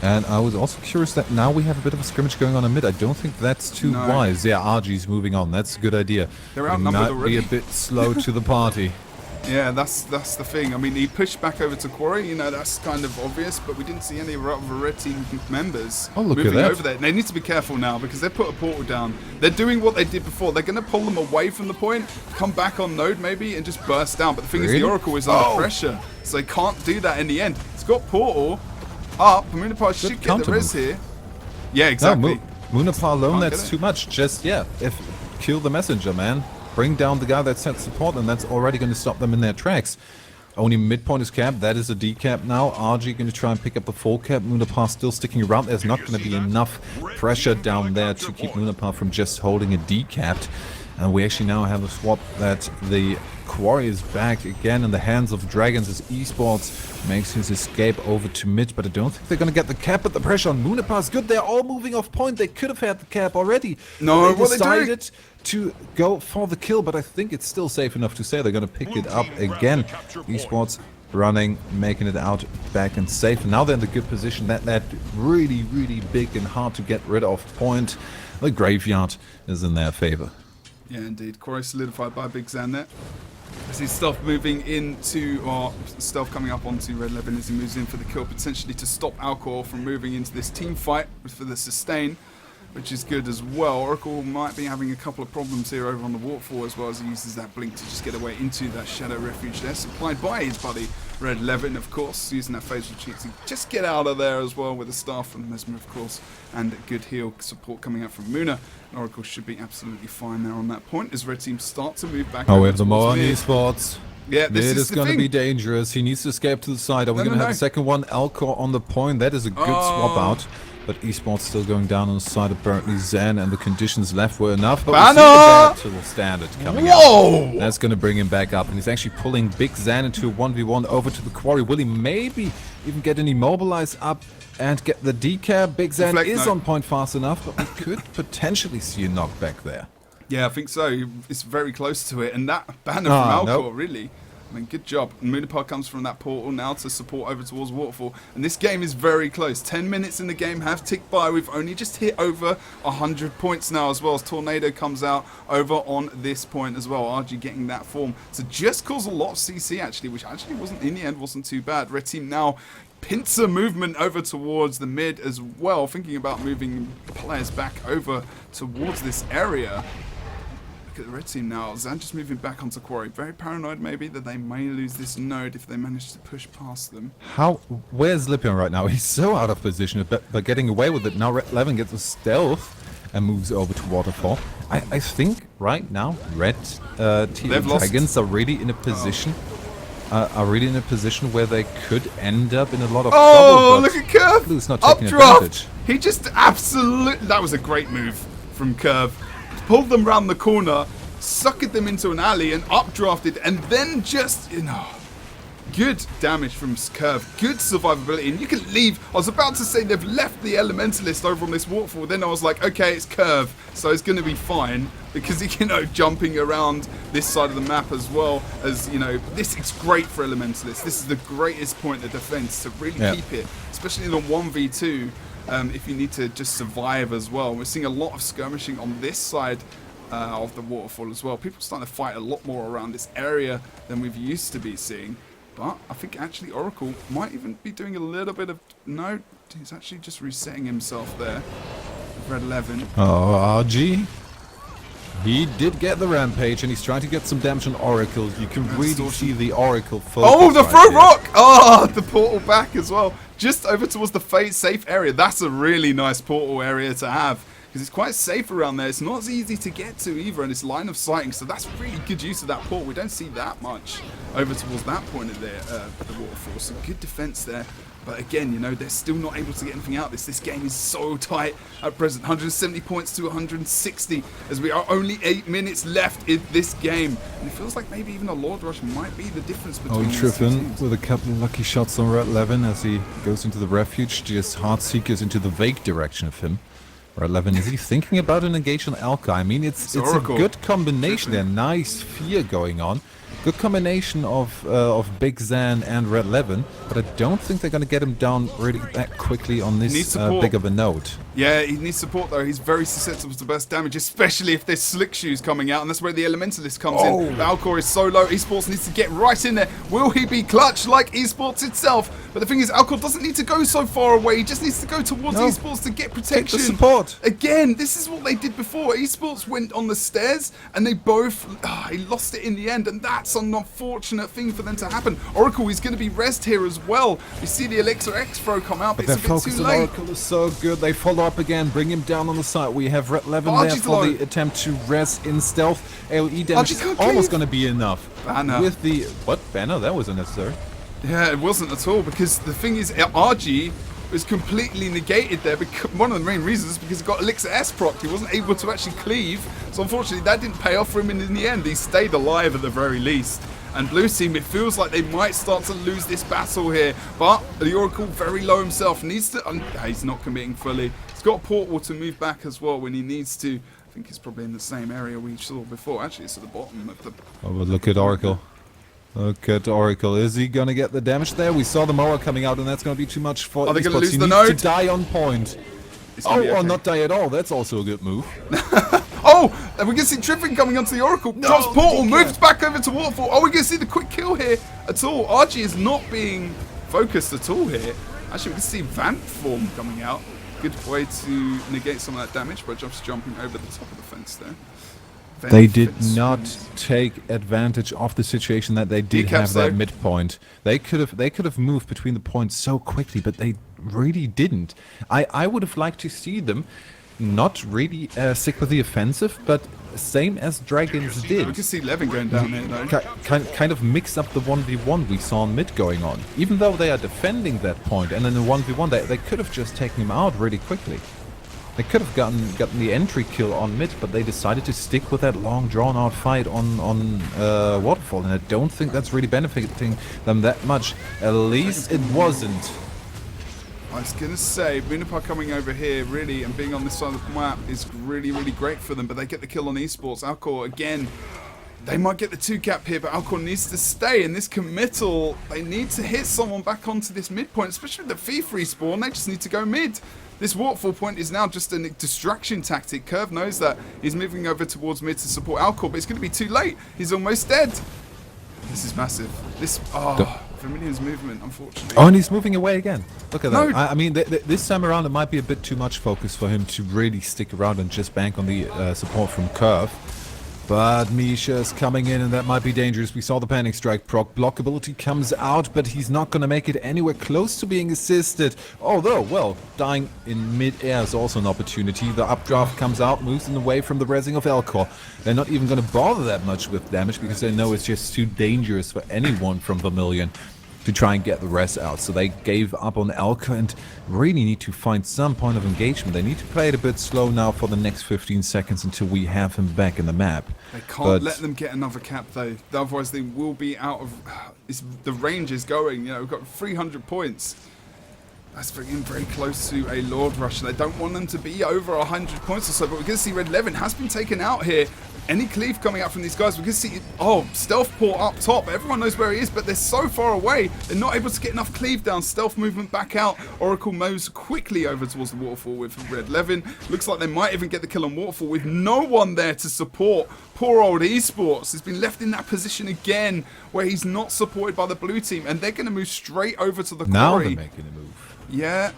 And I was also curious that now we have a bit of a scrimmage going on in mid. I don't think that's too wise. Yeah, RG's moving on. That's a good idea. They're But he outnumbered might already. be a bit slow to the party. Yeah, that's the thing. I mean, he pushed back over to Quarry. You know, that's kind of obvious, but we didn't see any other red team members Oh, look at moving that. over there. They need to be careful now because they put a portal down. They're doing what they did before. They're going to pull them away from the point, come back on node maybe, and just burst down. But the thing is, Really? the Oracle is under pressure, so they can't do that in the end. It's got portal up. Munipar should get the counter res move. here. Yeah, exactly. No, Munapar alone, Can't that's get it. too much. Just, kill the messenger, man. Bring down the guy that sets support, and that's already going to stop them in their tracks. Only midpoint is capped. That is a decap now. RG going to try and pick up the full cap. Munapar still sticking around. There's not going to be enough pressure down there to keep Munapar from just holding a decapped. And we actually now have a swap that the Quarry is back again in the hands of Dragons as Esports makes his escape over to mid, but I don't think they're going to get the cap, but the pressure on Munapar is good. They're all moving off point. They could have had the cap already. No, They what are they doing? decided to go for the kill, but I think it's still safe enough to say they're going to pick it up again. Esports running, making it out back and safe. And now they're in the good position. That really, really big and hard to get rid of point. The graveyard is in their favor. Yeah, indeed. Quarry solidified by Big Zan there. I see Stealth moving into, or Stealth coming up onto Red 11 as he moves in for the kill, potentially to stop Alcohol from moving into this team fight for the sustain, which is good as well. Oracle might be having a couple of problems here over on the waterfall as well as he uses that blink to just get away into that Shadow Refuge there, supplied by his buddy Red 11, of course, using that phase retreat to just get out of there as well with the staff from Mesmer, of course, and a good heal support coming out from Muna. And Oracle should be absolutely fine there on that point as Red Team start to move back. Oh, we over have the towards more on mid. Esports. Yeah, this It is is the going to thing. be dangerous. He needs to escape to the side. Are we No, going to no, have no. a second one? Alcor on the point. That is a good swap out. But Esports still going down on the side. Apparently Zen and the conditions left were enough. But we see the Banner! battle standard coming Whoa! out. That's going to bring him back up. And he's actually pulling Big Zen into a 1v1 over to the Quarry. Will he maybe even get an Immobilize up and get the decap? Big Zen Deflect, is no. on point fast enough. But we could potentially see a knockback there. Yeah, I think so. It's very close to it. And that banner Ah, from Alcor, nope. really. I mean, good job. And Munipar comes from that portal now to support over towards Waterfall. And this game is very close. 10 minutes in the game have ticked by. We've only just hit over 100 points now as well as Tornado comes out over on this point as well. RG getting that form. So just cause a lot of CC actually, which actually wasn't in the end, wasn't too bad. Red Team now pincer movement over towards the mid as well. Thinking about moving players back over towards this area. Look at the Red Team now. Zan just moving back onto Quarry. Very paranoid maybe that they may lose this node if they manage to push past them. Where's Lipion right now? He's so out of position, but getting away with it. Now Red 11 gets a stealth and moves over to Waterfall. I think right now Red Team They've lost. Dragons are really in a position where they could end up in a lot of Oh, trouble. look at Curve! Blue's not taking Updraft! advantage. He just absolutely... That was a great move from Curve. Pulled them round the corner, suckered them into an alley and updrafted, and then just, good damage from Curve. Good survivability, and you can leave. I was about to say they've left the Elementalist over on this waterfall, then I was like, okay, it's Curve, so it's going to be fine, because, jumping around this side of the map as well as, this is great for Elementalist. This is the greatest point of defense to really keep it, especially in a 1v2. If you need to just survive as well. We're seeing a lot of skirmishing on this side of the waterfall as well. People are starting to fight a lot more around this area than we've used to be seeing. But I think actually Oracle might even be doing a little bit of... No, he's actually just resetting himself there. Red 11. Oh, RG. He did get the rampage, and he's trying to get some damage on Oracle. You can really see the Oracle focus. Oh, the right throw here. rock! Oh, the portal back as well. Just over towards the safe area. That's a really nice portal area to have. Because it's quite safe around there. It's not as easy to get to either, and it's line of sighting. So that's really good use of that portal. We don't see that much over towards that point of the waterfall. So good defense there. But again, they're still not able to get anything out of this. This game is so tight at present. 170 points to 160 as we are only 8 minutes left in this game. And it feels like maybe even a Lord Rush might be the difference between these two Triffin teams. with a couple of lucky shots on Red 11 as he goes into the refuge. Just Heartseekers into the vague direction of him. Red 11, is he thinking about an engage on Alka? I mean, it's a Oracle. good combination there. Nice fear going on. Good combination of Big Zan and Red Levin, but I don't think they're going to get him down really that quickly on this big of a node. Yeah, he needs support though. He's very susceptible to burst damage, especially if there's Slick Shoes coming out, and that's where the Elementalist comes in. Alcor is so low. Esports needs to get right in there. Will he be clutch like Esports itself? But the thing is, Alcor doesn't need to go so far away. He just needs to go towards Esports to get protection. Take the support. Again, this is what they did before. Esports went on the stairs, and they both he lost it in the end, and that's an unfortunate thing for them to happen. Oracle is going to be rezzed here as well. You see the Elixir X throw come out, but it's a bit too late. Oracle is so good. They follow up again, bring him down on the side. We have Red Levin there for the attempt to res in stealth. AoE damage is almost going to be enough. Banner. With the... What? Banner? That was unnecessary. Yeah, it wasn't at all, because the thing is, RG was completely negated there. Because one of the main reasons is because he got Elixir S procced. He wasn't able to actually cleave. So unfortunately, that didn't pay off for him in the end. He stayed alive at the very least. And Blue Team, it feels like they might start to lose this battle here. But the Oracle, very low himself, needs to... he's not committing fully. He's got a portal to move back as well when he needs to. I think he's probably in the same area we saw before. Actually, it's at the bottom of the... Oh, but look at Oracle. Look at Oracle. Is he going to get the damage there? We saw the Moa coming out, and that's going to be too much for... Are they going to lose he the needs node? to die on point. Or not die at all. That's also a good move. Oh, and we can see Triffin coming onto the Oracle. Drops portal, moves back over to Waterfall. Oh, we can see the quick kill here at all. RG is not being focused at all here. Actually, we can see Vant form coming out. Good way to negate some of that damage by just jumping over the top of the fence there. They did not take advantage of the situation that they did have that midpoint. They could have moved between the points so quickly, but they really didn't. I would have liked to see them not really stick with the offensive, but same as Dragons did. We can see Levin going down there though. Kind of mix up the 1v1 we saw in mid going on. Even though they are defending that point, and in the 1v1 they could have just taken him out really quickly. They could have gotten the entry kill on mid, but they decided to stick with that long drawn-out fight on Waterfall, and I don't think that's really benefiting them that much. At least it wasn't. I was going to say, Munipar coming over here, really, and being on this side of the map is really, really great for them, but they get the kill on Esports. Alcor, again, they might get the 2-cap here, but Alcor needs to stay in this committal. They need to hit someone back onto this midpoint, especially with the Thief respawn. They just need to go mid. This waterfall point is now just a distraction tactic. Curve knows that. He's moving over towards mid to support Alcor, but it's going to be too late. He's almost dead. This is massive. This... Vermillion's movement, unfortunately. Oh, and he's moving away again. Look at that. No. I mean, this time around, it might be a bit too much focus for him to really stick around and just bank on the support from Curve. But Misha's coming in, and that might be dangerous. We saw the Panic Strike proc. Block ability comes out, but he's not going to make it anywhere close to being assisted. Although, well, dying in mid-air is also an opportunity. The updraft comes out, moves in away from the rezzing of Alcor. They're not even going to bother that much with damage because they know it's just too dangerous for anyone from Vermillion to try and get the rest out. So they gave up on Alcor and really need to find some point of engagement. They need to play it a bit slow now for the next 15 seconds until we have him back in the map. They can't let them get another cap though, otherwise they will be out of... the range is going, you know, we've got 300 points. That's bringing very close to a Lord Rush. They don't want them to be over 100 points or so, but we're going to see Red Levin has been taken out here. Any cleave coming out from these guys, we're going to see, Stealth Port up top. Everyone knows where he is, but they're so far away. They're not able to get enough cleave down. Stealth movement back out. Oracle moves quickly over towards the waterfall with Red Levin. Looks like they might even get the kill on waterfall with no one there to support. Poor old Esports has been left in that position again where he's not supported by the blue team, and they're going to move straight over to the quarry. Now they're making a move. Yeah,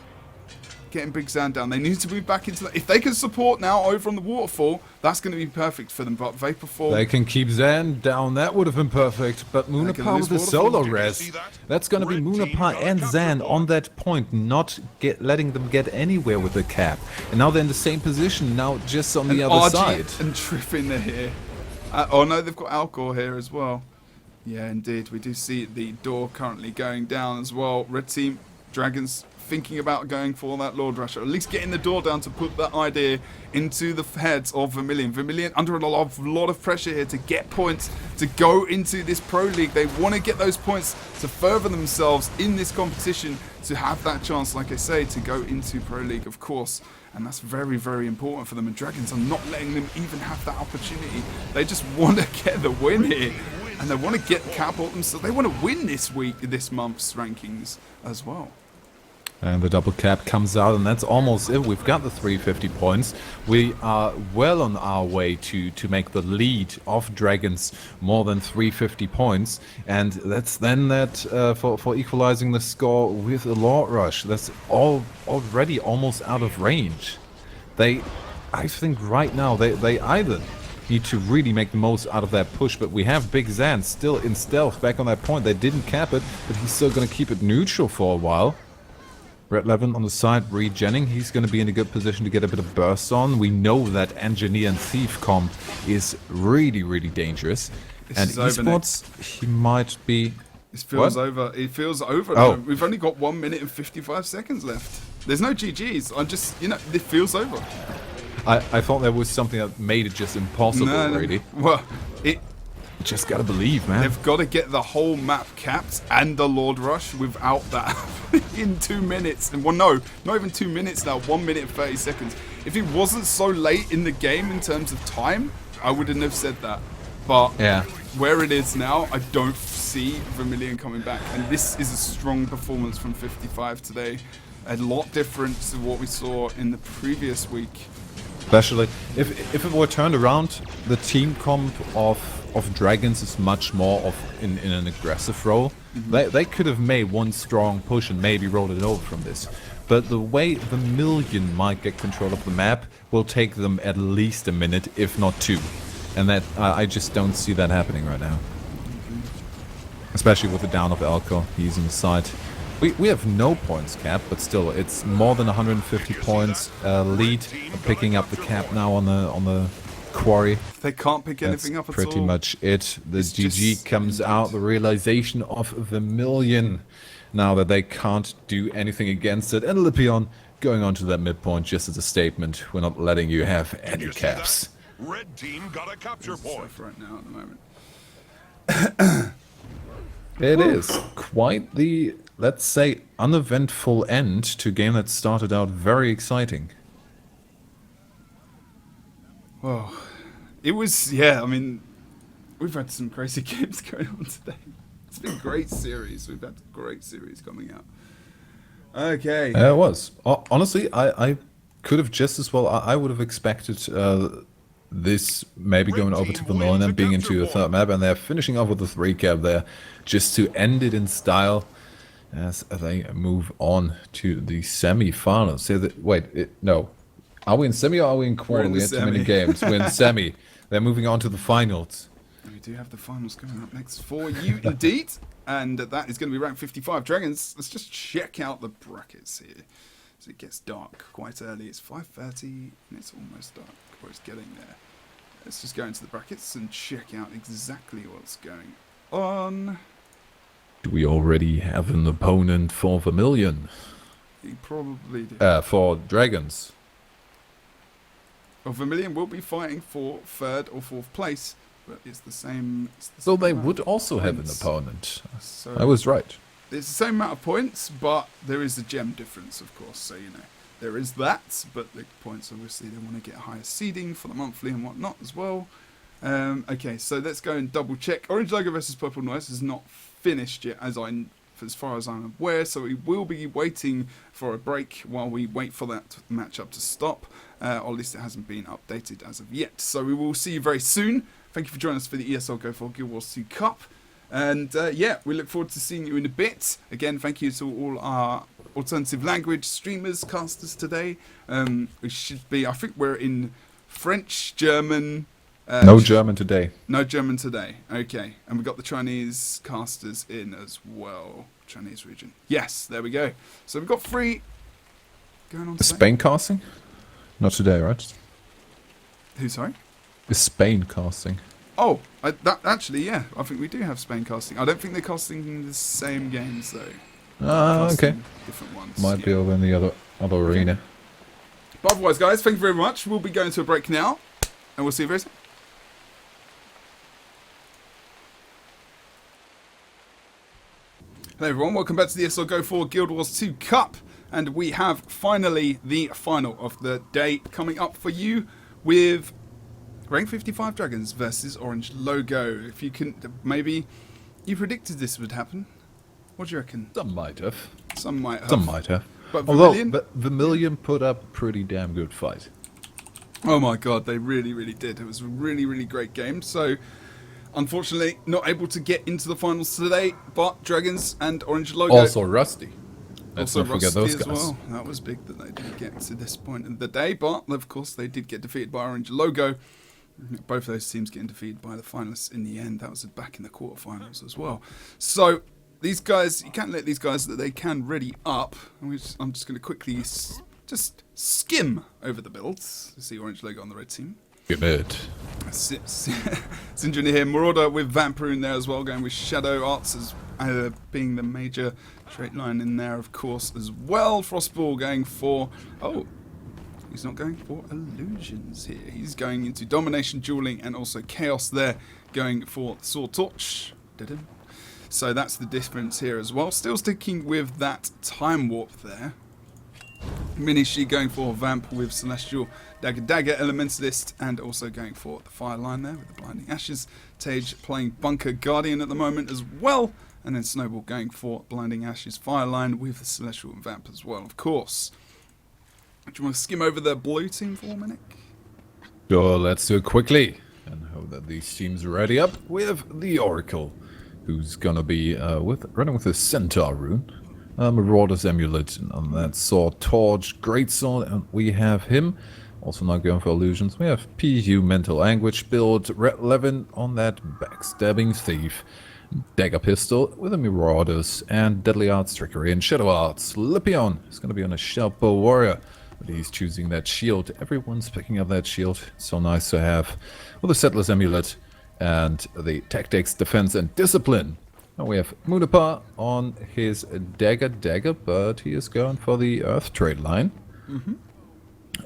getting Big Zan down. They need to move back into that. If they can support now over on the waterfall, that's going to be perfect for them. But Vapor Fall... They can keep Zan down. That would have been perfect. But Munipar with the solo res. That's going to be Munipar and Zan on that point, not letting them get anywhere with the cap. And now they're in the same position, now just on the other side. And Triffin are here. Oh no, they've got Alcor here as well. Yeah, indeed. We do see the door currently going down as well. Red team, Dragons... thinking about going for that Lord Rush, or at least getting the door down to put that idea into the heads of Vermillion. Vermillion under a lot of pressure here to get points, to go into this Pro League. They want to get those points to further themselves in this competition, to have that chance, like I say, to go into Pro League, of course. And that's very, very important for them. And Dragons are not letting them even have that opportunity. They just want to get the win here. and they want to get the cap on them, so they want to win this month's rankings as well. And the double cap comes out, and that's almost it. We've got the 350 points. We are well on our way to make the lead of Dragons more than 350 points. And that's then that for equalizing the score with a Lord Rush. That's already almost out of range. I think right now, they either need to really make the most out of that push, but we have Big Zan still in stealth back on that point. They didn't cap it, but he's still going to keep it neutral for a while. Red Levin on the side, regenning. He's going to be in a good position to get a bit of burst on. We know that Engineer and Thief comp is really, really dangerous. And esports, he might be... This feels over. It feels over. Oh. We've only got 1 minute and 55 seconds left. There's no GGs. I'm just, it feels over. I thought there was something that made it just impossible, really. Well, Just gotta believe, man. They've got to get the whole map capped and the Lord Rush without that in 2 minutes. And well, no, not even 2 minutes now. 1 minute and 30 seconds. If it wasn't so late in the game in terms of time, I wouldn't have said that. But yeah, where it is now, I don't see Vermillion coming back. And this is a strong performance from 55 today. A lot different to what we saw in the previous week. Especially if it were turned around, the team comp of Dragons is much more of in an aggressive role. They could have made one strong push and maybe rolled it over from this. But the way Vermillion might get control of the map will take them at least a minute, if not 2. And that I just don't see that happening right now. Especially with the down of Elko, he's on the side. We have no points cap, but still, it's more than 150 points lead. Picking up the cap now on the quarry. They can't pick anything up at all. Pretty much it. The It's GG just comes out, the realization of Vermillion now that they can't do anything against it. And Lipion going on to that midpoint just as a statement. We're not letting you have any You see caps. that? Red team got a capture point. Right now at the moment. It is quite the, let's say, uneventful end to a game that started out very exciting. Well, it was, yeah, I mean, we've had some crazy games going on today. It's been a great series. We've had a great series coming out. Okay. It was. Honestly, I could have just as well, I would have expected this maybe going over to Vermillion and being into the third map, and they're finishing off with the 3 cap there just to end it in style as they move on to the semi-finals. So no. Are we in semi or are we in quarter? We had too many games. We're in semi. They're moving on to the finals. And we do have the finals coming up next for you, indeed. And that is going to be rank 55. Dragons, let's just check out the brackets here. So it gets dark quite early. It's 5:30 and it's almost dark. Or it's getting there. Let's just go into the brackets and check out exactly what's going on. Do we already have an opponent for Vermillion? You probably do. For Dragons. Well, Vermillion will be fighting for 3rd or 4th place, but it's the same. So they would also have an opponent. So I was right. it's the same amount of points, but there is a gem difference, of course. So there is that, but the points obviously they want to get higher seeding for the monthly and whatnot as well. Okay, so let's go and double check. Orange Logo versus Purple Noise is not finished yet, as far as I'm aware. So we will be waiting for a break while we wait for that matchup to stop. Or at least it hasn't been updated as of yet. So we will see you very soon. Thank you for joining us for the ESL Go4GW2 Cup. And yeah, we look forward to seeing you in a bit. Again, thank you to all our alternative language streamers, casters today. We should be, I think we're in French, German. No German today. No German today. Okay. And we've got the Chinese casters in as well. Chinese region. Yes, there we go. So we've got 3 going on today. Spain casting? Not today, right? Who, sorry? Is Spain casting? Oh, actually, yeah. I think we do have Spain casting. I don't think they're casting the same games, though. Okay. Different ones. Might be over in the other arena. But otherwise, guys, thank you very much. We'll be going to a break now, and we'll see you very soon. Hello, everyone. Welcome back to the ESL Go4 Guild Wars 2 Cup. And we have finally the final of the day coming up for you with Rank 55 Dragons versus Orange Logo. If you can, maybe you predicted this would happen. What do you reckon? Some might have. Some might have. Some might have. But Although, Vermillion? Vermillion put up a pretty damn good fight. Oh my god, they really, really did. It was a really, really great game. So, unfortunately, not able to get into the finals today. But Dragons and Orange Logo. Also Rusty. Let's Also not forget those Rusty guys. as well. That was big that they didn't get to this point in the day. But, of course, they did get defeated by Orange Logo. Both of those teams getting defeated by the finalists in the end. That was back in the quarterfinals as well. So, these guys, you can't let these guys, that they can ready up. I'm just going to quickly just skim over the builds. You see Orange Logo on the red team. Give it. Sinjin here, Marauder with Vampire in there as well, going with Shadow Arts as being the major trait line in there, of course, as well. Frostball going for... Oh, he's not going for Illusions here. He's going into Domination, Dueling, and also Chaos there, going for Sword Torch. Didn't. So that's the difference here as well. Still sticking with that Time Warp there. Minishi going for Vamp with Celestial Dagger Elementalist, and also going for the Fire line there with the Blinding Ashes. Tage playing Bunker Guardian at the moment as well, and then Snowball going for Blinding Ashes Fire line with the Celestial Vamp as well, of course. Do you want to skim over the blue team for a minute? Sure, let's do it quickly. And hope that these teams are ready up with the Oracle, who's gonna be running with the Centaur rune. Marauder's Amulet on that Sword Torch, Greatsword, and we have him. Also not going for Illusions. We have PU Mental Anguish build, Red Levin on that Backstabbing Thief, Dagger Pistol with the Marauders, and Deadly Arts, Trickery, and Shadow Arts. Lipion is going to be on a Shelpo Warrior, but he's choosing that shield. Everyone's picking up that shield. So nice to have. With the Settler's Amulet and the Tactics, Defense, and Discipline. Now we have Munapa on his Dagger, but he is going for the Earth trade line.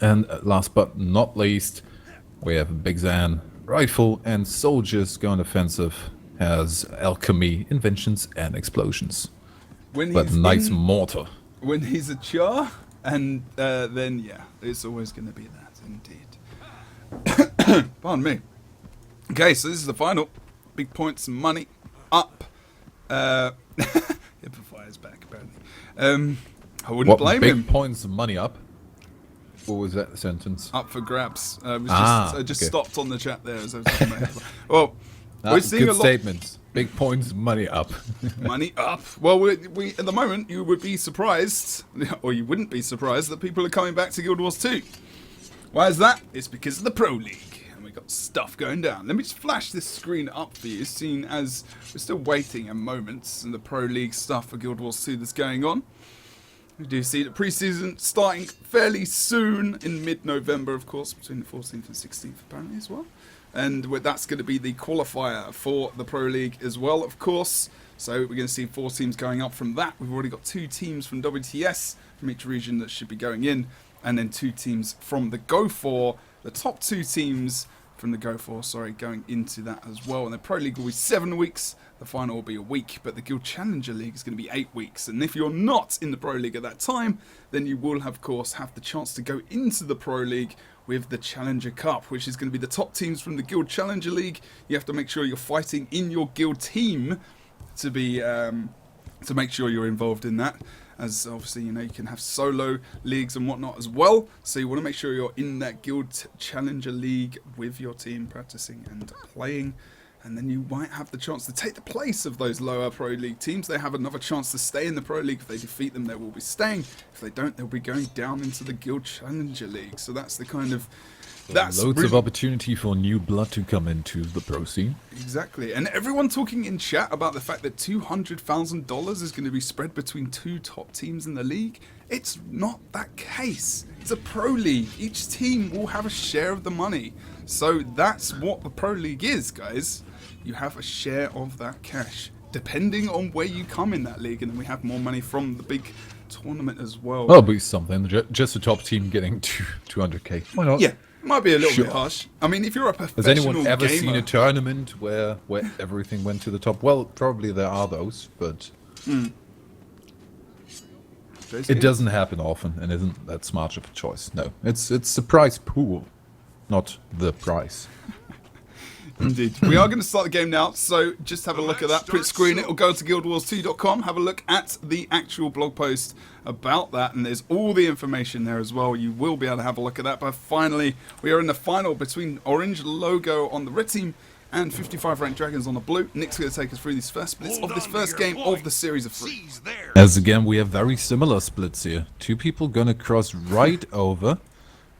And last but not least, we have Big Zan, Rifle, and Soldiers going offensive. Has Alchemy, Inventions, and Explosions. But nice mortar. When he's a Char, and then, yeah, it's always going to be that, indeed. Pardon me. Okay, so this is the final. Big points, money, up. Hippofire's back, apparently. I wouldn't blame him. Big points, money up. What was that sentence? Up for grabs. I just stopped on the chat there as I was talking about Hippofire. Well, we're seeing good a lot. statements. Big points, money up. Money up. Well, we at the moment, you would be surprised, or you wouldn't be surprised, that people are coming back to Guild Wars 2. Why is that? It's because of the Pro League. And we got stuff going down. Let me just flash this screen up for you, seeing as we're still waiting a moment and the Pro League stuff for Guild Wars 2 that's going on. We do see the preseason starting fairly soon in mid-November, of course, between the 14th and 16th apparently as well. And that's going to be the qualifier for the Pro League as well, of course. So we're going to see 4 teams going up from that. We've already got 2 teams from WTS from each region that should be going in. And then 2 teams from the Go4. The top 2 teams from the Go4, going into that as well. And the Pro League will be 7 weeks. The final will be a week, but the Guild Challenger League is going to be 8 weeks. And if you're not in the Pro League at that time, then you will, of course, have the chance to go into the Pro League with the Challenger Cup, which is going to be the top teams from the Guild Challenger League. You have to make sure you're fighting in your guild team to be to make sure you're involved in that. As obviously, you can have solo leagues and whatnot as well. So you want to make sure you're in that Guild Challenger League with your team, practicing and playing. And then you might have the chance to take the place of those lower Pro League teams. They have another chance to stay in the Pro League. If they defeat them, they will be staying. If they don't, they'll be going down into the Guild Challenger League. So that's the kind of... Loads of opportunity for new blood to come into the pro scene. Exactly. And everyone talking in chat about the fact that $200,000 is going to be spread between 2 top teams in the league. It's not that case. It's a pro league. Each team will have a share of the money. So that's what the pro league is, guys. You have a share of that cash, depending on where you come in that league. And then we have more money from the big tournament as well. That'll be something. Just the top team getting 200k. Why not? Yeah. Might be a little bit harsh. I mean, if you're a professional Has anyone ever gamer, seen a tournament where everything went to the top? Well, probably there are those, but it doesn't happen often and isn't that smart of a choice. No, it's a prize pool. not the price. Indeed. We are going to start the game now, so just have a look at that print screen. It'll go to guildwars2.com. Have a look at the actual blog post about that, and there's all the information there as well. You will be able to have a look at that. But finally, we are in the final between Orange Logo on the red team and 55 ranked Dragons on the blue. Nick's going to take us through these first splits of this first game of the series of 3. As again, we have very similar splits here. 2 people gonna cross right over.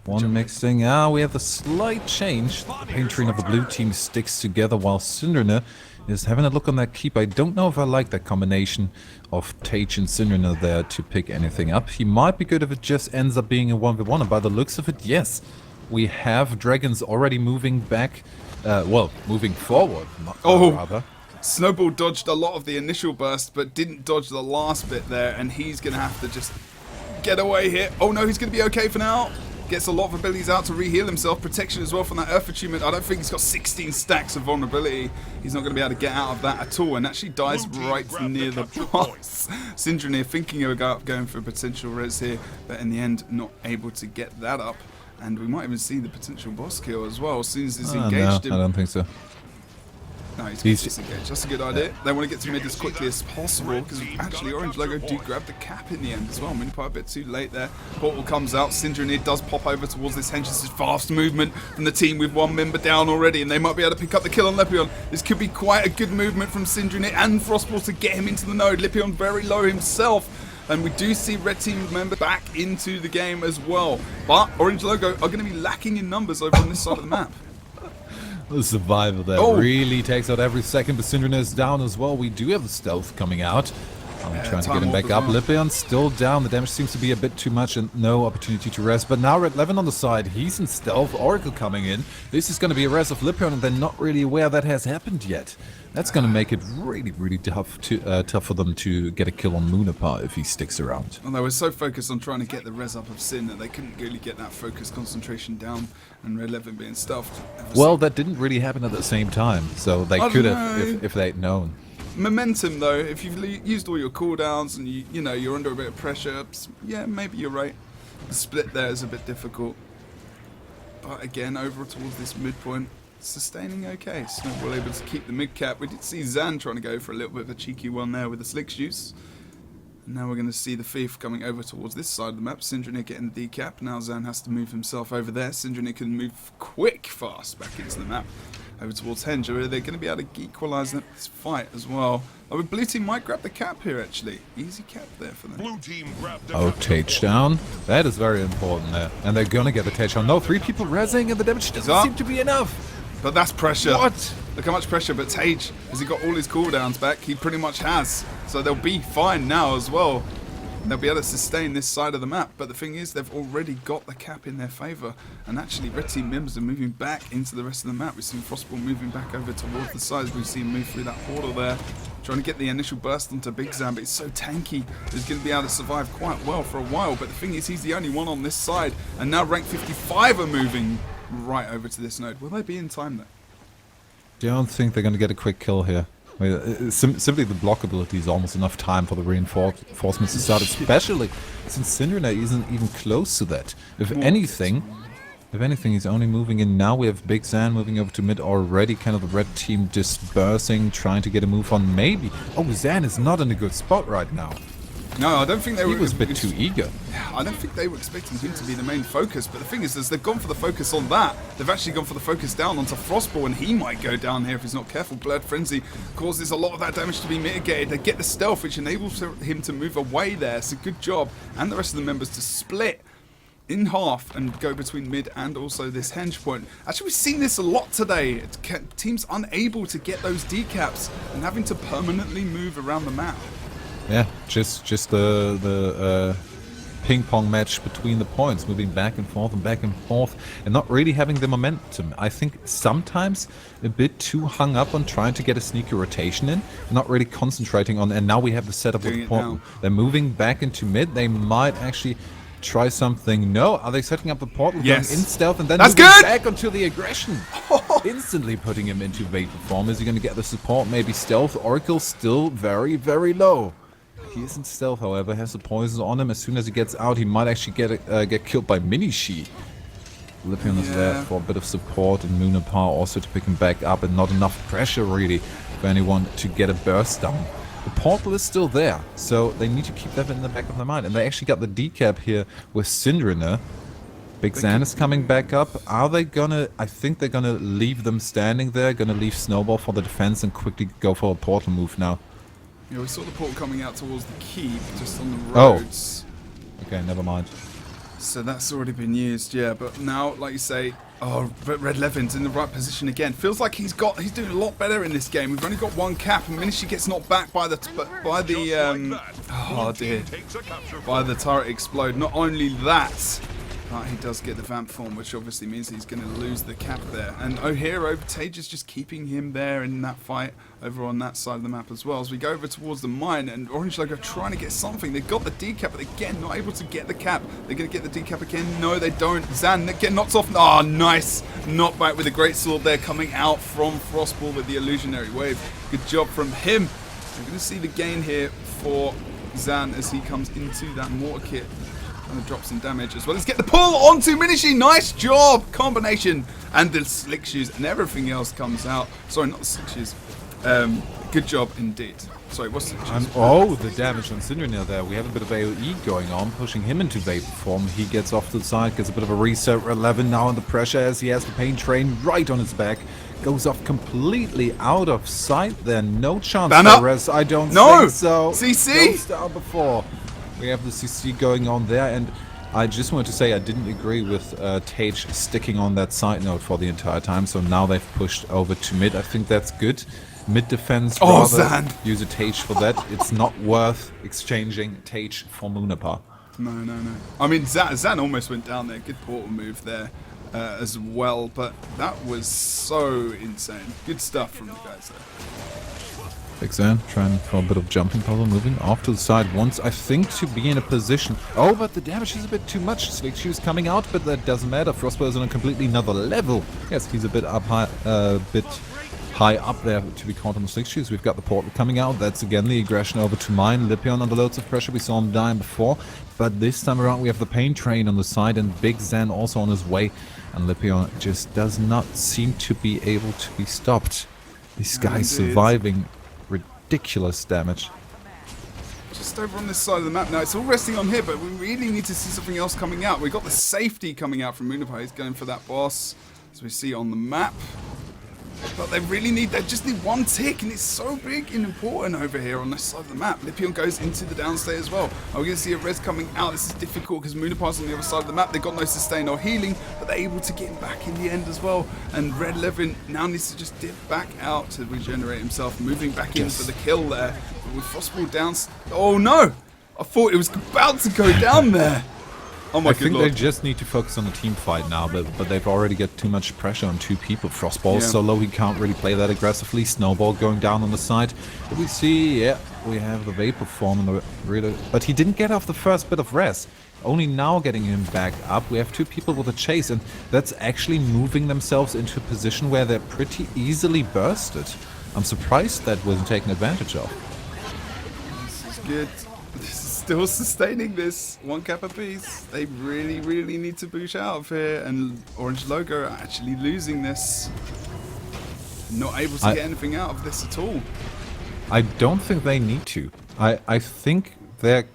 One mixing. We have a slight change. The paint train of the blue team sticks together while Syndrana is having a look on that keep. I don't know if I like that combination of Tage and Syndrana there to pick anything up. He might be good if it just ends up being a 1v1, and by the looks of it, yes. We have Dragons already moving back, well, moving forward, rather. Snowball dodged a lot of the initial burst, but didn't dodge the last bit there, and he's going to have to just get away here. Oh no, he's going to be okay for now. Gets a lot of abilities out to re-heal himself. Protection as well from that Earth Attunement. I don't think he's got 16 stacks of vulnerability. He's not going to be able to get out of that at all, and actually dies right near the boss. Syndrana thinking about going for a potential res here, but in the end not able to get that up. And we might even see the potential boss kill as well, as soon as he's engaged him. I don't think so. No, he's disengaged. That's a good idea. They want to get to mid as quickly as possible, because actually Orange Logo do grab the cap in the end as well. Minipie a bit too late there. Portal comes out. Syndrana does pop over towards this hench. This is fast movement from the team with 1 member down already, and they might be able to pick up the kill on Lepion. This could be quite a good movement from Syndrana and Frostball to get him into the node. Lepion very low himself. And we do see red team members back into the game as well. But Orange Logo are going to be lacking in numbers over on this side of the map. The survivor there really takes out every second, but Syndrana is down as well. We do have the stealth coming out. I'm trying to get him back up. Lepion still down. The damage seems to be a bit too much and no opportunity to rest. But now Red Levin on the side. He's in stealth. Oracle coming in. This is going to be a res of Lepion, and they're not really aware that has happened yet. That's going to make it really, really tough for them to get a kill on Lunapar if he sticks around. And they were so focused on trying to get the res up of Sin that they couldn't really get that focus concentration down, and Red Levin being stuffed. Well, that didn't really happen at the same time, so they could have if they'd known. Momentum though, if you've used all your cooldowns and you know you're under a bit of pressure, yeah, maybe you're right. The split there is a bit difficult, but again, over towards this midpoint, sustaining okay. Snowball able to keep the mid cap. We did see Zan trying to go for a little bit of a cheeky one there with the slick juice. And now we're going to see the Thief coming over towards this side of the map. Syndrana getting the decap. Now Zan has to move himself over there. Syndrana can move fast back into the map. Over towards Henge. They're going to be able to equalise this fight as well. Oh, blue team might grab the cap here actually. Easy cap there for them. Blue team grabbed the Oh, Tage down. That is very important there. And they're going to get the Tage down. No, 3 people rezzing and the damage doesn't seem to be enough. But that's pressure. What? Look how much pressure. But Tage, has he got all his cooldowns back? He pretty much has. So they'll be fine now as well. They'll be able to sustain this side of the map. But the thing is, they've already got the cap in their favour. And actually, red team members are moving back into the rest of the map. We've seen Frostball moving back over towards the sides. We've seen him move through that portal there. Trying to get the initial burst onto Big Zam, but it's so tanky. He's going to be able to survive quite well for a while. But the thing is, he's the only one on this side. And now rank 55 are moving right over to this node. Will they be in time though? Don't think they're going to get a quick kill here. I mean, simply the block ability is almost enough time for the reinforcements to start, especially since Syndrana isn't even close to that. If anything, he's only moving in now. We have Big Zan moving over to mid already, kind of the red team dispersing, trying to get a move on maybe. Oh, Zan is not in a good spot right now. No, I don't think they were. He was a bit too eager. I don't think they were expecting him to be the main focus, but the thing is they've gone for the focus on that. They've actually gone for the focus down onto Frostball, and he might go down here if he's not careful. Blood Frenzy causes a lot of that damage to be mitigated. They get the stealth, which enables him to move away there. It's a good job. And the rest of the members to split in half and go between mid and also this henge point. Actually, we've seen this a lot today. Teams unable to get those decaps and having to permanently move around the map. Yeah, just the ping pong match between the points, moving back and forth and not really having the momentum. I think sometimes a bit too hung up on trying to get a sneaky rotation in, not really concentrating on, and now we have the setup with the portal. They're moving back into mid. They might actually try something. No, are they setting up the portal? Yes. Going in stealth and then That's moving good! back onto the aggression. Instantly putting him into vapor form. Is he going to get the support? Maybe stealth. Oracle still very, very low. He isn't stealth, however, has the poison on him. As soon as he gets out, he might actually get killed by Minishi. Lipion is there Yeah. for a bit of support, and Munapar also to pick him back up, and not enough pressure really for anyone to get a burst down. The portal is still there, so they need to keep that in the back of their mind. And they actually got the decap here with Syndriner. Big Zan is coming back up. Are they gonna... I think they're gonna leave them standing there, gonna leave Snowball for the defense and quickly go for a portal move now. Yeah, we saw the portal coming out towards the keep, just on the Oh. roads. Okay, never mind. So that's already been used, yeah. But now, like you say, but Red Levin's in the right position again. Feels like he's doing a lot better in this game. We've only got one cap, and Minishi gets knocked back by the oh dear, by the turret explode. Not only that, but he does get the vamp form, which obviously means he's going to lose the cap there. And O'Hare, Tage is just keeping him there in that fight over on that side of the map as well. As we go over towards the mine, and Orange Logo trying to get something. They've got the decap, but again, not able to get the cap. They're going to get the decap again. No, they don't. Zan get knocked off. Oh, nice knockback with a great sword there coming out from Frostball with the illusionary wave. Good job from him. We're going to see the gain here for Zan as he comes into that mortar kit. And drops some damage as well. Let's get the pull onto Minishi. Nice job. Combination. And the slick shoes and everything else comes out. Sorry, not the slick shoes. Good job indeed. Sorry, what's the slick shoes? Oh, the damage on Syndriner there. We have a bit of AoE going on, pushing him into Vapor form. He gets off to the side, gets a bit of a reset. 11 now under pressure as he has the pain train right on his back. Goes off completely out of sight there. No chance for res. I don't think so. CC! Goes down before. We have the CC going on there, and I just wanted to say I didn't agree with Tage sticking on that side note for the entire time, so now they've pushed over to mid. I think that's good. Mid defense, rather Zan! Use a Tage for that. It's not worth exchanging Tage for Munapar. No. I mean, Zan almost went down there. Good portal move there as well, but that was so insane. Good stuff from the guys there. Big Zan trying for a bit of jumping power, moving off to the side, wants, I think, to be in a position. Oh, but the damage is a bit too much. Slick Shoes coming out, but that doesn't matter. Frostball is on a completely another level. Yes, he's a bit high up there to be caught on the Slick Shoes. We've got the portal coming out. That's again the aggression over to mine. Lipion under loads of pressure. We saw him dying before, but this time around we have the pain train on the side and Big Zan also on his way. And Lipion just does not seem to be able to be stopped. This guy's surviving ridiculous damage. Just over on this side of the map now. It's all resting on here, but we really need to see something else coming out. We've got the safety coming out from Munapar. He's going for that boss, as we see on the map. But they just need one tick, and it's so big and important over here on this side of the map. Lipion goes into the downstate as well. We're going to see a res coming out. This is difficult because Munapar's on the other side of the map. They've got no sustain or healing, but they're able to get him back in the end as well. And Red Levin now needs to just dip back out to regenerate himself, moving back in for the kill there. But with Frostball down... Oh no! I thought it was about to go down there. Oh my I think Lord. they just need to focus on the team fight now, but they've already got too much pressure on two people. Frostball so low he can't really play that aggressively. Snowball going down on the side. But we see, we have the Vapor form in the real, but he didn't get off the first bit of rest. Only now getting him back up. We have two people with a chase, and that's actually moving themselves into a position where they're pretty easily bursted. I'm surprised that wasn't taken advantage of. This is good. This is still sustaining this. One cap apiece. They really need to push out of here. And Orange Logo are actually losing this. Not able to get anything out of this at all. I don't think they need to. I think they're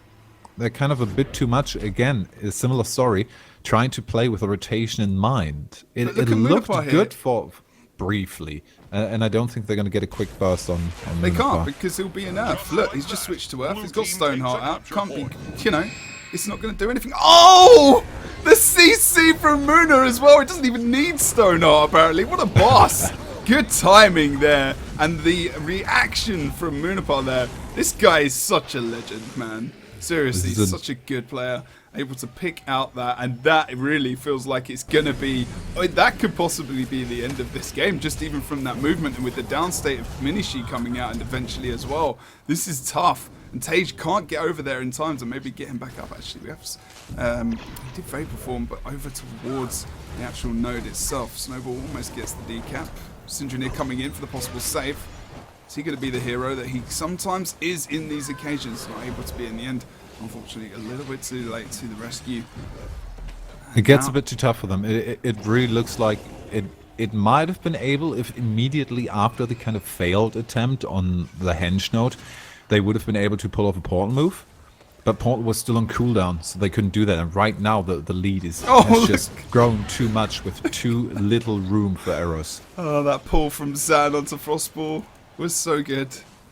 kind of a bit too much. Again, a similar story. Trying to play with a rotation in mind. It looked good for briefly. And I don't think they're going to get a quick burst on They Munapar. can't because he'll be in Earth. Look, he's just switched to Earth. He's got Stoneheart out. Can't be, it's not going to do anything. Oh! The CC from Muna as well. It doesn't even need Stoneheart apparently. What a boss! Good timing there. And the reaction from Munapar there. This guy is such a legend, man. Seriously, such a good player. Able to pick out that, and that really feels like it's gonna be, that could possibly be the end of this game, just even from that movement, and with the downstate of Minishi coming out and eventually as well. This is tough, and Tage can't get over there in time to maybe get him back up. Actually, we have he did Vapor form, but over towards the actual node itself. Snowball almost gets the decap. Syndriner coming in for the possible save. Is he going to be the hero that he sometimes is in these occasions? Not able to be in the end. Unfortunately, a little bit too late to the rescue. It gets Now- a bit too tough for them. It really looks like it might have been able, if immediately after the kind of failed attempt on the henge node, they would have been able to pull off a portal move. But portal was still on cooldown, so they couldn't do that. And right now the lead has just grown too much with too little room for errors. Oh, that pull from Zan onto Frostball was so good.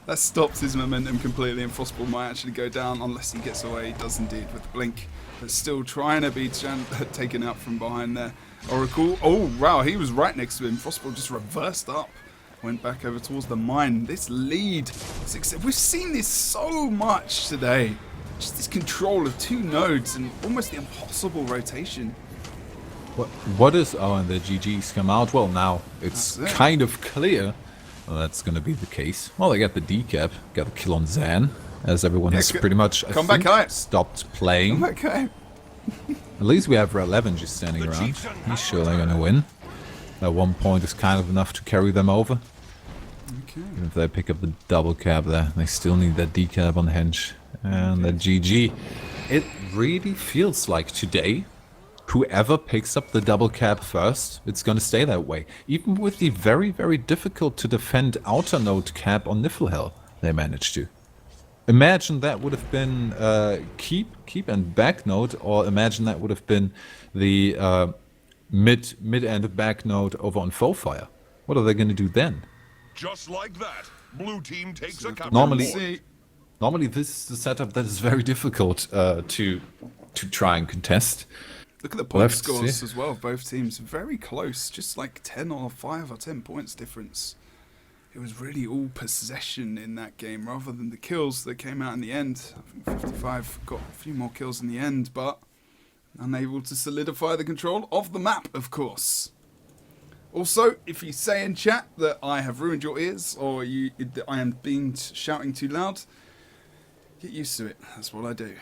That stops his momentum completely, and Frostball might actually go down unless he gets away. He does indeed with the blink, but still trying to be taken out from behind there. Oracle, oh wow, he was right next to him. Frostball just reversed up, went back over towards the mine. This lead, we've seen this so much today. Just this control of two nodes and almost the impossible rotation. What is... Oh, and the GGs come out. Well, now it's kind of clear that's going to be the case. Well, they got the decap, got the kill on Zan, as everyone has pretty much stopped playing. Okay. At least we have Red11 just standing around. He's surely going to win. That 1 point is kind of enough to carry them over. Okay. Even if they pick up the double cap there, they still need that decap on henge. And the GG. It really feels like today, whoever picks up the double cap first, it's gonna stay that way. Even with the very, very difficult to defend outer node cap on Niflhel, they managed to. Imagine that would have been keep and back node, or imagine that would have been the mid and back node over on Foefire. What are they gonna do then? Just like that, blue team takes a capture Normally, point. this is the setup that is very difficult to try and contest. Look at the point scores as well. Both teams very close, just like 10 or 5 or 10 points difference. It was really all possession in that game rather than the kills that came out in the end. I think 55 got a few more kills in the end, but unable to solidify the control of the map, of course. Also, if you say in chat that I have ruined your ears or that I am being shouting too loud, get used to it. That's what I do.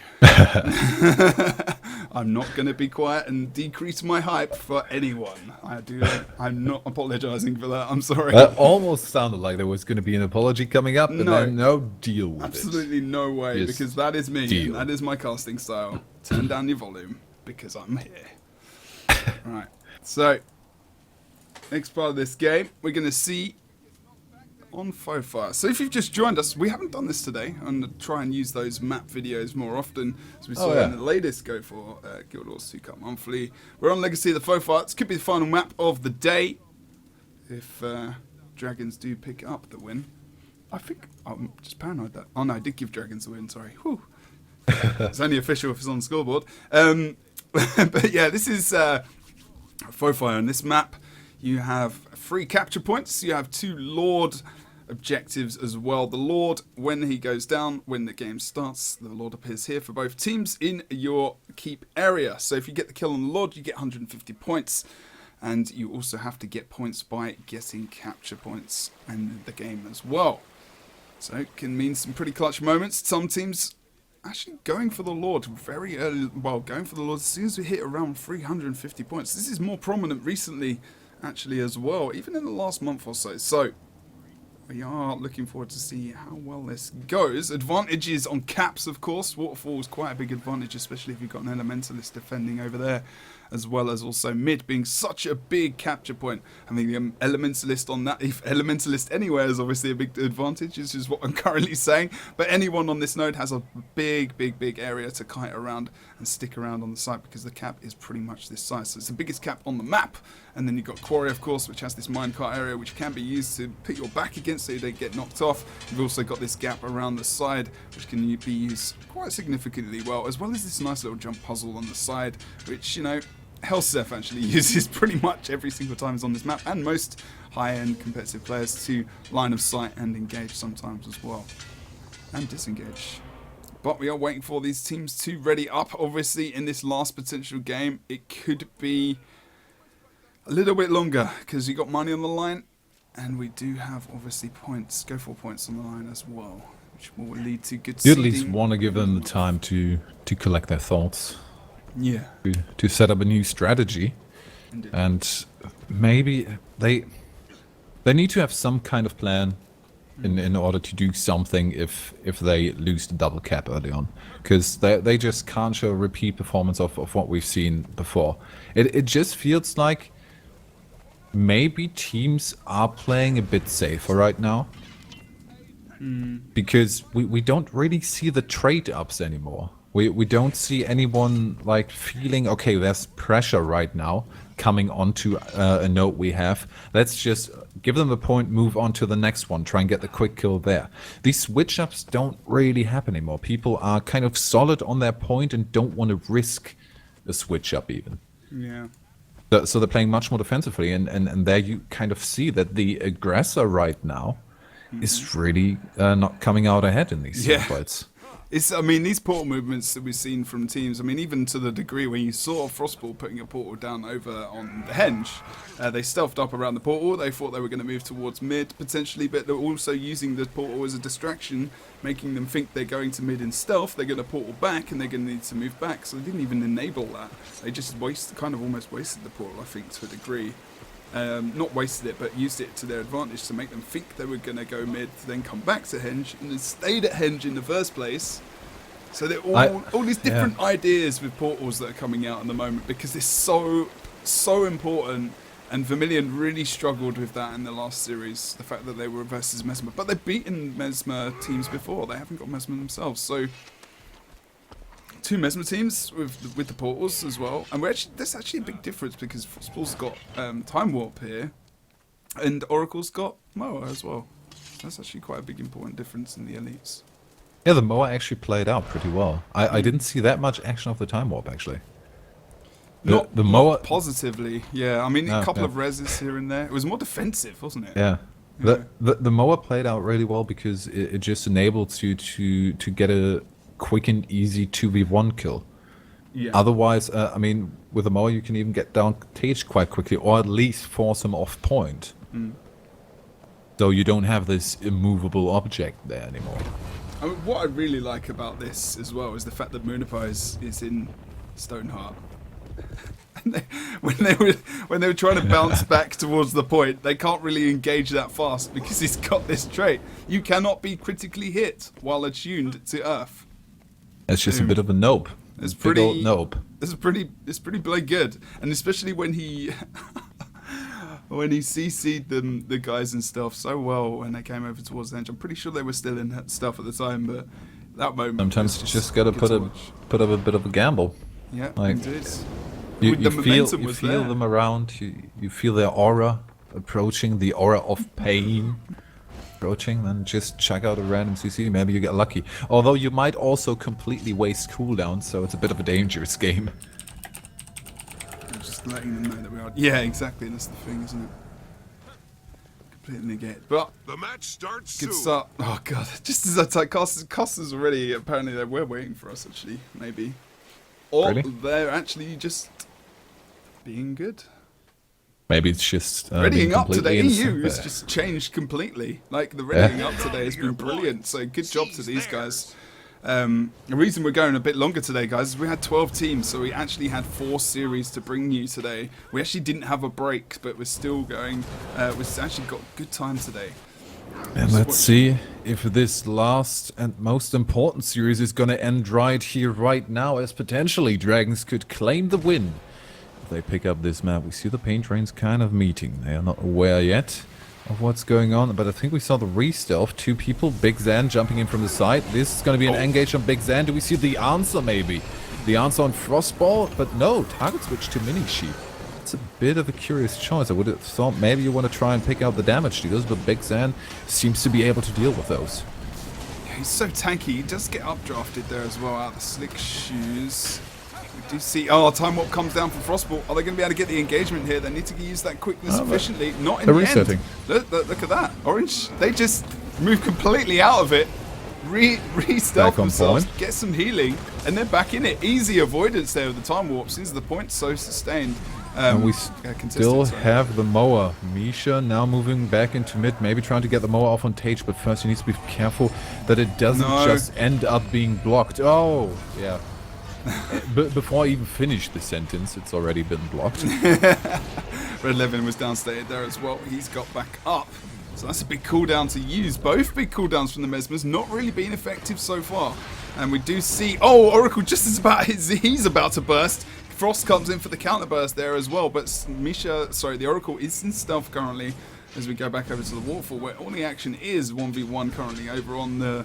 I'm not going to be quiet and decrease my hype for anyone. I'm not apologising for that. I'm sorry. That almost sounded like there was going to be an apology coming up, but then no deal with absolutely no way, Just because that is me. deal. And that is my casting style. Turn down your volume because I'm here. Right. So, next part of this game, we're going to see on Foefire. So if you've just joined us, we haven't done this today. I'm going to try and use those map videos more often, as we saw in the latest Go4 Guild Wars 2 Cup Monthly. We're on Legacy of the Foefire. This could be the final map of the day, if Dragons do pick up the win. I think I'm just paranoid that. Oh no, I did give Dragons the win, sorry. Whew. It's only official if it's on the scoreboard. But yeah, this is Foefire. On this map, you have 3 capture points. You have 2 Lord objectives as well. The Lord, when he goes down, when the game starts, the Lord appears here for both teams in your keep area. So if you get the kill on the Lord, you get 150 points. And you also have to get points by getting capture points in the game as well. So it can mean some pretty clutch moments. Some teams actually going for the Lord very early. Well, going for the Lord as soon as we hit around 350 points. This is more prominent recently, actually, as well, even in the last month or so. So we are looking forward to see how well this goes. Advantages on caps, of course. Waterfall is quite a big advantage, especially if you've got an Elementalist defending over there, as well as also mid being such a big capture point. I mean, the Elementalist on that, if Elementalist anywhere is obviously a big advantage, is just what I'm currently saying. But anyone on this node has a big area to kite around and stick around on the site, because the cap is pretty much this size. So it's the biggest cap on the map. And then you've got Quarry, of course, which has this minecart area, which can be used to put your back against so you don't get knocked off. You've also got this gap around the side, which can be used quite significantly well, as well as this nice little jump puzzle on the side, which, you know, Helsef actually uses pretty much every single time he's on this map, and most high-end competitive players to line of sight and engage sometimes as well, and disengage. But we are waiting for these teams to ready up. Obviously, in this last potential game, it could be a little bit longer, because you got money on the line, and we do have obviously points, Go4 points on the line as well, which will lead to good You at seeding. least want to give them the time to collect their thoughts. Yeah. To set up a new strategy. Indeed. And maybe they need to have some kind of plan in order to do something if they lose the double cap early on, because they just can't show a repeat performance of what we've seen before. It just feels like maybe teams are playing a bit safer right now, because we don't really see the trade ups anymore. We don't see anyone like feeling, okay, there's pressure right now coming onto a node we have. Let's just give them the point, move on to the next one, try and get the quick kill there. These switch ups don't really happen anymore. People are kind of solid on their point and don't want to risk a switch up even. Yeah. So they're playing much more defensively, and there you kind of see that the aggressor right now is really not coming out ahead in these fights. I mean, these portal movements that we've seen from teams, I mean, even to the degree where you saw Frostball putting a portal down over on the Henge, they stealthed up around the portal. They thought they were going to move towards mid, potentially, but they're also using the portal as a distraction, making them think they're going to mid in stealth. They're going to portal back, and they're going to need to move back, so they didn't even enable that. They just kind of almost wasted the portal, I think, to a degree. Not wasted it, but used it to their advantage to make them think they were going to go mid, to then come back to Henge, and then stayed at Henge in the first place. So they're all these different ideas with portals that are coming out at the moment, because it's so important, and Vermillion really struggled with that in the last series, the fact that they were versus Mesmer. But they've beaten Mesmer teams before, they haven't got Mesmer themselves, so 2 Mesmer teams with the portals as well. And there's actually a big difference, because Frostball's got Time Warp here, and Oracle's got Moa as well. That's actually quite a big important difference in the elites. Yeah, the Moa actually played out pretty well. I didn't see that much action of the Time Warp, actually. The Moa... Not positively, yeah. I mean, a couple of reses here and there. It was more defensive, wasn't it? Yeah. The Moa played out really well, because it just enabled you to get a quick and easy 2v1 kill. Yeah. Otherwise, I mean, with the Moa you can even get down Tage quite quickly, or at least force him off point. So you don't have this immovable object there anymore. I mean, what I really like about this as well is the fact that Moonapie is in Stoneheart. And when they were trying to bounce back towards the point, they can't really engage that fast, because he's got this trait. You cannot be critically hit while attuned to Earth. It's just a bit of a nope. It's big old nope. It's pretty bloody good, and especially when he when he CC'd the guys and stuff so well when they came over towards the edge. I'm pretty sure they were still in stuff at the time, but that moment. Sometimes you just gotta put up a bit of a gamble. Yeah, like, indeed. You feel them around. You feel their aura approaching, the aura of pain approaching. Then just check out a random CC. Maybe you get lucky. Although you might also completely waste cooldown, so it's a bit of a dangerous game. Just letting them know that we are. Yeah, exactly. That's the thing, isn't it? Completely negate. But the match starts good soon. start. Oh god! Just as I type, Costa's already. Apparently, they were waiting for us. Actually, maybe, or really? They're actually just being good. Maybe it's just readying up today. EU has just changed completely. Like the readying up today has been brilliant. So good job to these guys. The reason we're going a bit longer today, guys, is we had 12 teams, so we actually had 4 series to bring you today. We actually didn't have a break, but we're still going. We've actually got good time today. And let's see if this last and most important series is going to end right here, right now, as potentially Dragons could claim the win. If they pick up this map, we see the pain trains kind of meeting. They are not aware yet of what's going on, but I think we saw the re-stealth. 2 people, Big Zan jumping in from the side. This is going to be an engage on Big Zan. Do we see the answer, maybe? The answer on Frostball? But no, target switch to Mini Sheep. It's a bit of a curious choice. I would have thought maybe you want to try and pick out the damage dealers, but Big Zan seems to be able to deal with those. Yeah, he's so tanky. He does get updrafted there as well, out of the slick shoes. We do see... Oh, Time Warp comes down from Frostball. Are they going to be able to get the engagement here? They need to use that quickness efficiently. Not in the resetting. End. Look at that. Orange, they just move completely out of it. Re-stealth themselves, get some healing, and they're back in it. Easy avoidance there with the Time Warps. Since the point's so sustained. And we still have the Moa. Misha now moving back into mid, maybe trying to get the Moa off on Tage, but first he needs to be careful that it doesn't just end up being blocked. Oh, yeah. But before I even finish the sentence, it's already been blocked. Red Levin was downstated there as well. He's got back up. So that's a big cooldown to use. Both big cooldowns from the Mesmers, not really being effective so far. And we do see, oh, Oracle just is about, he's about to burst. Frost comes in for the counter burst there as well, but the Oracle is in stealth currently as we go back over to the waterfall, where all the action is 1v1 currently over on the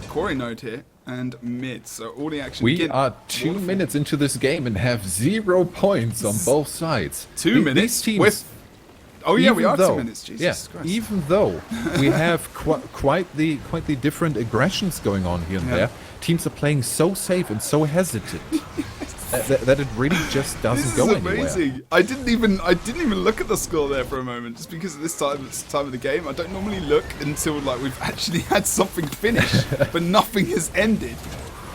quarry node here and mid. So all the action. We are 2 minutes into this game and have 0 points on both sides. 2 minutes teams, with. Oh yeah, we are 2 minutes. Jesus Christ. Even though we have quite the different aggressions going on here and there, teams are playing so safe and so hesitant that it really just doesn't go anywhere. This is amazing. I didn't even look at the score there for a moment, just because at this time of the game, I don't normally look until like we've actually had something finish, but nothing has ended.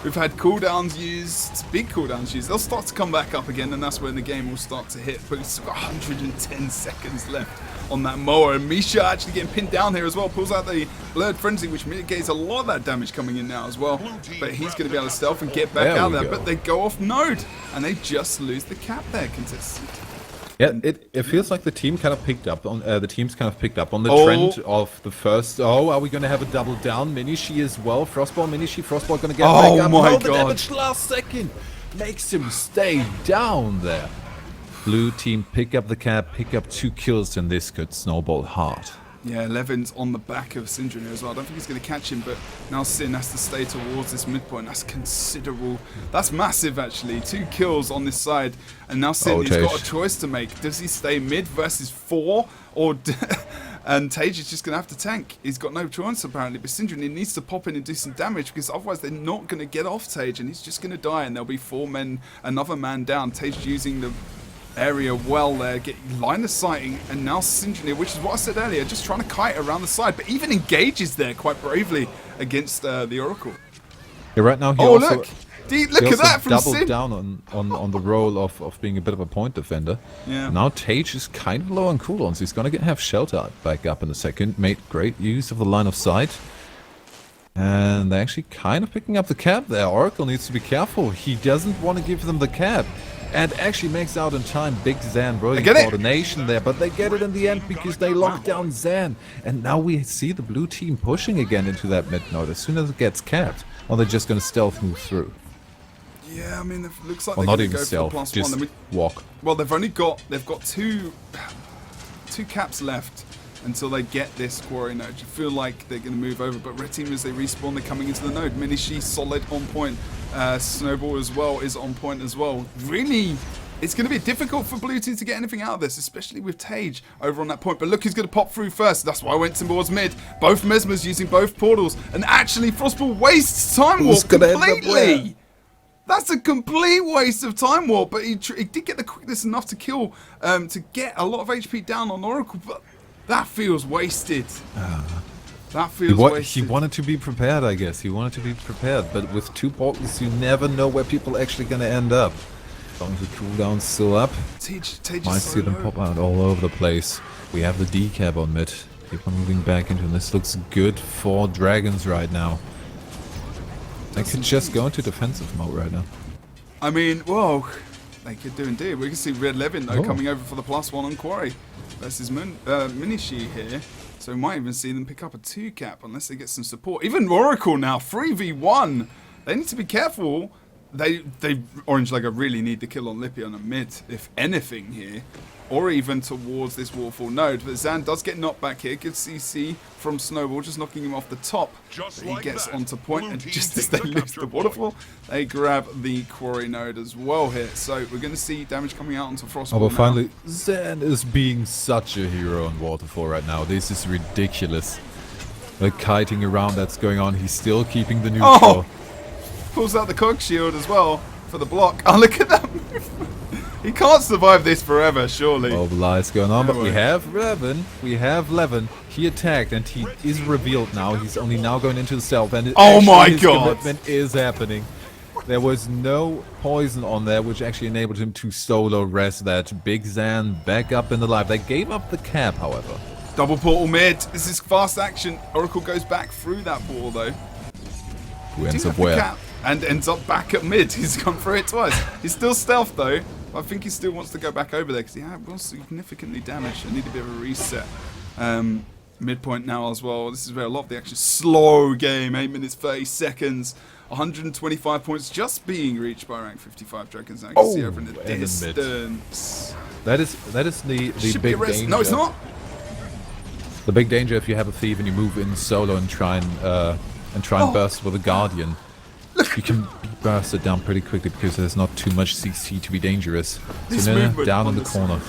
We've had cooldowns used, big cooldowns used. They'll start to come back up again, and that's when the game will start to hit. But we've still got 110 seconds left on that mower. And Misha actually getting pinned down here as well. Pulls out the Blurred Frenzy, which mitigates a lot of that damage coming in now as well. But he's going to be able to stealth and get back out there. But they go off node, and they just lose the cap there, contestant. Yeah, it feels like the team kind of picked up on the trend of the first. Oh, are we going to have a double down? Minishi as well. Frostball, Minishi, Frostball going to get back up. My no, God. the damage last second makes him stay down there. Blue team pick up the cap, pick up 2 kills, and this could snowball hard. Yeah, Levin's on the back of Syndrome as well. I don't think he's going to catch him, but now Sin has to stay towards this midpoint. That's considerable. That's massive, actually. 2 kills on this side. And now Sin, he's got a choice to make. Does he stay mid versus 4? Or and Tage is just going to have to tank. He's got no choice, apparently. But Syndrome, he needs to pop in and do some damage, because otherwise they're not going to get off Tage. And he's just going to die, and there'll be 4 men, another man down. Tage using the area well there, get line of sighting, and now Syndrome, which is what I said earlier, just trying to kite around the side, but even engages there quite bravely against the Oracle. Yeah, right now he also, look at that from doubled Sin. down on the role of being a bit of a point defender. Yeah. Now Tage is kind of low on cooldowns. He's going to have Shelter back up in a second. Made great use of the line of sight. And they're actually kind of picking up the cap there. Oracle needs to be careful. He doesn't want to give them the cap. And actually makes out in time. Big Zan, brilliant coordination there, but they get it in the end because they lock down Zan. And now we see the blue team pushing again into that mid node as soon as it gets capped. Or they're just going to stealth move through. Yeah, I mean, it looks like Well, they're not going to even go stealth, for the just +1. walk. Well, they've got two caps left until they get this quarry node. You feel like they're going to move over, but red team, as they respawn, they're coming into the node. Minishi solid on point. Snowball as well is on point as well. Really, it's going to be difficult for blue team to get anything out of this, especially with Tage over on that point. But look who's going to pop through first. That's why I went towards mid. Both Mesmers using both portals, and actually Frostball wastes Time Warp completely. That's a complete waste of Time Warp, but he did get the quickness enough to kill, to get a lot of HP down on Oracle, but that feels wasted. That feels wasted. He wanted to be prepared, I guess. He wanted to be prepared, but with 2 portals, you never know where people are actually going to end up. As long as the cooldown's still up, might see them pop out all over the place. We have the decap on mid. Keep on moving back into, and this looks good for Dragons right now. They could just go into defensive mode right now. I mean, whoa, they could do indeed. We can see Red Levin, though, coming over for the +1 on Quarry versus Minishi here. So we might even see them pick up a 2 cap unless they get some support. Even Oracle now, 3v1. They need to be careful. They Orange Lego really need the kill on Lippy on a mid, if anything here. Or even towards this waterfall node. But Zan does get knocked back here. Good CC from Snowball, just knocking him off the top. He gets onto point, and just as they lose the waterfall, they grab the quarry node as well here. So we're going to see damage coming out onto Frostball. Oh, but finally, Zan is being such a hero on waterfall right now. This is ridiculous. The kiting around that's going on. He's still keeping the neutral. Oh! Pulls out the cog shield as well for the block. Oh, look at that move. He can't survive this forever, surely. Oh, the lies going on, but we have Levin. He attacked, and he is revealed now. He's only now going into the stealth, and oh my his God, commitment is happening. There was no poison on there, which actually enabled him to solo rest that. Big Zan back up in the life. They gave up the cap, however. Double portal mid. This is fast action. Oracle goes back through that portal, though. Who ends up where? And ends up back at mid. He's gone through it twice. He's still stealth, though. I think he still wants to go back over there because he was significantly damaged. I need a bit of a reset. Midpoint now as well. This is where a lot of the action. Slow game, 8 minutes 30 seconds. 125 points just being reached by rank 55 Dragons. Now you can see over in the distance. That is the big danger. No, it's not. The big danger if you have a thief and you move in solo and try and burst with a guardian. You can be bursted down pretty quickly because there's not too much CC to be dangerous. So no, down in the corner.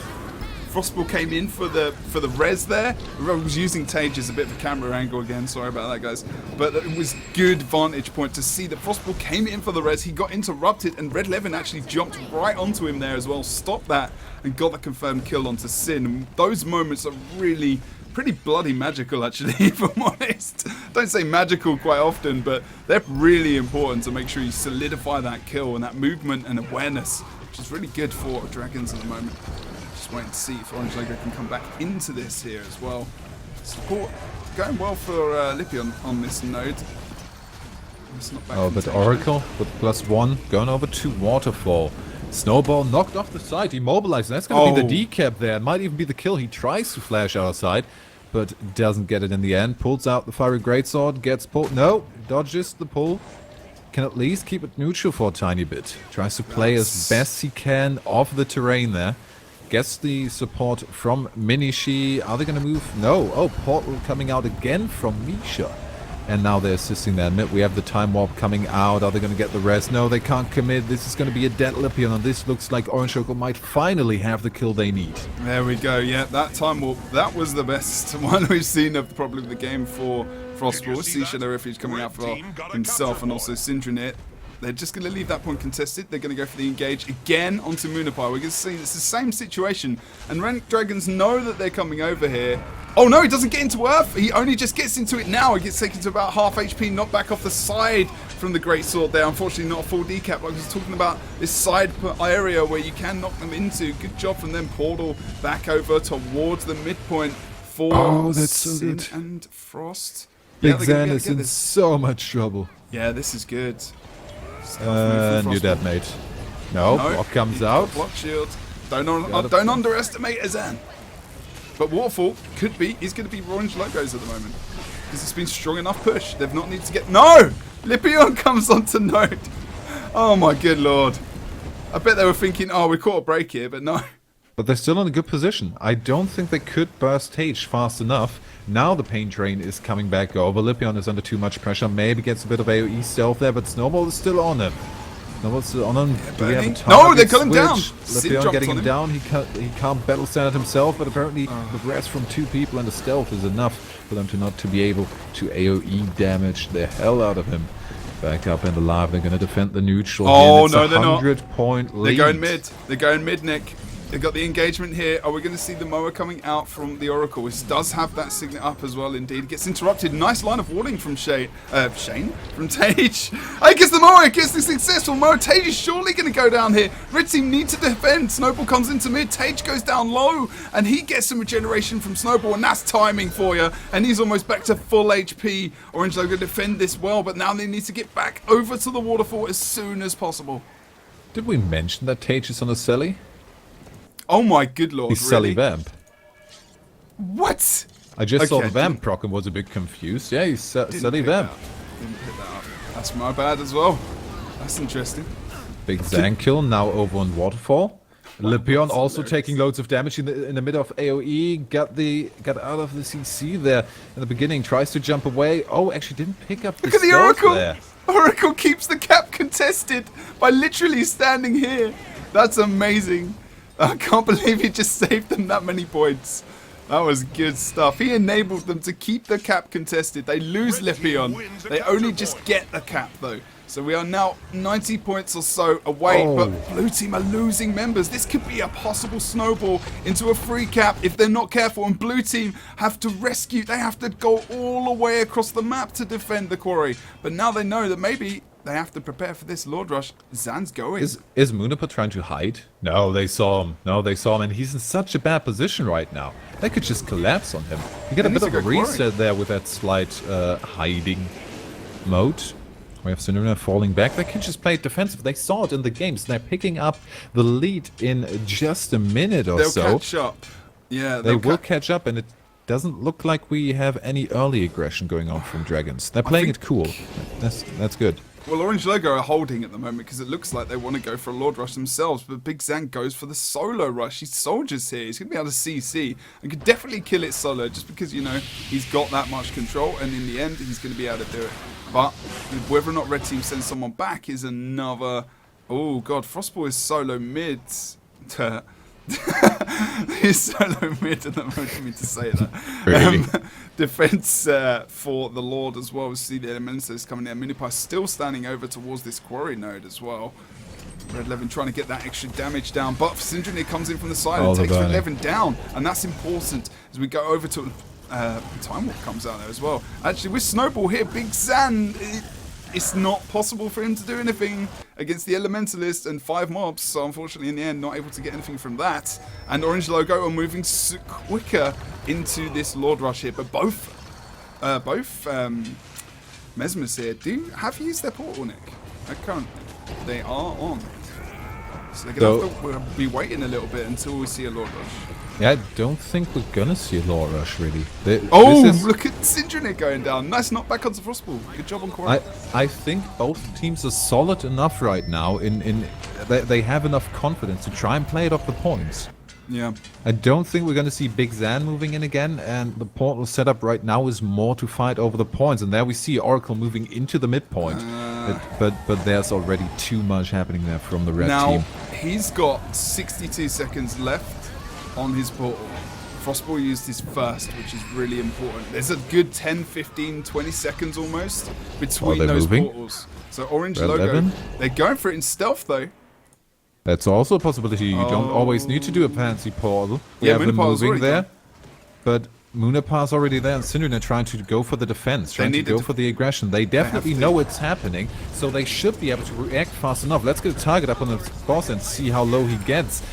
Frostball came in for the res there. I was using Tage as a bit of a camera angle again. Sorry about that, guys. But it was good vantage point to see that Frostball came in for the res. He got interrupted, and Red Levin actually jumped right onto him there as well. Stopped that and got the confirmed kill onto Sin. And those moments are really pretty bloody magical, actually, if I'm honest. Don't say magical quite often, but they're really important to make sure you solidify that kill and that movement and awareness, which is really good for Dragons at the moment. Just waiting to see if Orange Logo can come back into this here as well. Support going well for Lippy on this node. It's not back but Oracle with +1 going over to Waterfall. Snowball knocked off the side, immobilized. That's going to be the decap there. It might even be the kill. He tries to flash outside, but doesn't get it in the end. Pulls out the Fiery Greatsword, gets pulled. No, dodges the pull. Can at least keep it neutral for a tiny bit. Tries to play as best he can off the terrain there. Gets the support from Minishi. Are they going to move? No. Oh, Portal coming out again from Misha. And now they're assisting there. Mid, we have the Time Warp coming out. Are they going to get the rest? No, they can't commit. This is going to be a dead Lippion, and this looks like Orange Logo might finally have the kill they need. There we go. Yeah, that Time Warp, that was the best one we've seen of probably the game for Frostball. See Shadow Refuge coming out for himself and also Syndronit. They're just going to leave that point contested. They're going to go for the engage again onto Moonapie. We're going to see it's the same situation. And Ranked Dragons know that they're coming over here. Oh no, he doesn't get into Earth. He only just gets into it now. He gets taken to about half HP, knocked back off the side from the Great Sword there. Unfortunately, not a full decap. Like I was talking about this side area where you can knock them into. Good job from them. Portal back over towards the midpoint for that's so Sin good. and Frost. Big Zan is in so much trouble. Yeah, this is good. You're dead, mate. No, block comes out. Block shield. Don't underestimate Azan. But Waterfall could be, is going to be Orange Logos at the moment. Because it's been strong enough push. They've not need to get... No! Lippion comes onto node. Oh my good lord. I bet they were thinking, oh, we caught a break here, but no. But they're still in a good position. I don't think they could burst Tage fast enough. Now the pain train is coming back over. Lippion is under too much pressure. Maybe gets a bit of AoE stealth there, but Snowball is still on him. Snowball's still on him. Yeah, do we have a target no, they cut him down. Lippion getting him down. He can't battle stand it himself, but apparently the rest from 2 people and the stealth is enough for them to not to be able to AoE damage the hell out of him. Back up and alive. They're going to defend the neutral. Oh, no, they're not. 100-point lead. They're going mid. They're going mid, Nick. They've got the engagement here. Are we going to see the Moa coming out from the Oracle? It does have that signet up as well, indeed. It gets interrupted. Nice line of warding from Shane? From Tage. I guess the Moa gets the successful Moa. Tage is surely going to go down here. Red team need to defend. Snowball comes into mid. Tage goes down low, and he gets some regeneration from Snowball, and that's timing for you. And he's almost back to full HP. Orange Logo defend this well, but now they need to get back over to the waterfall as soon as possible. Did we mention that Tage is on a Selly? Oh my good lord, He's really? Sally Vamp. What? I just saw the Vamp proc and was a bit confused. Yeah, he's Sally Vamp. Didn't pick that up. That's my bad as well. That's interesting. Big Zan kill now over on Waterfall. Lippion also taking loads of damage in the middle of AoE. Got out of the CC there in the beginning. Tries to jump away. Oh, actually didn't pick up the Look at the stealth Oracle! there. Oracle keeps the cap contested by literally standing here. That's amazing. I can't believe he just saved them that many points. That was good stuff. He enabled them to keep the cap contested. They lose Lippion. They only just get the cap though. So we are now 90 points or so away, but blue team are losing members. This could be a possible snowball into a free cap if they're not careful, and blue team have to rescue. They have to go all the way across the map to defend the quarry. But now they know that maybe they have to prepare for this Lord Rush. Zan's going. Is Moonapa trying to hide? No, they saw him. And he's in such a bad position right now. They could just collapse on him. You get a bit of a reset there with that slight hiding mode. We have Sununa falling back. They can just play it defensive. They saw it in the games. They're picking up the lead in just a minute or so. They'll catch up. Yeah, they will catch up, and doesn't look like we have any early aggression going on from Dragons. They're playing it cool. That's good. Well, Orange Logo are holding at the moment because it looks like they want to go for a Lord Rush themselves, but Big Zan goes for the solo rush. He soldiers here. He's going to be able to CC and could definitely kill it solo just because, you know, he's got that much control, and in the end, he's going to be able to do it. But whether or not Red Team sends someone back is another... Oh, God, Frostball is solo mid. He's solo mid at the moment for me to say that. Really? Defense for the Lord as well. We see the Elementals coming in. Minipie still standing over towards this quarry node as well. Red 11 trying to get that extra damage down, but Syndrome comes in from the side and takes 11 down, and that's important as we go over to Time Warp comes out there as well. Actually, with Snowball here, Big Zan, it's not possible for him to do anything against the Elementalist and 5 mobs, so unfortunately in the end not able to get anything from that. And Orange Logo are moving quicker into this Lord Rush here, but both Mesmers here have used their portal, Nick. Currently, they are on. So they're going to have to be waiting a little bit until we see a Lord Rush. Yeah, I don't think we're gonna see a Lord Rush, really. Look at Syndrome going down. Nice knock back onto Frostball. Good job on Quarry. I think both teams are solid enough right now. They have enough confidence to try and play it off the points. Yeah. I don't think we're gonna see Big Zan moving in again, and the portal setup right now is more to fight over the points. And there we see Oracle moving into the midpoint. But there's already too much happening there from the red team. Now, he's got 62 seconds left on his portal. Frostball used his first, which is really important. There's a good 10, 15, 20 seconds almost between those portals. So Orange Logo, 11? They're going for it in stealth though. That's also a possibility. You don't always need to do a fancy portal. We have them moving there. But Munapar's already there, and Syndrome trying to go for the defense, trying to go for the aggression. They definitely know it's happening, so they should be able to react fast enough. Let's get a target up on the boss and see how low he gets.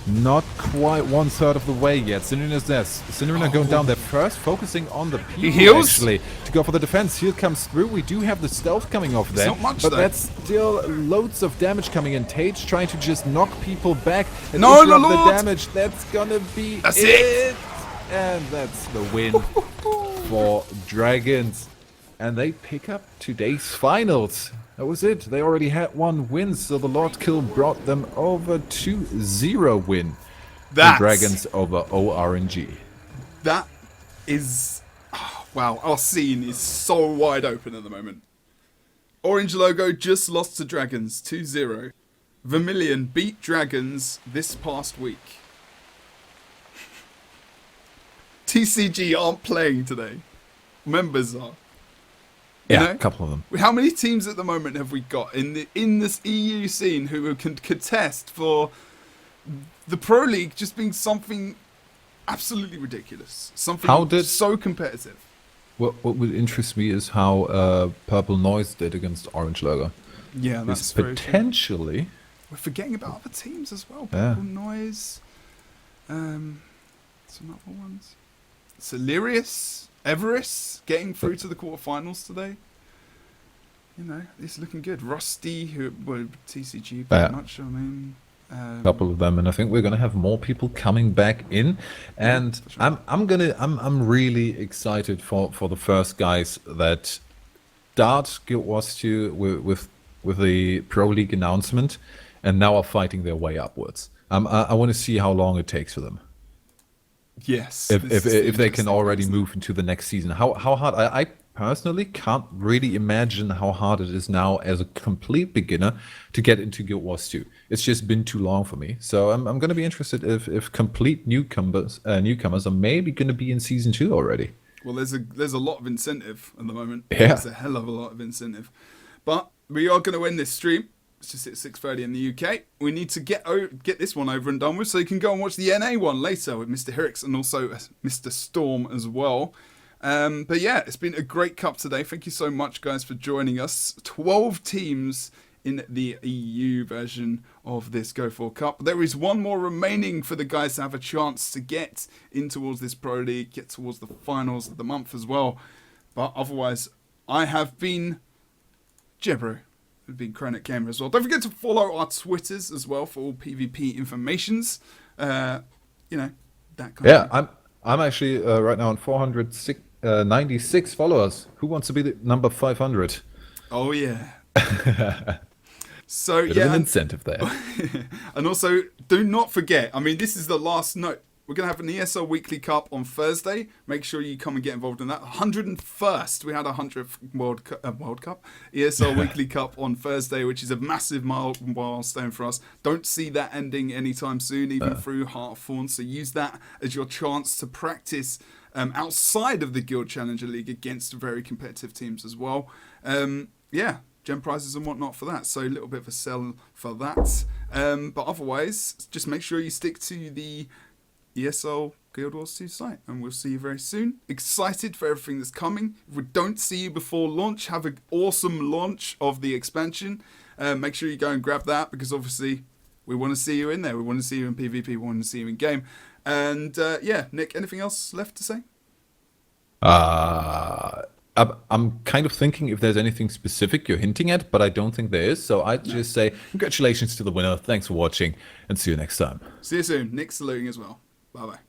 Not quite 1/3 of the way yet. Syndrome is there. Syndrome going down there first, focusing on the people, he heals actually, to go for the defense. Heal comes through. We do have the stealth coming off there. Not much, but though. that's still loads of damage coming in. Tage trying to just knock people back. And No, interrupt the Lord! damage. That's gonna be That's it! And that's the win for Dragons. And they pick up today's finals. That was it. They already had 1 win, so the Lord Kill brought them over to 0 win. The Dragons over ORNG. That is... Oh, wow, our scene is so wide open at the moment. Orange Logo just lost to Dragons 2-0. Vermillion beat Dragons this past week. TCG aren't playing today. Members are. Yeah, a couple of them. How many teams at the moment have we got in this EU scene who can contest for the Pro League just being something absolutely ridiculous? Something so competitive. What would interest me is how Purple Noise did against Orange Logo. Yeah, that's potentially. True. We're forgetting about other teams as well. Purple Noise. Some other ones. Celerius, Everest getting through to the quarterfinals today. You know, it's looking good. Rusty, TCG, pretty much. I mean, a couple of them, and I think we're gonna have more people coming back in. And sure. I'm really excited for the first guys that start GW2 with the Pro League announcement, and now are fighting their way upwards. I want to see how long it takes for them. Yes. If they can already move into the next season. How hard? I personally can't really imagine how hard it is now as a complete beginner to get into GW2. It's just been too long for me. So I'm going to be interested if complete newcomers are maybe going to be in season 2 already. Well, there's a lot of incentive at the moment. Yeah. There's a hell of a lot of incentive. But we are going to end this stream. It's just at 6:30 in the UK. We need to get this one over and done with, so you can go and watch the NA one later with Mr. Hirix and also Mr. Storm as well. But yeah, it's been a great cup today. Thank you so much, guys, for joining us. 12 teams in the EU version of this Go4 Cup. There is one more remaining for the guys to have a chance to get in towards this Pro League, get towards the finals of the month as well. But otherwise, I have been Jebro. We've been Chronic Gamer as well. Don't forget to follow our Twitters as well for all PvP informations. You know, that kind of thing. I'm actually right now on 496 followers. Who wants to be the number 500? Oh yeah. So Bit yeah, of an incentive there. and also do not forget. I mean, this is the last note. We're going to have an ESL Weekly Cup on Thursday. Make sure you come and get involved in that. 101st. We had a 100th World Cup. ESL Weekly Cup on Thursday, which is a massive milestone for us. Don't see that ending anytime soon, even through Heartthorn. So use that as your chance to practice outside of the Guild Challenger League against very competitive teams as well. Yeah, gem prizes and whatnot for that. So a little bit of a sell for that. But otherwise, just make sure you stick to the ESL Guild Wars 2 site, and we'll see you very soon. Excited for everything that's coming. If we don't see you before launch, have an awesome launch of the expansion. Make sure you go and grab that, because obviously we want to see you in there. We want to see you in PvP. We want to see you in game. And yeah, Nick, anything else left to say? I'm kind of thinking if there's anything specific you're hinting at, but I don't think there is. So I'd just say congratulations to the winner. Thanks for watching, and see you next time. See you soon. Nick saluting as well. Bye-bye.